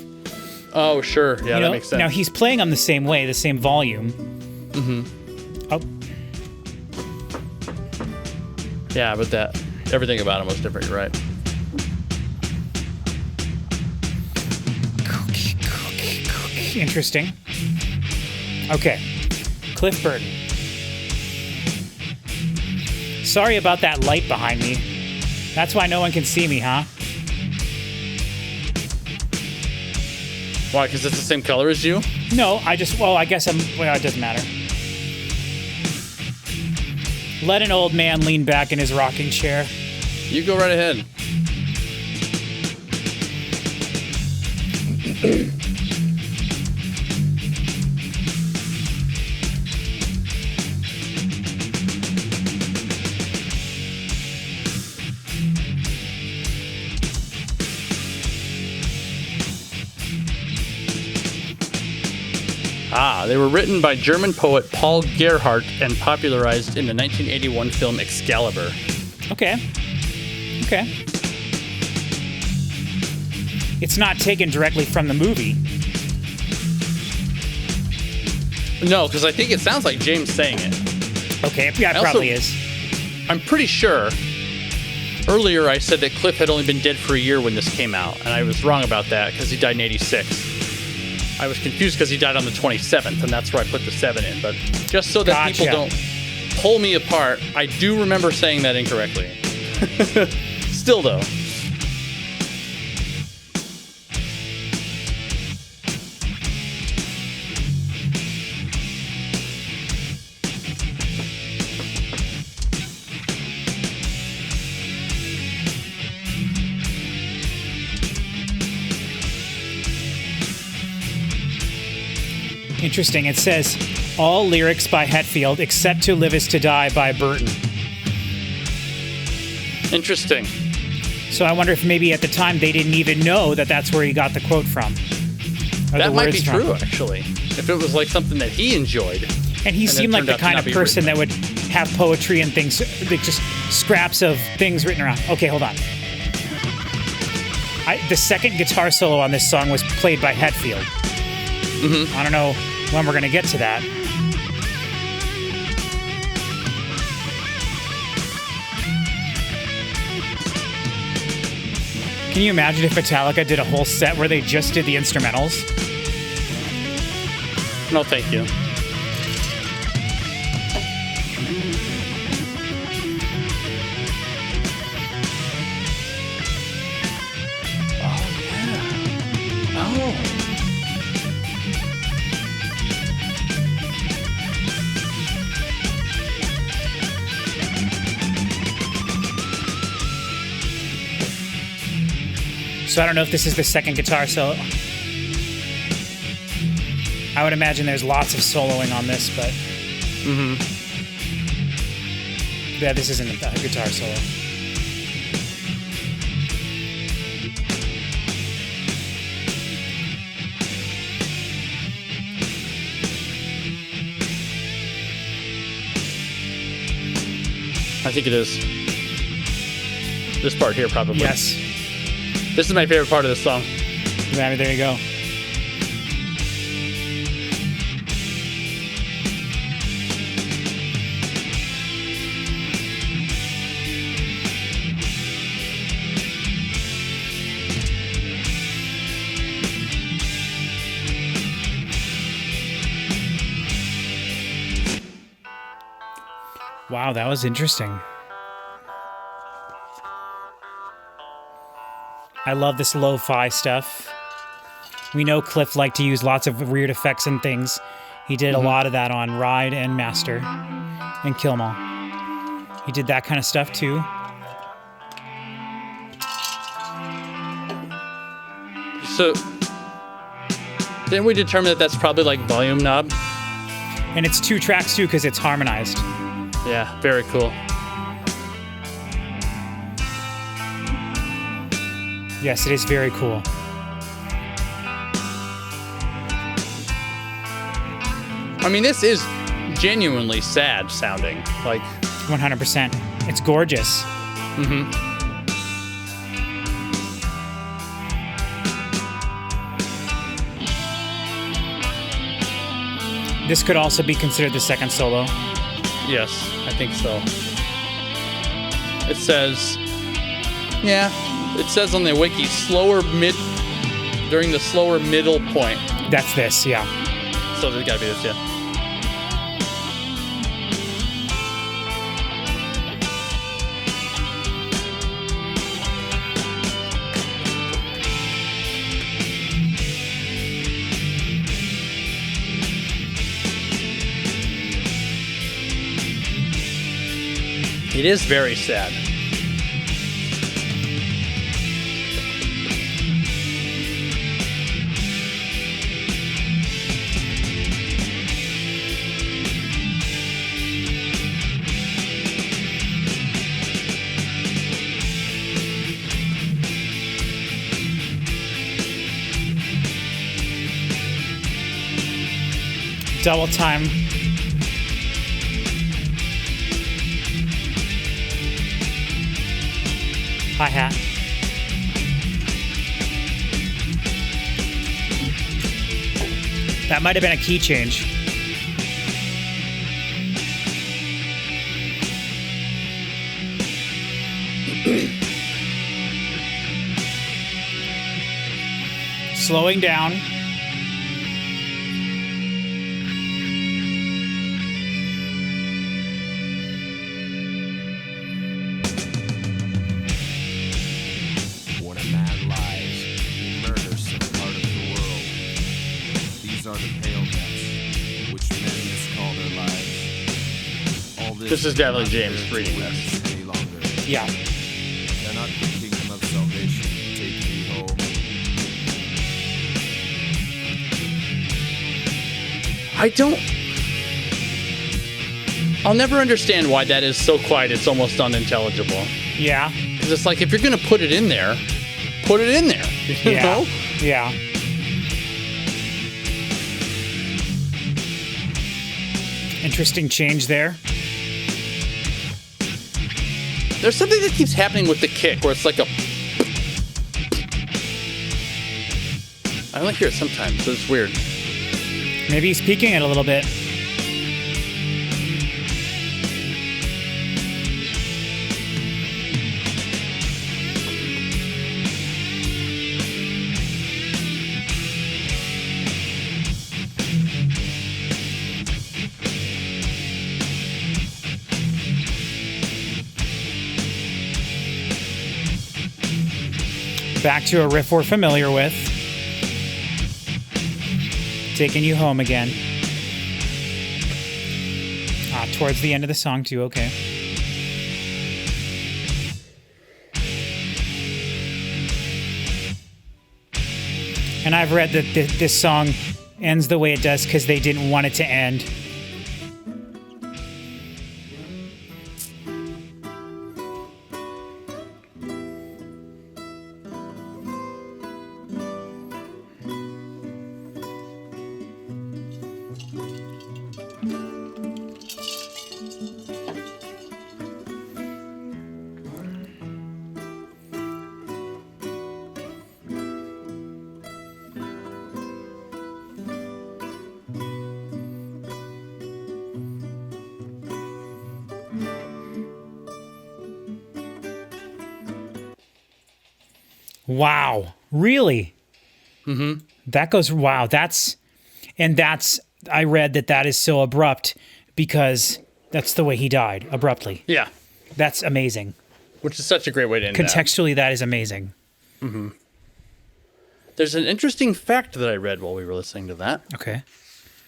Oh, sure. Yeah, that makes sense. Now he's playing on the same way, the same volume. Mm-hmm. Oh. Yeah, but everything about him was different, you're right. Interesting. Okay. Cliff Burton. Sorry about that light behind me. That's why no one can see me, huh? Why? Because it's the same color as you? No, I guess it doesn't matter. Let an old man lean back in his rocking chair. You go right ahead. They were written by German poet Paul Gerhardt and popularized in the 1981 film Excalibur. Okay. It's not taken directly from the movie. No, because I think it sounds like James saying it. Okay, yeah, it probably is. I'm pretty sure earlier I said that Cliff had only been dead for a year when this came out, and I was wrong about that because he died in 86. I was confused because he died on the 27th, and that's where I put the 7 in. But just so that people don't pull me apart, I do remember saying that incorrectly. Still, though. Interesting. It says, all lyrics by Hetfield except To Live Is To Die by Burton. Interesting. So I wonder if maybe at the time they didn't even know that that's where he got the quote from. That might be true, actually. If it was like something that he enjoyed. And he seemed like the kind of person that would have poetry and things, like just scraps of things written around. Okay, hold on. The second guitar solo on this song was played by Hetfield. I don't know when we're going to get to that. Can you imagine if Metallica did a whole set where they just did the instrumentals? No, thank you. So I don't know if this is the second guitar solo. I would imagine there's lots of soloing on this, but... Yeah, this isn't a guitar solo. I think it is. This part here, probably. Yes. This is my favorite part of this song. Yeah, there you go. Wow, that was interesting. I love this lo-fi stuff. We know Cliff liked to use lots of weird effects and things. He did a lot of that on Ride and Master and Kill 'Em All. He did that kind of stuff too. So, didn't we determine that that's probably like volume knob? And it's 2 tracks too because it's harmonized. Yeah, very cool. Yes, it is very cool. I mean, this is genuinely sad sounding. Like, 100%. It's gorgeous. This could also be considered the second solo. yes, I think so. It says, yeah, it says on the wiki, during the slower middle point. That's this, yeah. So there's gotta be this, yeah. It is very sad. Double time. Hi-hat. That might have been a key change. Slowing down. This is definitely James reading this. Yeah. They're not the kingdom of salvation. Take me home. I'll never understand why that is so quiet it's almost unintelligible. Yeah. Because it's like, if you're going to put it in there, put it in there. You Yeah. know? Yeah. Interesting change there. There's something that keeps happening with the kick where it's like a... I only hear it sometimes, so it's weird. Maybe he's peaking it a little bit. Back to a riff we're familiar with. Taking you home again. Towards the end of the song too, okay. And I've read that this song ends the way it does because they didn't want it to end. Wow. Really? Mm-hmm. That goes, wow. I read that is so abrupt because that's the way he died, abruptly. Yeah. That's amazing. Which is such a great way to end Contextually, that is amazing. Mm-hmm. There's an interesting fact that I read while we were listening to that. Okay.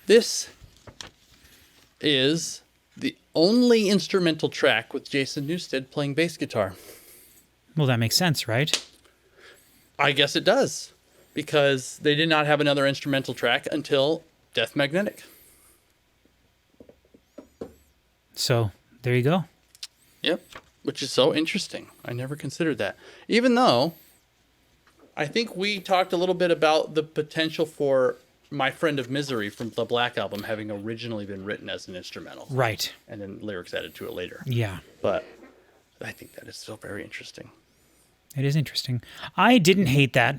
This is the only instrumental track with Jason Newsted playing bass guitar. Well, that makes sense, right? I guess it does, because they did not have another instrumental track until Death Magnetic. So, there you go. Yep, which is so interesting. I never considered that. Even though, I think we talked a little bit about the potential for My Friend of Misery from the Black Album having originally been written as an instrumental. Right. And then lyrics added to it later. Yeah. But I think that is still very interesting. It is interesting. I didn't hate that.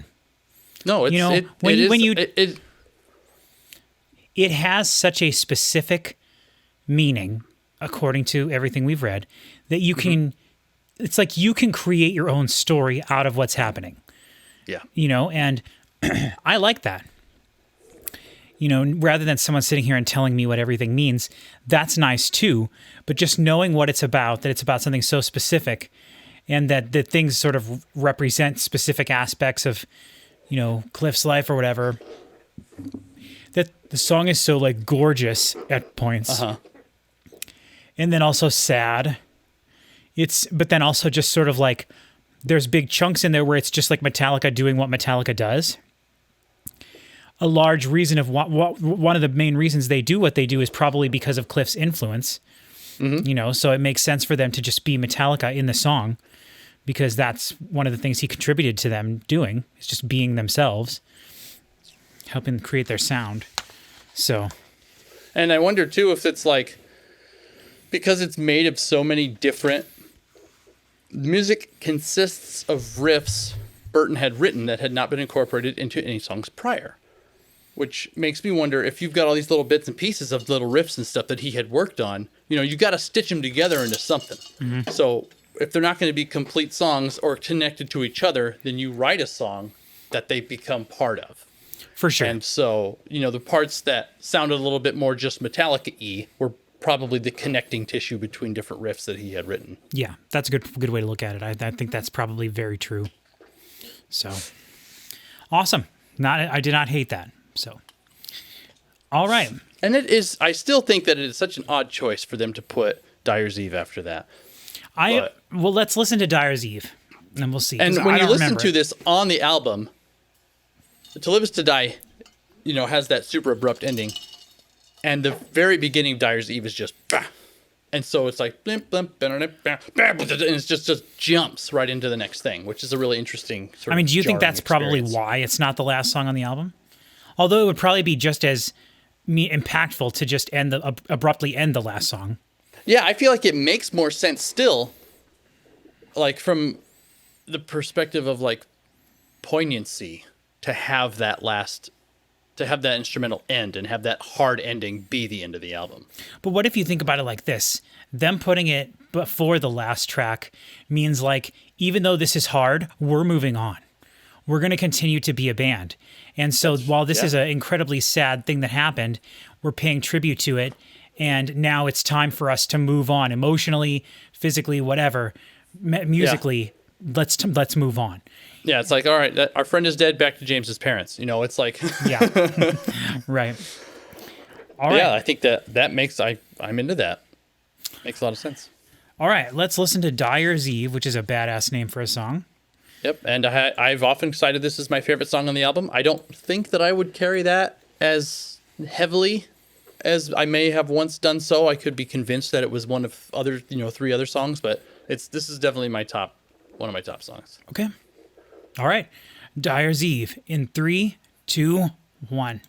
No, it's, it has such a specific meaning, according to everything we've read, that you can, it's like you can create your own story out of what's happening. Yeah. And I like that. Rather than someone sitting here and telling me what everything means, that's nice too. But just knowing what it's about, that it's about something so specific, and that the things sort of represent specific aspects of, Cliff's life or whatever. That the song is so like gorgeous at points. Uh-huh. And then also sad. But then also just sort of like, there's big chunks in there where it's just like Metallica doing what Metallica does. A large reason of one of the main reasons they do what they do is probably because of Cliff's influence. Mm-hmm. So it makes sense for them to just be Metallica in the song, because that's one of the things he contributed to them doing, is just being themselves, helping create their sound. So, and I wonder too if it's like, because it's made of so many different, music consists of riffs Burton had written that had not been incorporated into any songs prior. Which makes me wonder, if you've got all these little bits and pieces of little riffs and stuff that he had worked on, you got to stitch them together into something. Mm-hmm. So if they're not going to be complete songs or connected to each other, then you write a song that they become part of. For sure. And so, the parts that sounded a little bit more just Metallica-y were probably the connecting tissue between different riffs that he had written. Yeah, that's a good way to look at it. I think that's probably very true. So, awesome. I did not hate that. So, all right. And I still think that it is such an odd choice for them to put Dyers Eve after that. Well, let's listen to Dyers Eve, and we'll see. And when you listen to this on the album, To Live Is To Die, has that super abrupt ending. And the very beginning of Dyers Eve is just, bah. And so it's like, blimp, blimp, and it just jumps right into the next thing, which is a really interesting sort of do you think that's experience. Probably why it's not the last song on the album? Although it would probably be just as impactful to just abruptly end the last song. Yeah, I feel like it makes more sense still, like from the perspective of like poignancy to have that instrumental end and have that hard ending be the end of the album. But what if you think about it like this? Them putting it before the last track means like, even though this is hard, we're moving on. We're going to continue to be a band. And so while this is an incredibly sad thing that happened, we're paying tribute to it. And now it's time for us to move on emotionally, physically, whatever, musically. Let's move on. Yeah, it's like, all right, our friend is dead. Back to James's parents. You know, it's like, Yeah. Right. All right. yeah. I think that makes I'm into that. Makes a lot of sense. All right. Let's listen to Dyers Eve, which is a badass name for a song. Yep, and I've often cited this as my favorite song on the album. I don't think that I would carry that as heavily as I may have once done so. I could be convinced that it was one of three other songs, but this is definitely one of my top songs. Okay. All right. Dyers Eve in 3, 2, 1.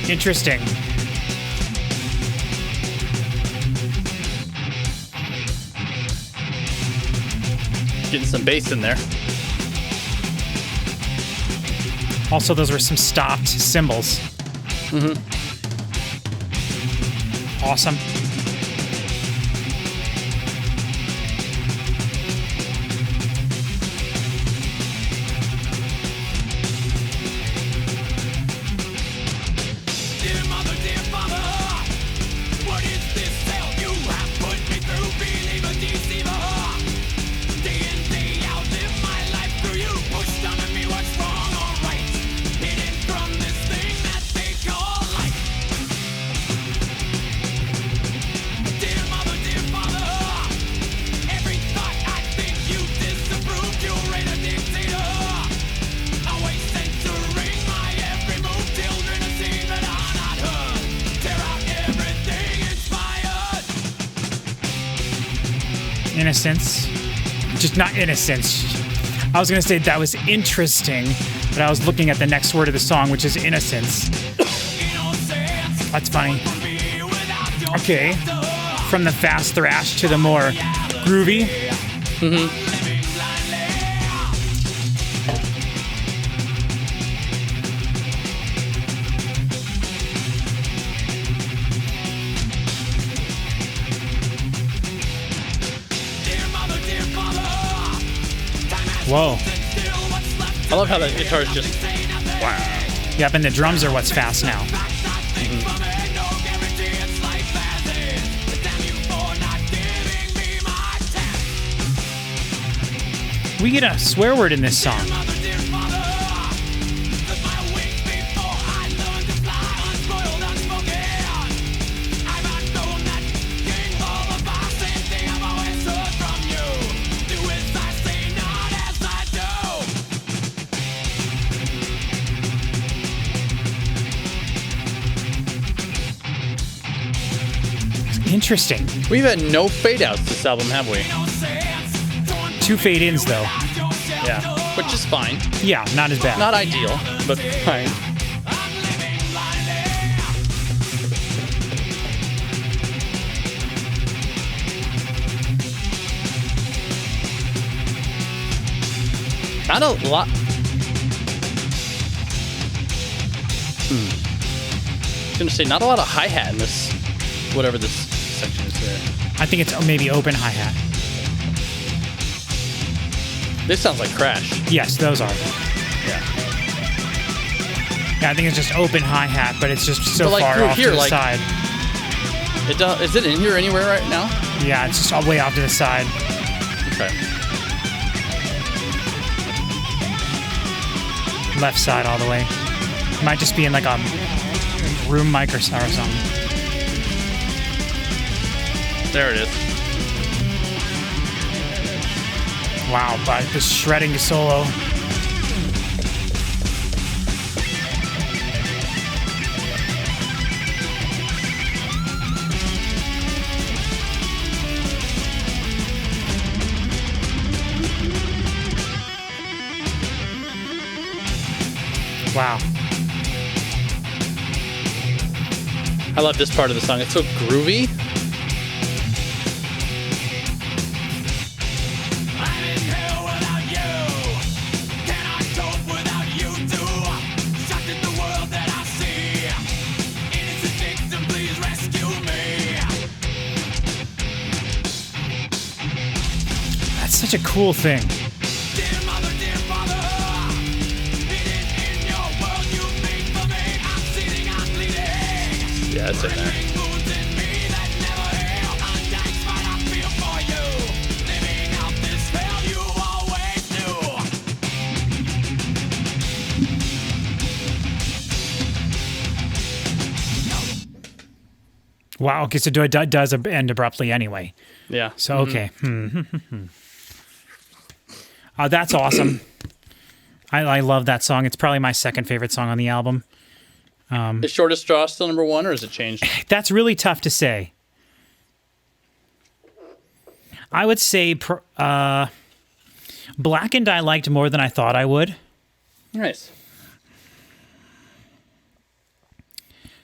Interesting. Getting some bass in there. Also, those were some stopped cymbals. Mm-hmm. Awesome. Dear mother, dear father, what is this hell you have put me through? Believer, deceiver, day in, day out, live my life through you. Pushed on me what's wrong or right, hidden from this thing that they call life. Dear mother, dear father, every thought I think you disapprove. You rate a dictator, always censoring my every move. Children are seen but are not heard. Tear out everything inspired. Innocence. Just not innocence. I was going to say that was interesting, but I was looking at the next word of the song, which is innocence. Innocence. That's funny. Be without your Okay. filter. From the fast thrash to the more groovy. Living blindly. Dear mother, dear father, time has Whoa. stood still. What's left I love how that guitar is just say nothing. Yep, and the drums are what's fast now. Facts I think from it, no guarantee it's life as is. Damn you for not giving me my chance. We get a swear word in this song. Mother, dear father, took my wings before I learned to fly, unspoiled, unspoken. I've outgrown that king ball of our same thing I've always heard from you. Do as I say, not as I do. Interesting. We've had no fade outs this album, have we? No sense, torn 2 fade ins though. out your shelter. Yeah, which is fine. Yeah, not as bad. Not ideal, but fine. I'm living blindly. Not a lot. I was gonna say not a lot of hi hat in this, whatever this section is here. I think it's maybe open hi-hat. This sounds like Crash. Yes, those are. Yeah. Yeah, I think it's just open hi-hat, but it's just so But, like, far through off here, to the like- side. It does. Is it in here anywhere right now? Yeah, it's just all way off to the side. Okay. Left side all the way. Might just be in like a Room mic or something. There it is. Wow, but the shredding solo. Wow. I love this part of the song. It's so groovy. I'm in hell without you. Cannot cope without you too. Shocked at the world that I see. Innocent victim, please rescue me. That's such a cool thing. Dear mother, dear father, hidden in your world you made for me. I'm seething, I'm bleeding. Yeah, it's in there. Rendering wounds in me that never heal. Undying spite I feel for you. Living out this hell you always knew. Wow, okay, so it does end abruptly anyway. Yeah. So, okay. That's awesome. I love that song. It's probably my second favorite song on the album. Is Shortest Straw still number one, or has it changed? That's really tough to say. I would say Blackened I liked more than I thought I would. Nice.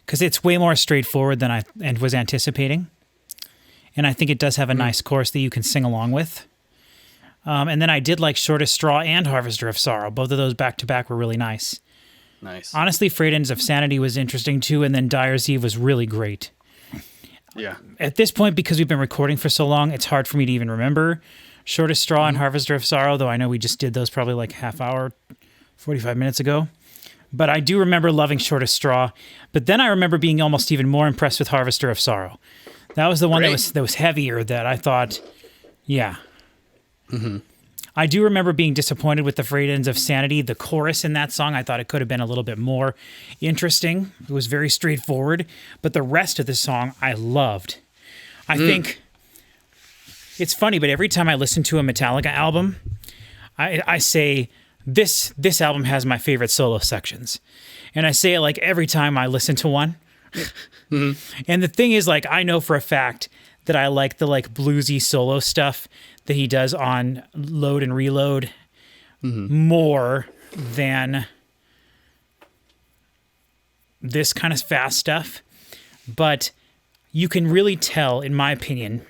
Because it's way more straightforward than I was anticipating. And I think it does have a nice chorus that you can sing along with. And then I did like Shortest Straw and Harvester of Sorrow. Both of those back-to-back were really nice. Nice. Honestly, Frayed of Sanity was interesting too, and then Dyers Eve was really great. Yeah. At this point, because we've been recording for so long, it's hard for me to even remember Shortest Straw and Harvester of Sorrow, though I know we just did those probably like half hour, 45 minutes ago. But I do remember loving Shortest Straw. But then I remember being almost even more impressed with Harvester of Sorrow. That was the one Great. that was heavier that I thought, yeah. I do remember being disappointed with the Frayed Ends of Sanity. The chorus in that song, I thought it could have been a little bit more interesting. It was very straightforward. But the rest of the song, I loved. I think it's funny, but every time I listen to a Metallica album, I say, this album has my favorite solo sections. And I say it like every time I listen to one. And the thing is, like, I know for a fact that I like the like bluesy solo stuff that he does on Load and Reload more than this kind of fast stuff. But you can really tell, in my opinion,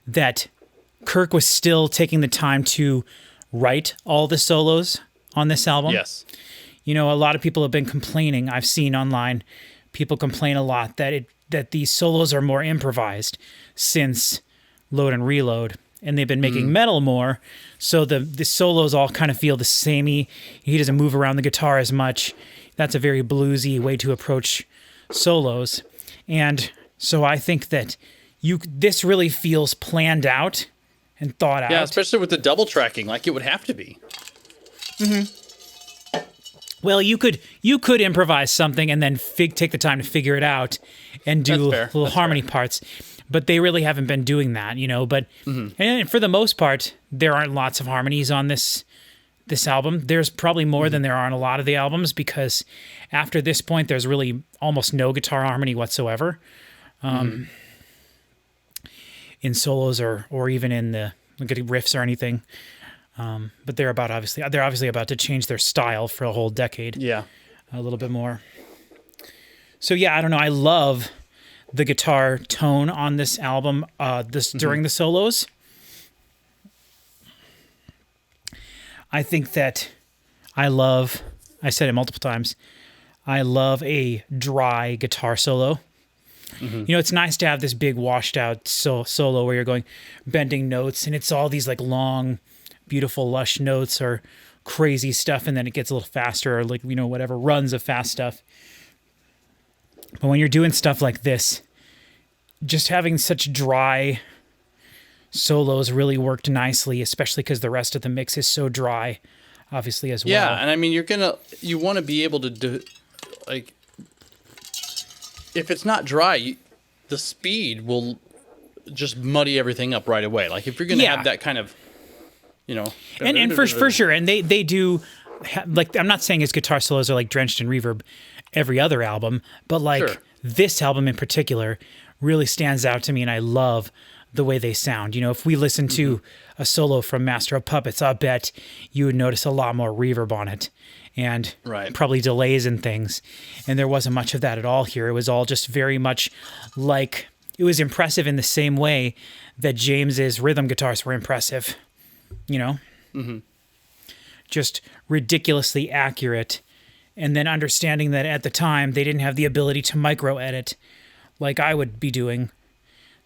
that Kirk was still taking the time to write all the solos on this album. Yes. You know, a lot of people have been complaining. I've seen online people complain a lot that these solos are more improvised since Load and Reload, and they've been making metal more, so the solos all kind of feel the samey. He doesn't move around the guitar as much. That's a very bluesy way to approach solos, and so I think that this really feels planned out and thought out. Yeah, especially with the double tracking, like it would have to be. Well, you could improvise something and then take the time to figure it out and do That's fair. little That's harmony fair. parts. But they really haven't been doing that, you know. But and for the most part, there aren't lots of harmonies on this album. There's probably more than there are on a lot of the albums, because after this point, there's really almost no guitar harmony whatsoever in solos or even in the riffs or anything. But they're obviously about to change their style for a whole decade. Yeah. A little bit more. So yeah, I don't know. I love the guitar tone on this album. During the solos, I think that I said it multiple times, I love a dry guitar solo. You know, it's nice to have this big washed out solo where you're going bending notes and it's all these like long, beautiful, lush notes or crazy stuff, and then it gets a little faster, or like, you know, whatever runs of fast stuff. But when you're doing stuff like this, just having such dry solos really worked nicely, especially because the rest of the mix is so dry, obviously, as well. Yeah, and I mean, you want to be able to do, like, if it's not dry, the speed will just muddy everything up right away. Like if you're going to have that kind of, and for sure, and they do, like, I'm not saying his guitar solos are like drenched in reverb every other album, but like this album in particular really stands out to me, and I love the way they sound. If we listen to a solo from Master of Puppets, I bet you would notice a lot more reverb on it and probably delays and things. And there wasn't much of that at all here. It was all just very much like, it was impressive in the same way that James's rhythm guitars were impressive, just ridiculously accurate. And then understanding that at the time they didn't have the ability to micro edit like I would be doing,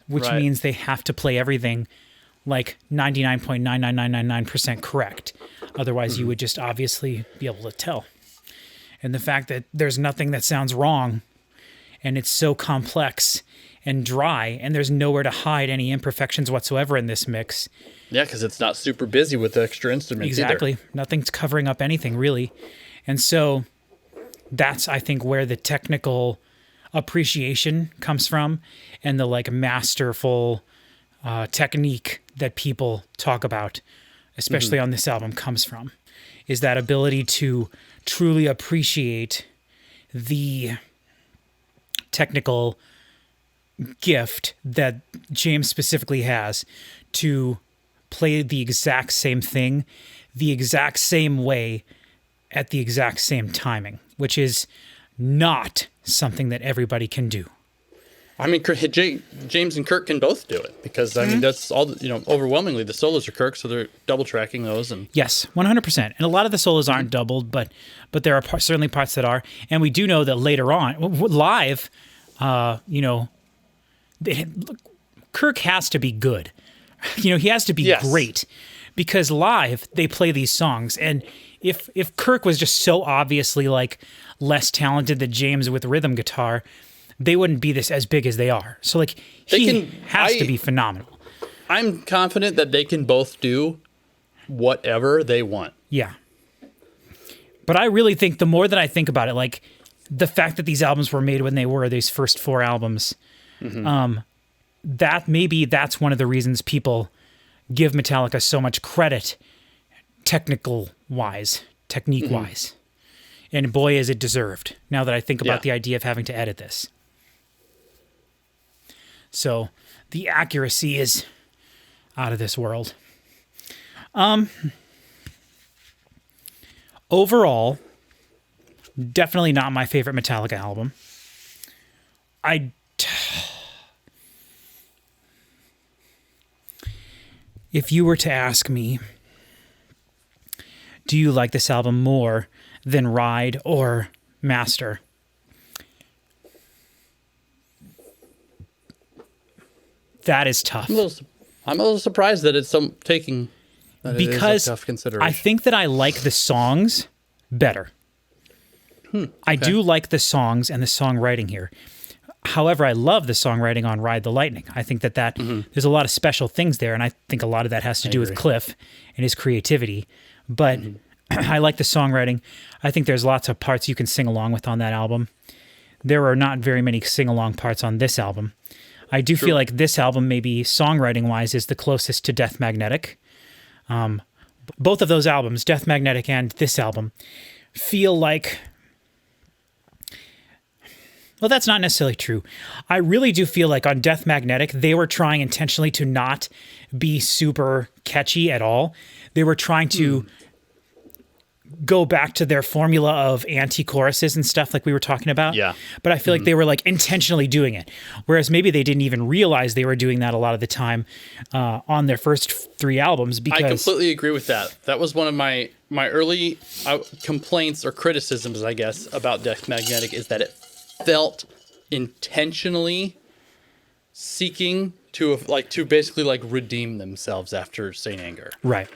which means they have to play everything like 99.99999% correct. Otherwise, you would just obviously be able to tell. And the fact that there's nothing that sounds wrong, and it's so complex and dry, and there's nowhere to hide any imperfections whatsoever in this mix. Yeah, because it's not super busy with the extra instruments either. Nothing's covering up anything, really. And so that's, I think, where the technical appreciation comes from, and the like masterful technique that people talk about, especially on this album, comes from, is that ability to truly appreciate the technical gift that James specifically has to play the exact same thing, the exact same way, at the exact same timing, which is not something that everybody can do. I mean, James and Kirk can both do it because, I mean, that's all, overwhelmingly the solos are Kirk, so they're double tracking those. And yes, 100%. And a lot of the solos aren't doubled, but there are certainly parts that are. And we do know that later on, live, Kirk has to be good. He has to be great, because live they play these songs. And if Kirk was just so obviously like less talented than James with rhythm guitar, they wouldn't be this as big as they are. So like he has to be phenomenal. I'm confident that they can both do whatever they want. Yeah. But I really think, the more that I think about it, like the fact that these albums were made when they were, these first 4 albums, that's one of the reasons people give Metallica so much credit technique-wise. And boy, is it deserved, now that I think about the idea of having to edit this. So the accuracy is out of this world. Overall, definitely not my favorite Metallica album. If you were to ask me, do you like this album more than Ride or Master? That is tough. I'm a little surprised that it's taking that, because it is a tough consideration. I think that I like the songs better. I do like the songs and the songwriting here. However, I love the songwriting on Ride the Lightning. I think that there's a lot of special things there, and I think a lot of that has to do with Cliff and his creativity. But I like the songwriting. I think there's lots of parts you can sing along with on that album. There are not very many sing-along parts on this album. I do feel like this album, maybe songwriting-wise, is the closest to Death Magnetic. Both of those albums, Death Magnetic and this album, feel like... Well, that's not necessarily true. I really do feel like on Death Magnetic, they were trying intentionally to not be super catchy at all. They were trying to go back to their formula of anti-choruses and stuff like we were talking about. Yeah. But I feel like they were like intentionally doing it. Whereas maybe they didn't even realize they were doing that a lot of the time on their first 3 albums. Because I completely agree with that. That was one of my early complaints or criticisms, I guess, about Death Magnetic, is that it felt intentionally seeking to basically like redeem themselves after Saint Anger. Right.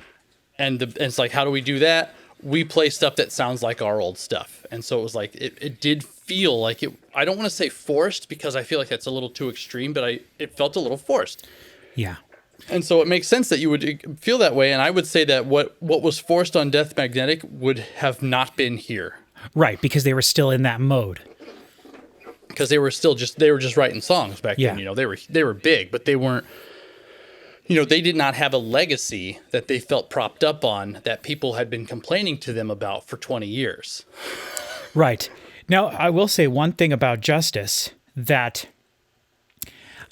And it's like, how do we do that? We play stuff that sounds like our old stuff. And so it was like, it did feel like it. I don't want to say forced, because I feel like that's a little too extreme, but it felt a little forced. Yeah. And so it makes sense that you would feel that way. And I would say that what was forced on Death Magnetic would have not been here. Right, because they were still in that mode. because they were just writing songs back Yeah. then. You know, they were big, but they weren't. You know, they did not have a legacy that they felt propped up on that people had been complaining to them about for 20 years. Right. Now, I will say one thing about Justice that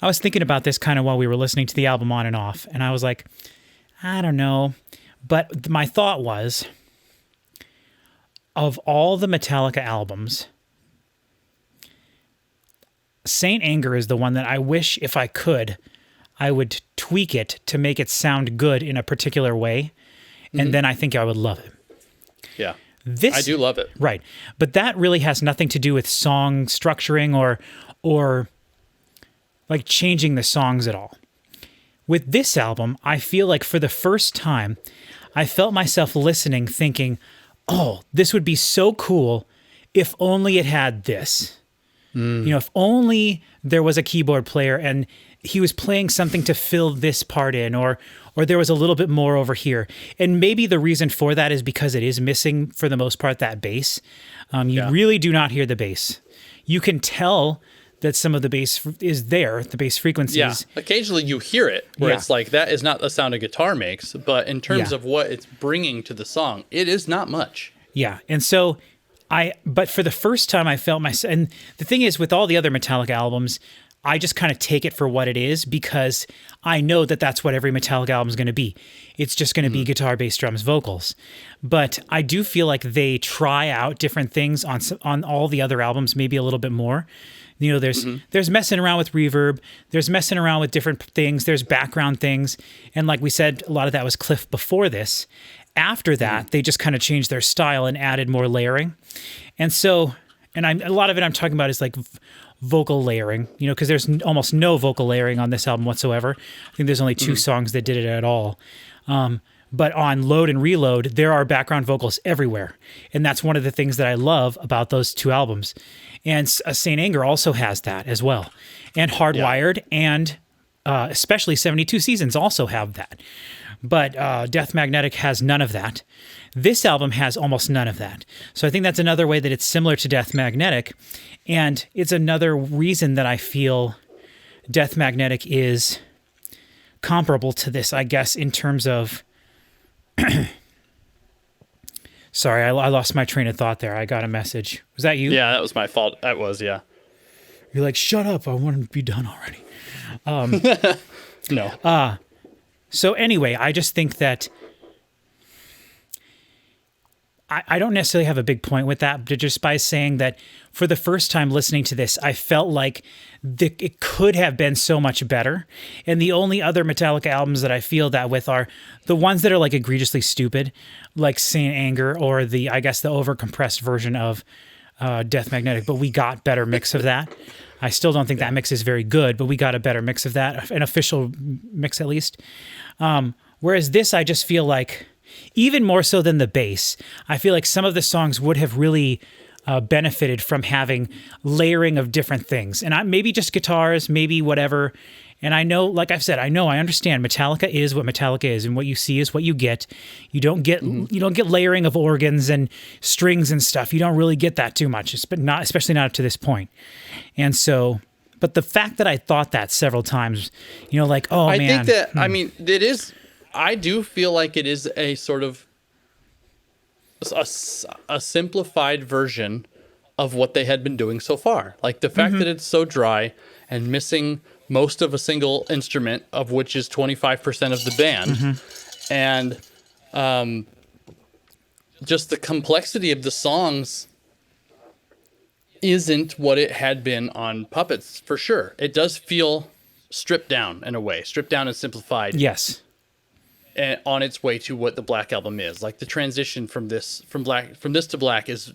I was thinking about this kind of while we were listening to the album on and off, and I was like, I don't know. But my thought was, of all the Metallica albums, Saint Anger is the one that I wish, if I could, I would tweak it to make it sound good in a particular way, and then I think I would love it. Yeah. This, I do love it. Right. But that really has nothing to do with song structuring or like changing the songs at all. With this album, I feel like for the first time, I felt myself listening thinking, oh, this would be so cool if only it had this. You know, if only there was a keyboard player and he was playing something to fill this part in, or there was a little bit more over here. And maybe the reason for that is because it is missing, for the most part, that bass. You really do not hear the bass. You can tell that some of the bass is there, the bass frequencies. Yeah, occasionally you hear it, where it's like, that is not the sound a guitar makes, but in terms of what it's bringing to the song, it is not much. Yeah, and so but for the first time I felt myself, and the thing is with all the other Metallica albums, I just kind of take it for what it is because I know that that's what every Metallica album is going to be. It's just going to be guitar, bass, drums, vocals. But I do feel like they try out different things on all the other albums, maybe a little bit more. You know, there's messing around with reverb, there's messing around with different things, there's background things. And like we said, a lot of that was Cliff before this. After that, they just kind of changed their style and added more layering. And so, a lot of it I'm talking about is like vocal layering, you know, because there's almost no vocal layering on this album whatsoever. I think there's only 2 songs that did it at all. But on Load and Reload, there are background vocals everywhere. And that's one of the things that I love about those 2 albums. And Saint Anger also has that as well. And Hardwired and especially 72 Seasons also have that. But Death Magnetic has none of that. This album has almost none of that. So I think that's another way that it's similar to Death Magnetic. And it's another reason that I feel Death Magnetic is comparable to this, I guess, in terms of... Sorry, I lost my train of thought there. I got a message. Was that you? Yeah, that was my fault. That was, yeah. You're like, shut up. I want to be done already. No. So anyway, I just think that I don't necessarily have a big point with that, but just by saying that for the first time listening to this, I felt like it could have been so much better. And the only other Metallica albums that I feel that with are the ones that are like egregiously stupid, like Saint Anger or the overcompressed version of Death Magnetic. But we got better mix of that. I still don't think that mix is very good, but we got a better mix of that, an official mix at least. Whereas this, I just feel like, even more so than the bass, I feel like some of the songs would have really benefited from having layering of different things. And maybe just guitars, maybe whatever. And I know, like I've said, I understand Metallica is what Metallica is, and what you see is what you get. You don't get layering of organs and strings and stuff. You don't really get that too much, especially not up to this point. And so, but the fact that I thought that several times, you know, like, oh man. I think that, I mean, it is, I do feel like it is a sort of a simplified version of what they had been doing so far. Like the fact that it's so dry and missing most of a single instrument, of which is 25% of the band. And just the complexity of the songs isn't what it had been on Puppets, for sure. It does feel stripped down in a way, stripped down and simplified. Yes. And on its way to what the Black Album is. Like the transition from this to Black is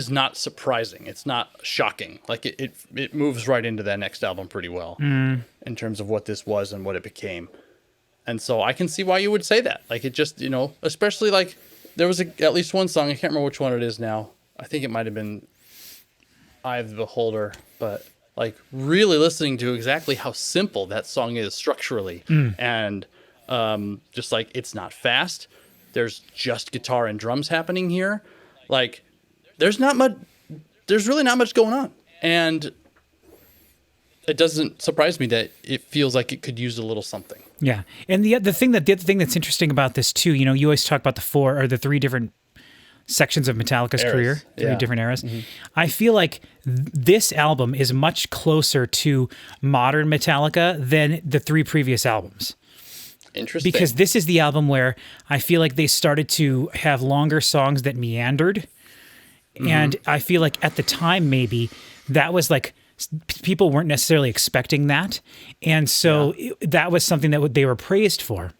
not surprising. It's not shocking. Like it moves right into that next album pretty well in terms of what this was and what it became. And so I can see why you would say that. Like it just, you know, especially like there was at least one song, I can't remember which one it is now. I think it might have been Eye of the Beholder, but like really listening to exactly how simple that song is structurally. And just like it's not fast. There's just guitar and drums happening here. Like there's not much there's really not much going on. And it doesn't surprise me that it feels like it could use a little something. Yeah. And the other thing that's interesting about this too, you know, you always talk about the three different sections of Metallica's Eras. career, three Yeah. different eras. I feel like this album is much closer to modern Metallica than the three previous albums. Interesting. Because this is the album where I feel like they started to have longer songs that meandered. And I feel like at the time, maybe that was like, people weren't necessarily expecting that. And so that was something that they were praised for.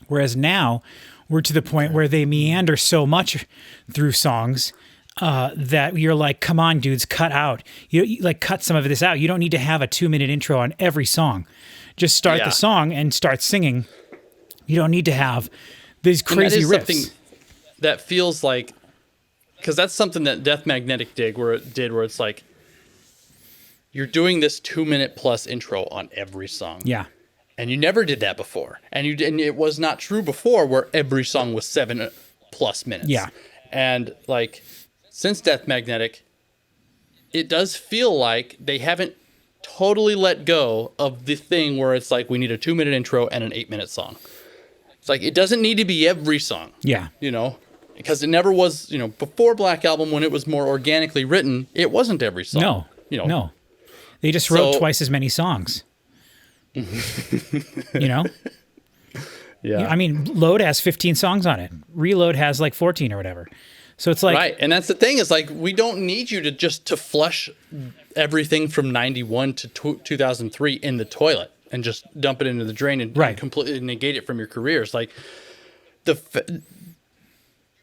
Whereas now we're to the point where they meander so much through songs that you're like, come on, dudes, cut out. You like cut some of this out. You don't need to have a 2-minute intro on every song. Just start the song and start singing. You don't need to have these crazy and that is riffs. something that feels like, because that's something that Death Magnetic did where it's like, you're doing this 2-minute plus intro on every song. Yeah. And you never did that before. And it was not true before where every song was 7+ minutes. Yeah. And like since Death Magnetic, it does feel like they haven't totally let go of the thing where it's like we need a 2-minute intro and an 8-minute song. It's like it doesn't need to be every song. Yeah. You know? Because it never was, you know, before Black Album when it was more organically written, it wasn't every song. No. You know. No. They just wrote So- twice as many songs. You know? Yeah. I mean, Load has 15 songs on it. Reload has like 14 or whatever. So it's like, Right, and that's the thing is like we don't need you to flush everything from 91 to 2003 in the toilet and just dump it into the drain and Right. completely negate it from your careers. Like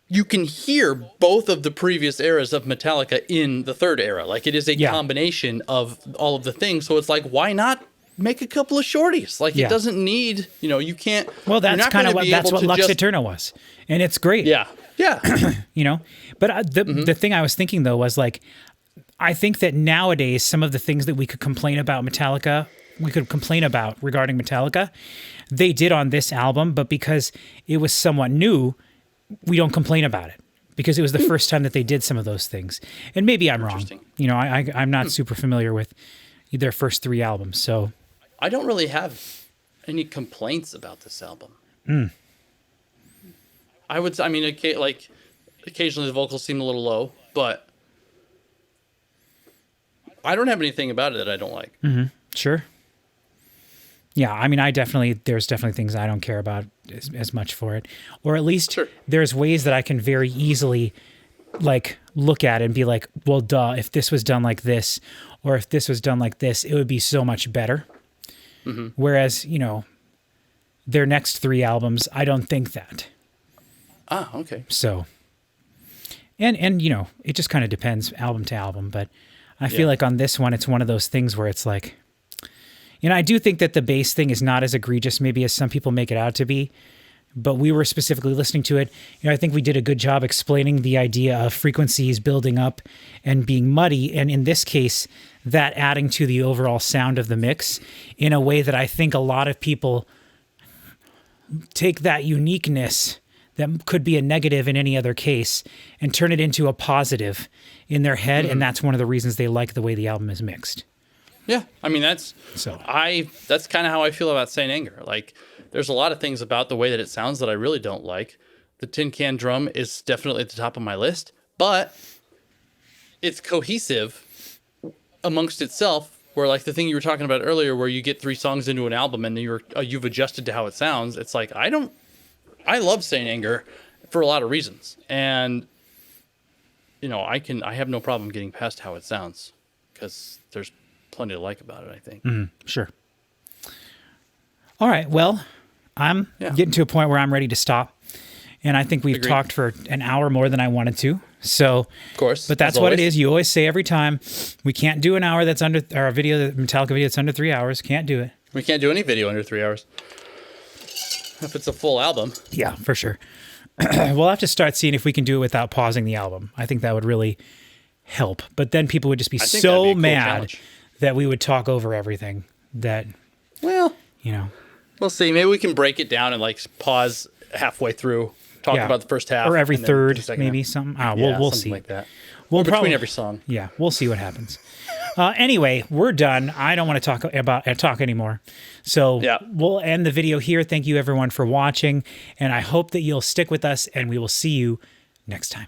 you can hear both of the previous eras of Metallica in the third era. Like it is a Yeah. combination of all of the things. So it's like, why not make a couple of shorties? Like Yeah. it doesn't need, you know, you can't. well, you're that's not kind of gonna what, be that's able what to Lux just- Eterna was. And it's great. Yeah, yeah. You know, but the thing I was thinking though was like, I think that nowadays some of the things that we could complain about regarding Metallica, they did on this album, but because it was somewhat new, we don't complain about it because it was the first time that they did some of those things. And maybe I'm wrong. Interesting. You know, I'm not super familiar with their first three albums, so I don't really have any complaints about this album. I mean, occasionally the vocals seem a little low, but I don't have anything about it that I don't like. sure. Yeah, I mean, there's definitely things I don't care about as much for it. Or at least Sure. there's ways that I can very easily like look at it and be like, well, duh, if this was done like this, or if this was done like this, it would be so much better. Whereas, you know, their next three albums, I don't think that. Ah, okay. So, and you know, it just kind of depends album to album, but I feel Yeah. like on this one, it's one of those things where it's like, you know, I do think that the bass thing is not as egregious maybe as some people make it out to be, but we were specifically listening to it. You know, I think we did a good job explaining the idea of frequencies building up and being muddy. And in this case, that adding to the overall sound of the mix in a way that I think a lot of people take that uniqueness that could be a negative in any other case and turn it into a positive in their head. And that's one of the reasons they like the way the album is mixed. Yeah, I mean that's So. that's kind of how I feel about Saint Anger. Like, there's a lot of things about the way that it sounds that I really don't like. The tin can drum is definitely at the top of my list, but it's cohesive amongst itself. Where like the thing you were talking about earlier, where you get 3 songs into an album and you've adjusted to how it sounds. It's like I love Saint Anger for a lot of reasons, and you know I have no problem getting past how it sounds because there's plenty to like about it, I think. Sure. All right. Well, I'm getting to a point where I'm ready to stop. And I think we've Agreed. talked for an hour more than I wanted to. So, Of course. but that's as what it always. is. You always say every time, we can't do an hour that's under, or a Metallica video that's under 3 hours. Can't do it. We can't do any video under 3 hours. If it's a full album. Yeah, for sure. We'll have to start seeing if we can do it without pausing the album. I think that would really help. But then people would just be I think that'd so be a cool mad challenge. that we would talk over everything that, Well, you know. we'll see. Maybe we can break it down and like pause halfway through, talk Yeah. about the first half. Or every and then third, the second maybe half. something. Yeah, We'll something see. like that. We'll between probably, every song. yeah, we'll see what happens. Anyway, we're done. I don't want to talk anymore. So Yeah. we'll end the video here. Thank you everyone for watching, and I hope that you'll stick with us, and we will see you next time.